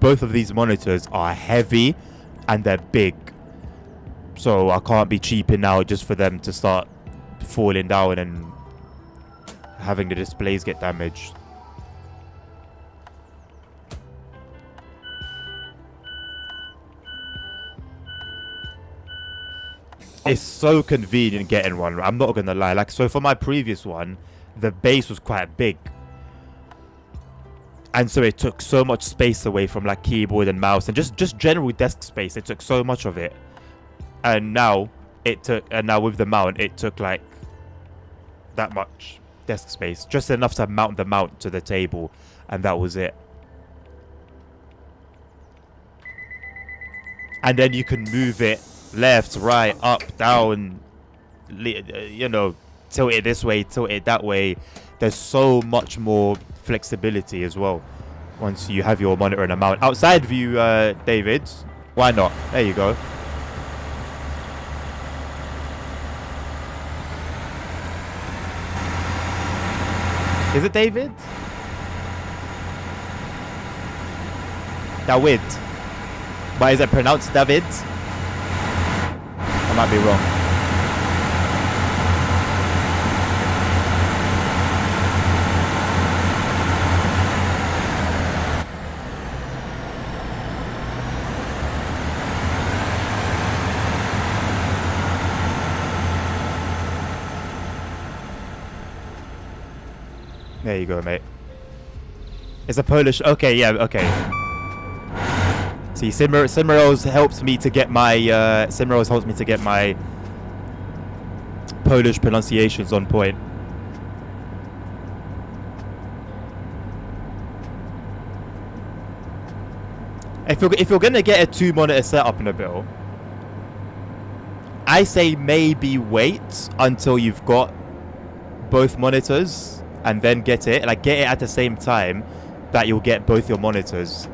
both of these monitors are heavy and they're big. So I can't be cheaping out just for them to start falling down and having the displays get damaged. It's so convenient getting one. I'm not gonna lie. Like, so for my previous one, the base was quite big, and so it took so much space away from like keyboard and mouse and just general desk space. It took so much of it, and now with the mount, it took like that much desk space, just enough to mount the mount to the table, and that was it. And then you can move it left, right, up, down, you know, tilt it this way, tilt it that way. There's so much more flexibility as well once you have your monitor and a mount. Outside view, David, why not? There you go. Is it David? David. But is it pronounced David? I might be wrong. There you go, mate. It's a Polish. Okay, yeah, okay. See, Cimarros helps me to get my Polish pronunciations on point. If you're gonna get a 2-monitor setup in a bill, I say maybe wait until you've got both monitors and then get it. Like, get it at the same time that you'll get both your monitors.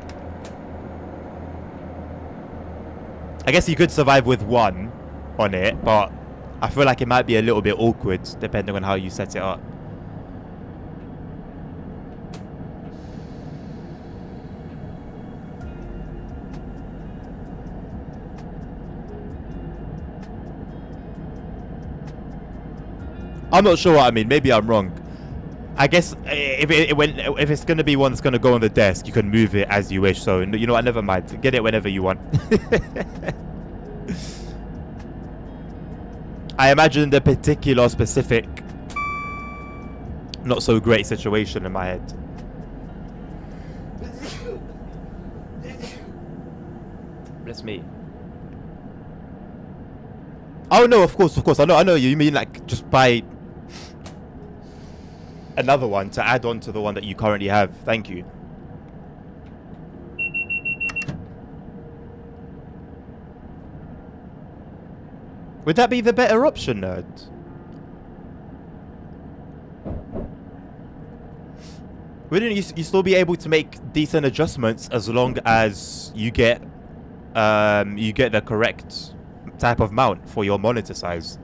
I guess you could survive with one on it, but I feel like it might be a little bit awkward depending on how you set it up. I'm not sure what I mean. Maybe I'm wrong. I guess if it's going to be one that's going to go on the desk, you can move it as you wish. So, you know what? Never mind. Get it whenever you want. I imagine the particular, specific, not so great situation in my head. Bless me. Oh no, of course. I know you mean like just buy another one to add on to the one that you currently have. Thank you. Would that be the better option, nerd? Wouldn't you still be able to make decent adjustments as long as you get the correct type of mount for your monitor size?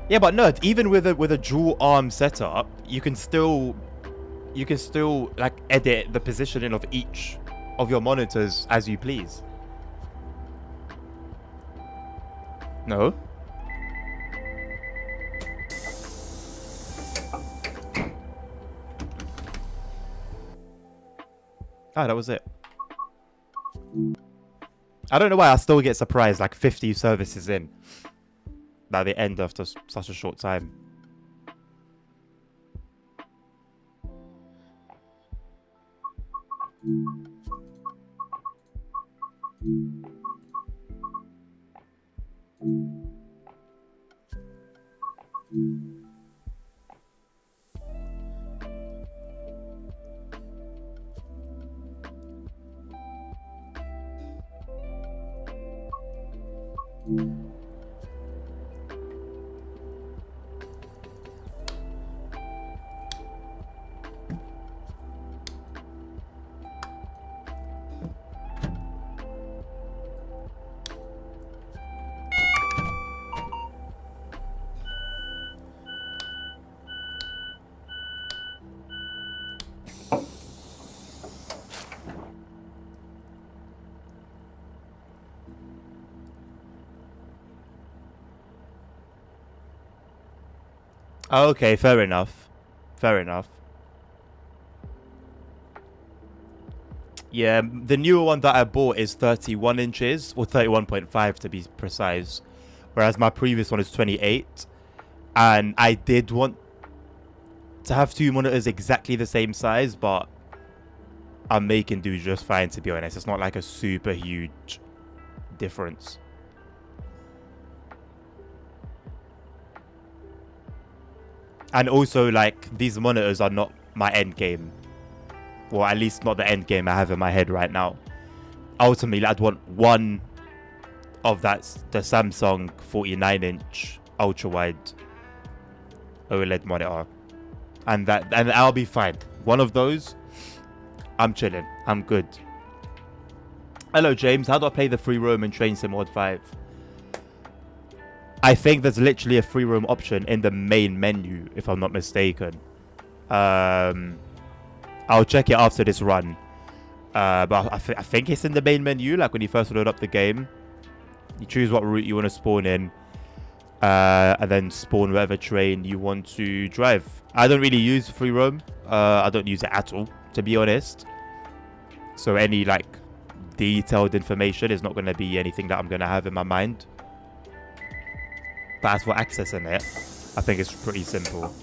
Yeah, but no, even with a dual arm setup, you can still like edit the positioning of each of your monitors as you please. No. Oh, that was it. I don't know why I still get surprised like 50 services in by the end after such a short time. Okay, fair enough. Fair enough. Yeah, the newer one that I bought is 31 inches, or 31.5 to be precise. Whereas my previous one is 28. And I did want to have two monitors exactly the same size, but I'm making do just fine, to be honest. It's not like a super huge difference. And also, like, these monitors are not my end game. Or at least not the end game I have in my head right now. Ultimately, I'd want one of the Samsung 49-inch ultra-wide OLED monitor. And I'll be fine. One of those, I'm chilling. I'm good. Hello, James. How do I play the free roam in Train Sim Mod 5? I think there's literally a free roam option in the main menu, if I'm not mistaken. I'll check it after this run. But I think it's in the main menu, like when you first load up the game. You choose what route you want to spawn in. And then spawn whatever train you want to drive. I don't really use free roam. I don't use it at all, to be honest. So any, like, detailed information is not going to be anything that I'm going to have in my mind. But as for accessing it, I think it's pretty simple.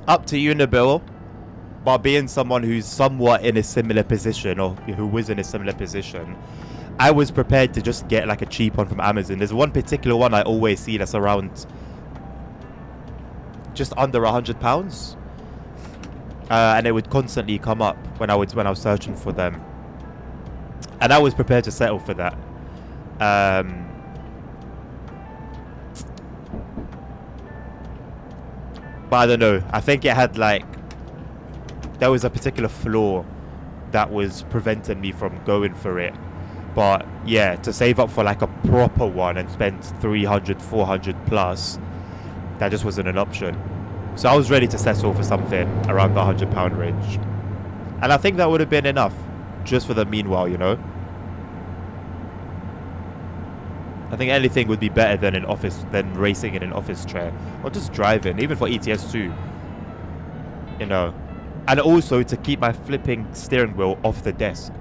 Up to you, Nabil. But being someone who's somewhat in a similar position, or who was in a similar position, I was prepared to just get like a cheap one from Amazon. There's one particular one I always see that's around just under £100, and it would constantly come up when I was searching for them, and I was prepared to settle for that. But I don't know. I think it had like, there was a particular flaw that was preventing me from going for it. But yeah, to save up for like a proper one and spend 300, 400 plus, that just wasn't an option. So I was ready to settle for something around the £100 range. And I think that would have been enough, just for the meanwhile, you know. I think anything would be better than racing in an office chair, or just driving, even for ETS 2. You know, and also to keep my flipping steering wheel off the desk.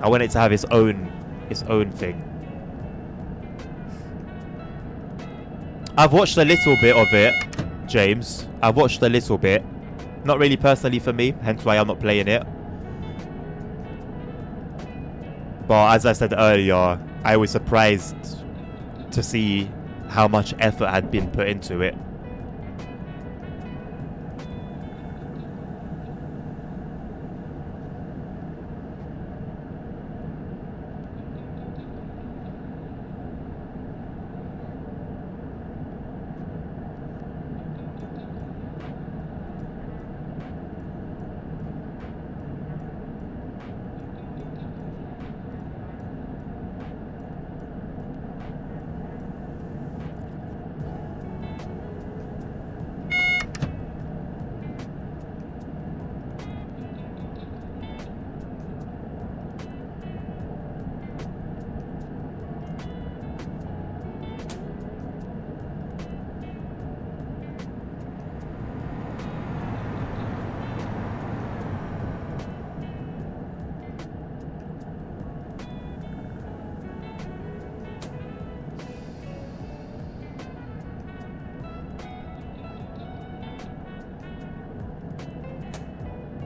I want it to have its own thing. I've watched a little bit of it, James. I've watched a little bit. Not really personally for me, hence why I'm not playing it. But as I said earlier, I was surprised to see how much effort had been put into it.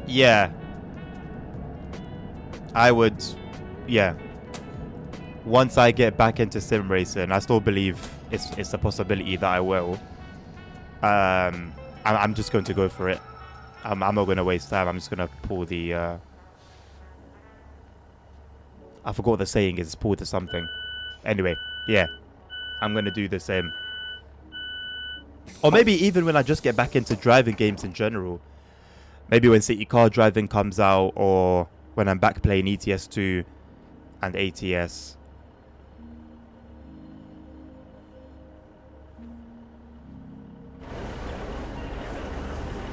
Yeah. I would, yeah. Once I get back into sim racing, I still believe it's a possibility that I will. I'm just going to go for it. I'm not going to waste time. I'm just going to pull the... I forgot what the saying is. Pull the something. Anyway, yeah. I'm going to do the same. Or maybe even when I just get back into driving games in general. Maybe when City Car Driving comes out, or when I'm back playing ETS2 and ATS.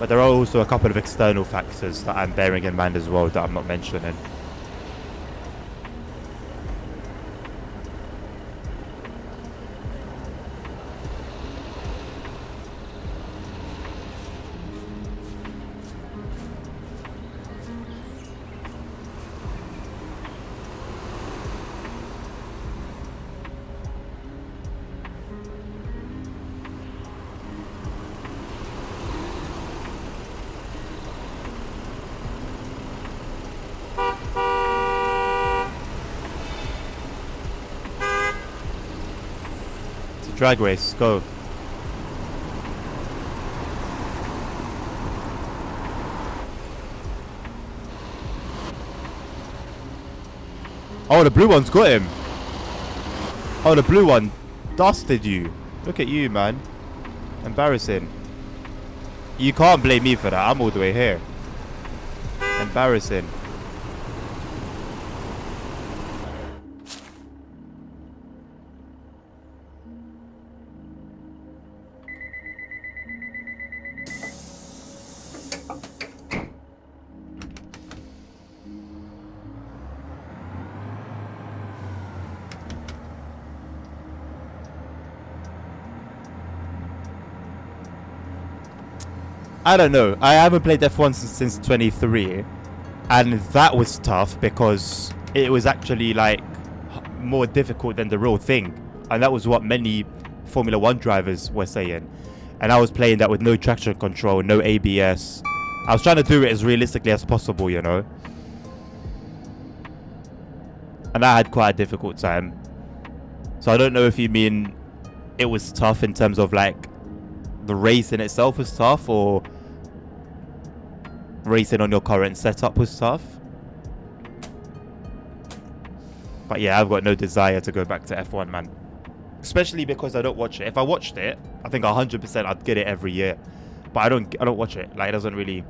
But there are also a couple of external factors that I'm bearing in mind as well that I'm not mentioning. Drag race, go. Oh, the blue one's got him. Oh, the blue one dusted you. Look at you, man. Embarrassing. You can't blame me for that. I'm all the way here. Embarrassing. I don't know. I haven't played F1 since 23, and that was tough because it was actually like more difficult than the real thing, and that was what many Formula 1 drivers were saying. And I was playing that with no traction control, no ABS. I was trying to do it as realistically as possible, you know. And I had quite a difficult time. So I don't know if you mean it was tough in terms of like the race in itself was tough, or racing on your current setup was tough. But yeah, I've got no desire to go back to F1, man. Especially because I don't watch it. If I watched it, I think 100% I'd get it every year. But I don't watch it. Like, it doesn't really...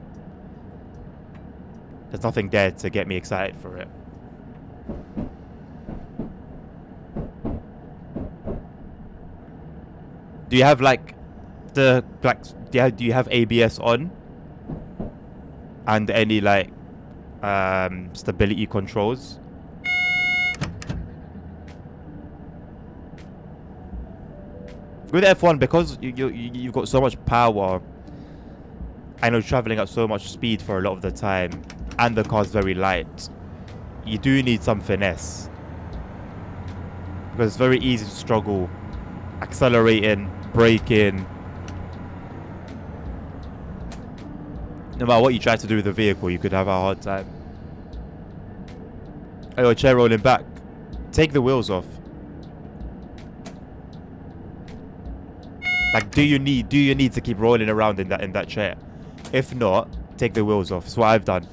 There's nothing there to get me excited for it. Do you have like do you have ABS on? And any like stability controls? With F1, because you've got so much power, I know, traveling at so much speed for a lot of the time, and the car's very light, you do need some finesse, because it's very easy to struggle accelerating, braking. No matter what you try to do with the vehicle, you could have a hard time. Oh, your chair rolling back. Take the wheels off. Like, do you need to keep rolling around in that chair? If not, take the wheels off. That's what I've done.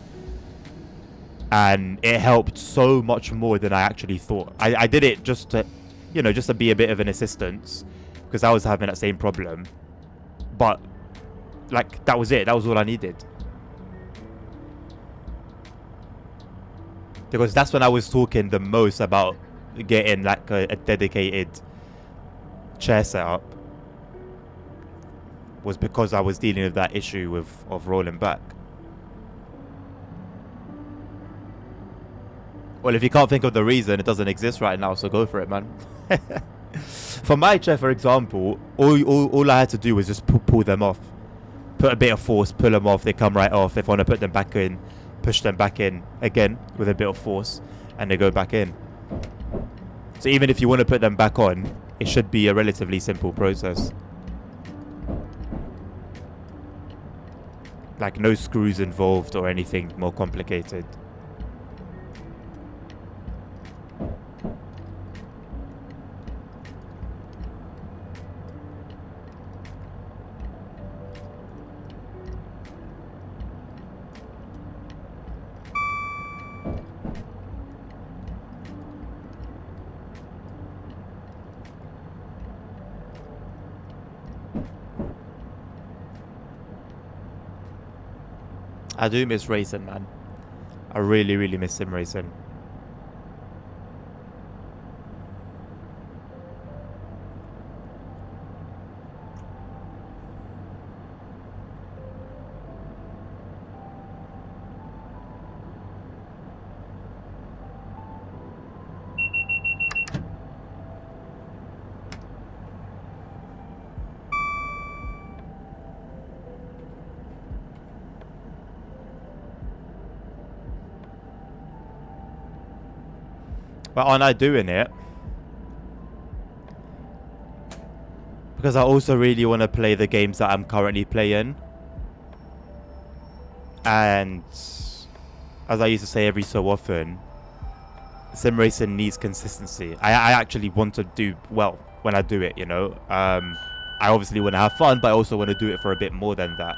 And it helped so much more than I actually thought. I did it just to, you know, just to be a bit of an assistance, because I was having that same problem. But like, that was it. That was all I needed. Because that's when I was talking the most about getting like a dedicated chair setup. Was because I was dealing with that issue of rolling back. Well, if you can't think of the reason, it doesn't exist right now, so go for it, man. For my chair, for example, all I had to do was just pull them off. Put a bit of force, pull them off, they come right off. If I want to put them back in, push them back in again with a bit of force, and they go back in. So even if you want to put them back on, it should be a relatively simple process. Like no screws involved or anything more complicated. I do miss racing, man. I really, really miss sim racing. But aren't I doing it? Because I also really want to play the games that I'm currently playing. And as I used to say every so often, sim racing needs consistency. I actually want to do well when I do it, you know. I obviously want to have fun, but I also want to do it for a bit more than that.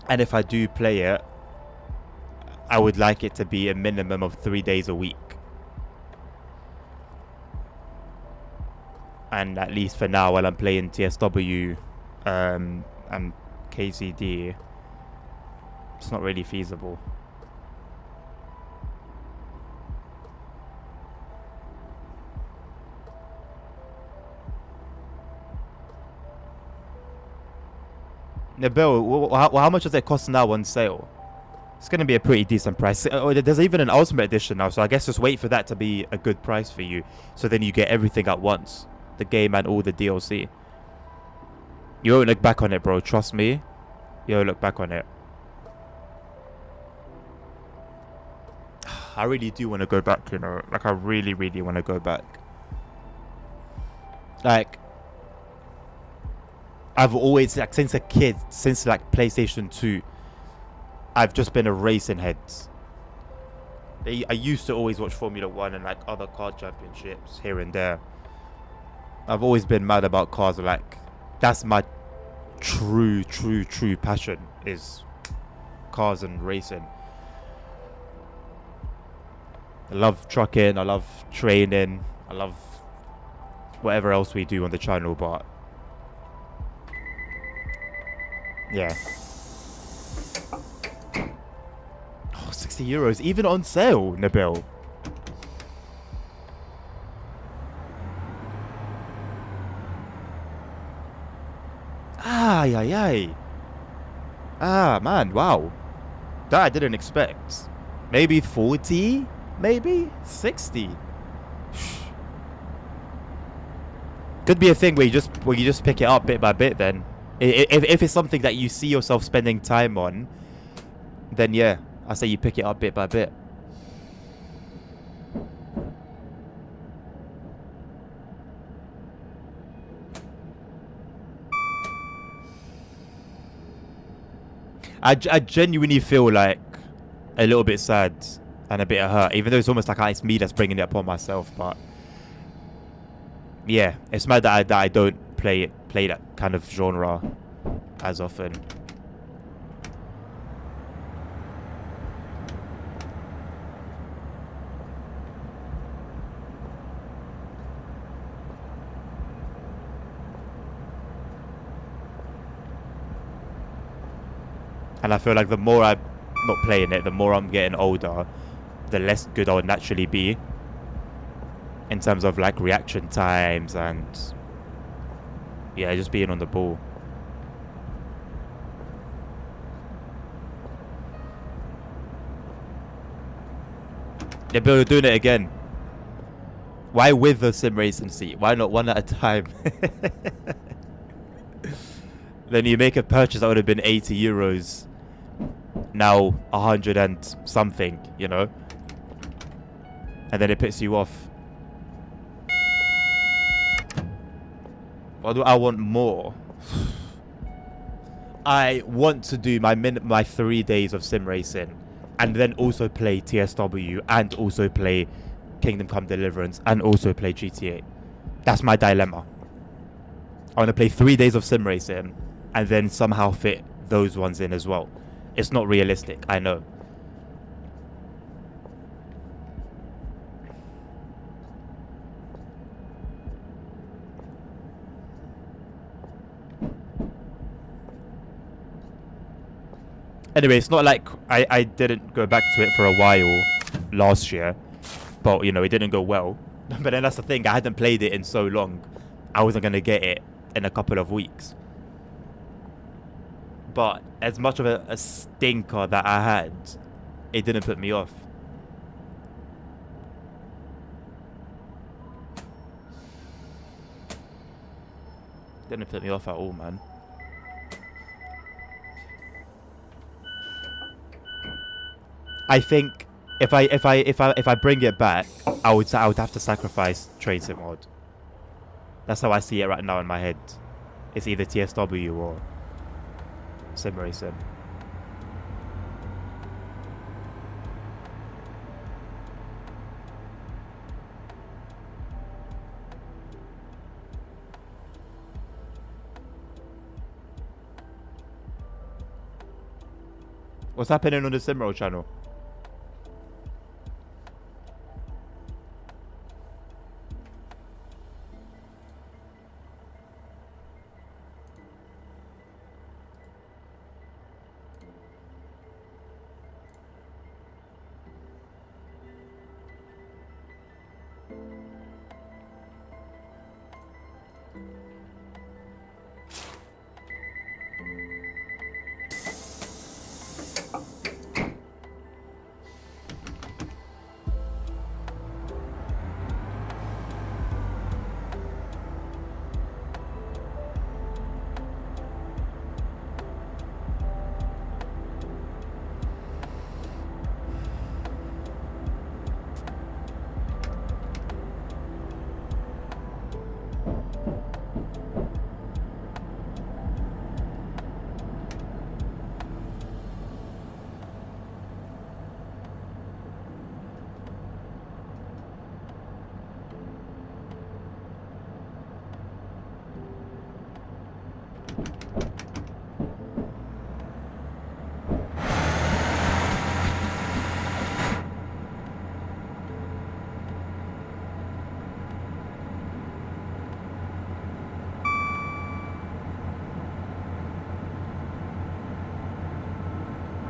And if I do play it, I would like it to be a minimum of 3 days a week. And at least for now, while I'm playing TSW and KCD, it's not really feasible. Nabil, how much does it cost now on sale? It's going to be a pretty decent price. There's even an Ultimate Edition now, so I guess just wait for that to be a good price for you. So then you get everything at once. The game and all the DLC. You won't look back on it, bro. Trust me. You won't look back on it. I really do want to go back, you know. Like, I really, really want to go back. Like, I've always, like, since a kid, since, like, PlayStation 2... I've just been a racing head. I used to always watch Formula 1 and like other car championships here and there. I've always been mad about cars. Like, that's my true passion, is cars and racing. I love trucking, I love training, I love whatever else we do on the channel, but yeah. 60 euros, even on sale, Nabil. Ay. Ah, man, wow. That I didn't expect. Maybe 40? Maybe 60? Could be a thing where you just pick it up bit by bit then. If it's something that you see yourself spending time on, then yeah. I say you pick it up bit by bit. I genuinely feel like a little bit sad and a bit hurt, even though it's almost like it's me that's bringing it upon myself. But yeah, it's mad that I don't play that kind of genre as often. And I feel like the more I'm not playing it, the more I'm getting older, the less good I would naturally be. In terms of like reaction times and yeah, just being on the ball. Yeah, but we're doing it again. Why with the sim racing seat? Why not one at a time? Then you make a purchase that would have been 80 euros. Now 100 and something, you know, and then it puts you off. Or do I want more? I want to do my 3 days of sim racing, and then also play TSW, and also play Kingdom Come Deliverance, and also play GTA. That's my dilemma. I want to play 3 days of sim racing, and then somehow fit those ones in as well. It's not realistic, I know. Anyway, it's not like I didn't go back to it for a while last year, but you know, it didn't go well. But then that's the thing, I hadn't played it in so long, I wasn't going to get it in a couple of weeks. But as much of a stinker that I had, it didn't put me off. Didn't put me off at all, man. I think if I bring it back, I would have to sacrifice trade sim mod. That's how I see it right now in my head. It's either TSW or sim racing. What's happening on the Simroll channel?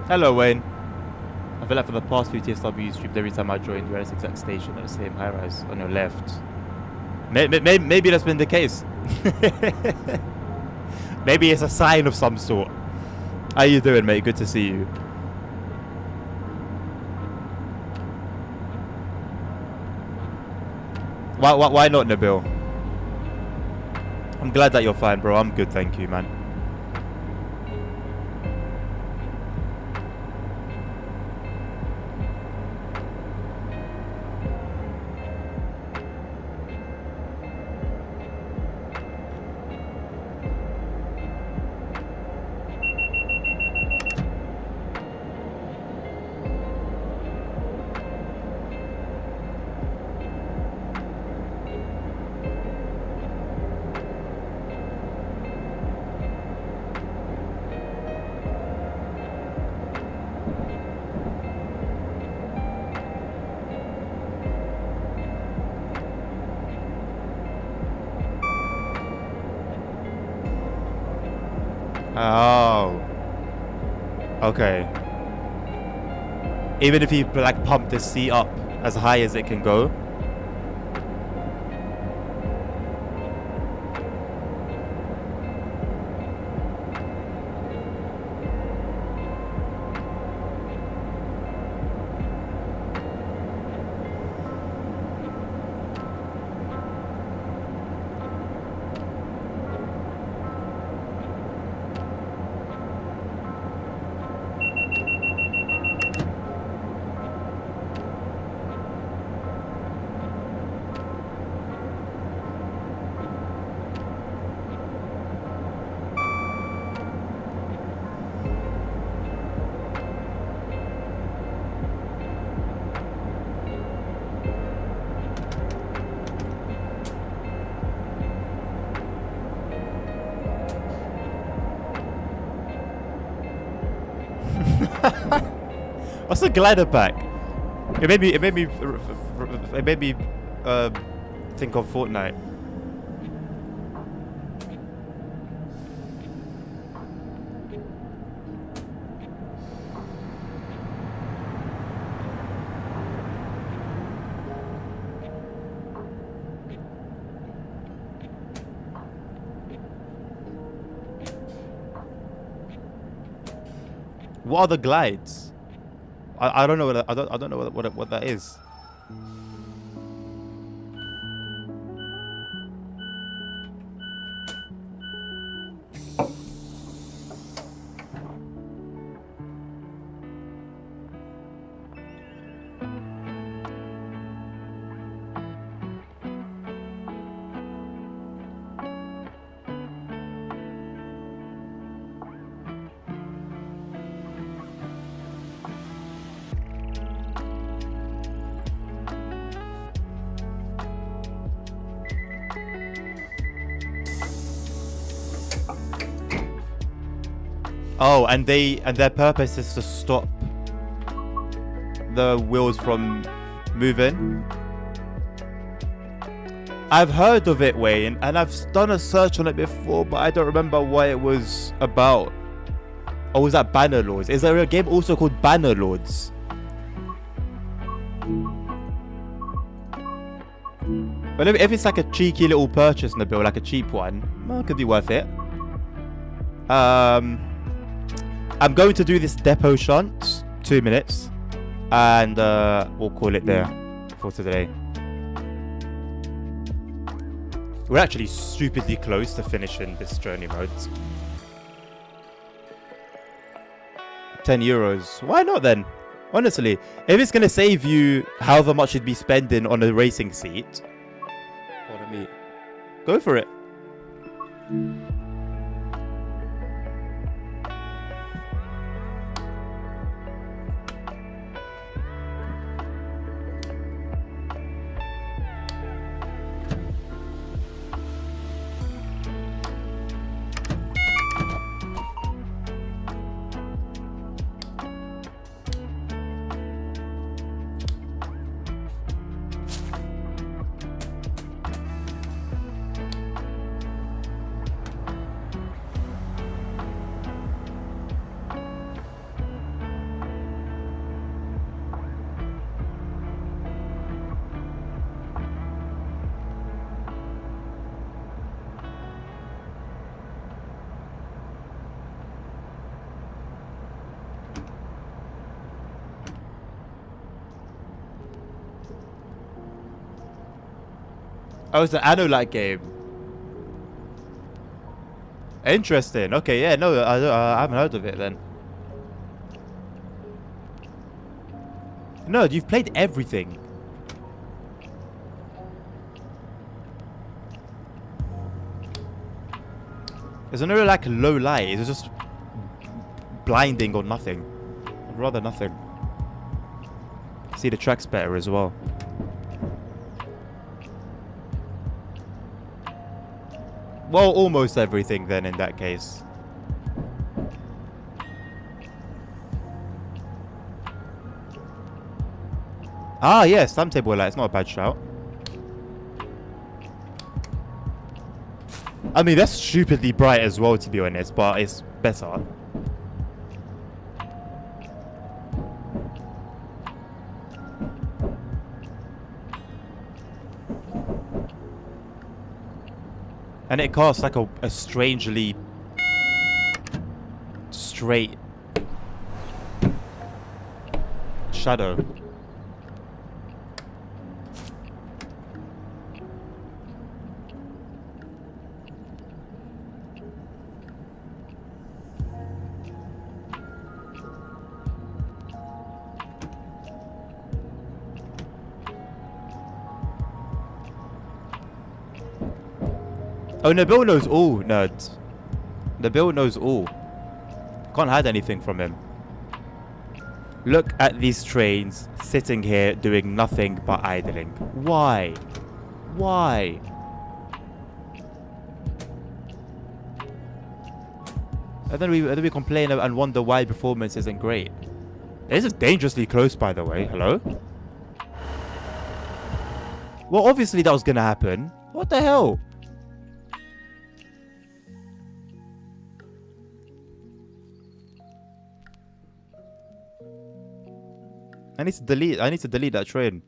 Hello, Wayne. I feel like for the past few TSW streams, every time I joined, we're at this exact station at the same high rise on your left. Maybe that's been the case. Maybe it's a sign of some sort. How you doing, mate? Good to see you. Why not, Nabil? I'm glad that you're fine, bro. I'm good, thank you, man. Oh. Okay. Even if you like pump the seat up as high as it can go. What's a glider pack? It made me think of Fortnite. What are the glides? I don't know what I don't know what that is. Oh, and their purpose is to stop the wheels from moving. I've heard of it, Wayne, and I've done a search on it before, but I don't remember what it was about. Or was that Banner Lords? Is there a game also called Banner Lords? But if it's like a cheeky little purchase, Nabil, like a cheap one, well, it could be worth it. I'm going to do this depot shunt, 2 minutes, and we'll call it there for today. We're actually stupidly close to finishing this journey mode. €10. Why not then? Honestly, if it's going to save you however much you'd be spending on a racing seat, pardon me, go for it. Oh, it's an Anno-like game. Interesting. Okay, yeah, no, I haven't heard of it then. No, you've played everything. There's no like low light. It's just blinding or nothing. I'd rather nothing. See the tracks better as well. Well, almost everything then in that case. Ah, yes, timetable light. It's not a bad shout. I mean, that's stupidly bright as well, to be honest, but it's better. And it casts like a strangely straight shadow. Oh, Nabil knows all, nerds. Nabil knows all. Can't hide anything from him. Look at these trains sitting here doing nothing but idling. Why? Why? And then we complain and wonder why performance isn't great. This is dangerously close, by the way. Hello? Well, obviously that was gonna happen. What the hell? I need to delete that train.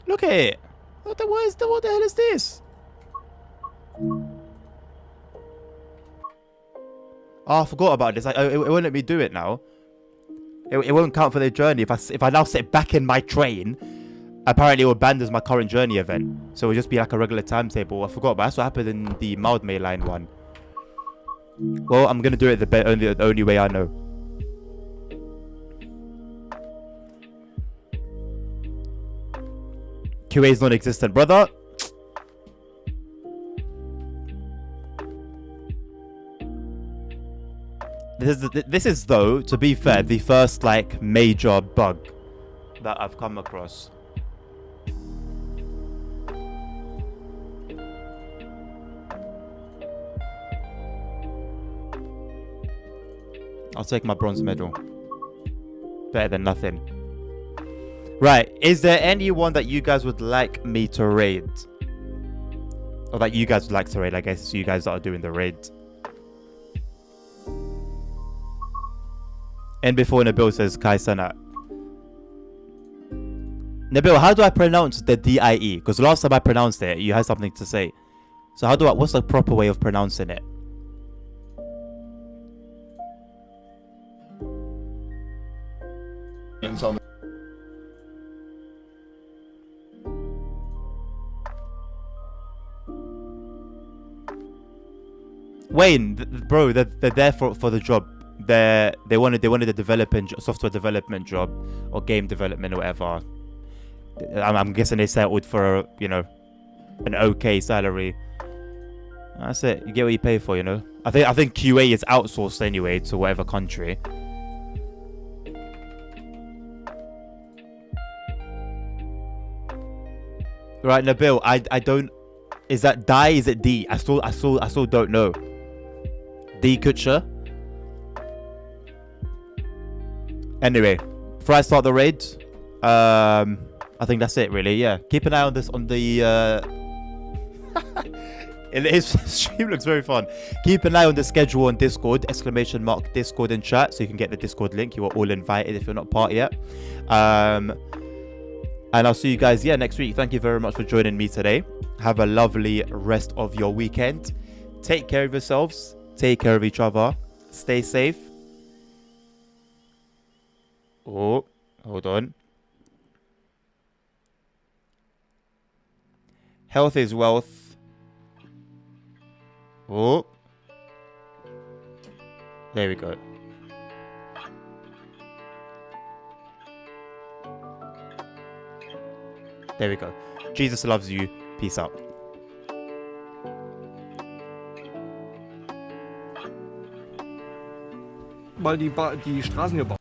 Look at it. What the hell is this? Oh, I forgot about this. It won't let me do it now. It won't count for the journey. If I now sit back in my train, apparently it will abandon my current journey event. So it'll just be like a regular timetable. I forgot, but that's what happened in the mild May line one. Well, I'm gonna do it the only way I know. QA is non-existent, brother. This is though, to be fair, the first like major bug that I've come across. I'll take my bronze medal. Better than nothing. Right, is there anyone that you guys would like me to raid? Or that you guys would like to raid, I guess it's you guys that are doing the raid. And before Nabil says Kai Sanat. Nabil, how do I pronounce the D-I-E? Because last time I pronounced it, you had something to say. So what's the proper way of pronouncing it? Wayne, bro, they're there for the job. They wanted a software development job or game development or whatever. I'm guessing they settled for an okay salary. That's it. You get what you pay for, I think QA is outsourced anyway to whatever country. Right, Nabil, I don't. Is that die? Is it D? I still don't know. D Kutcher. Anyway, before I start the raid, I think that's it really. Yeah, keep an eye on the His stream looks very fun. Keep an eye on the schedule on Discord, !Discord in chat, so you can get the Discord link. You are all invited if you're not part yet. And I'll see you guys next week. Thank you very much for joining me today. Have a lovely rest of your weekend. Take care of yourselves. Take care of each other. Stay safe. Oh, hold on. Health is wealth. Oh. There we go. There we go. Jesus loves you. Peace out. Weil die Straßen gebaut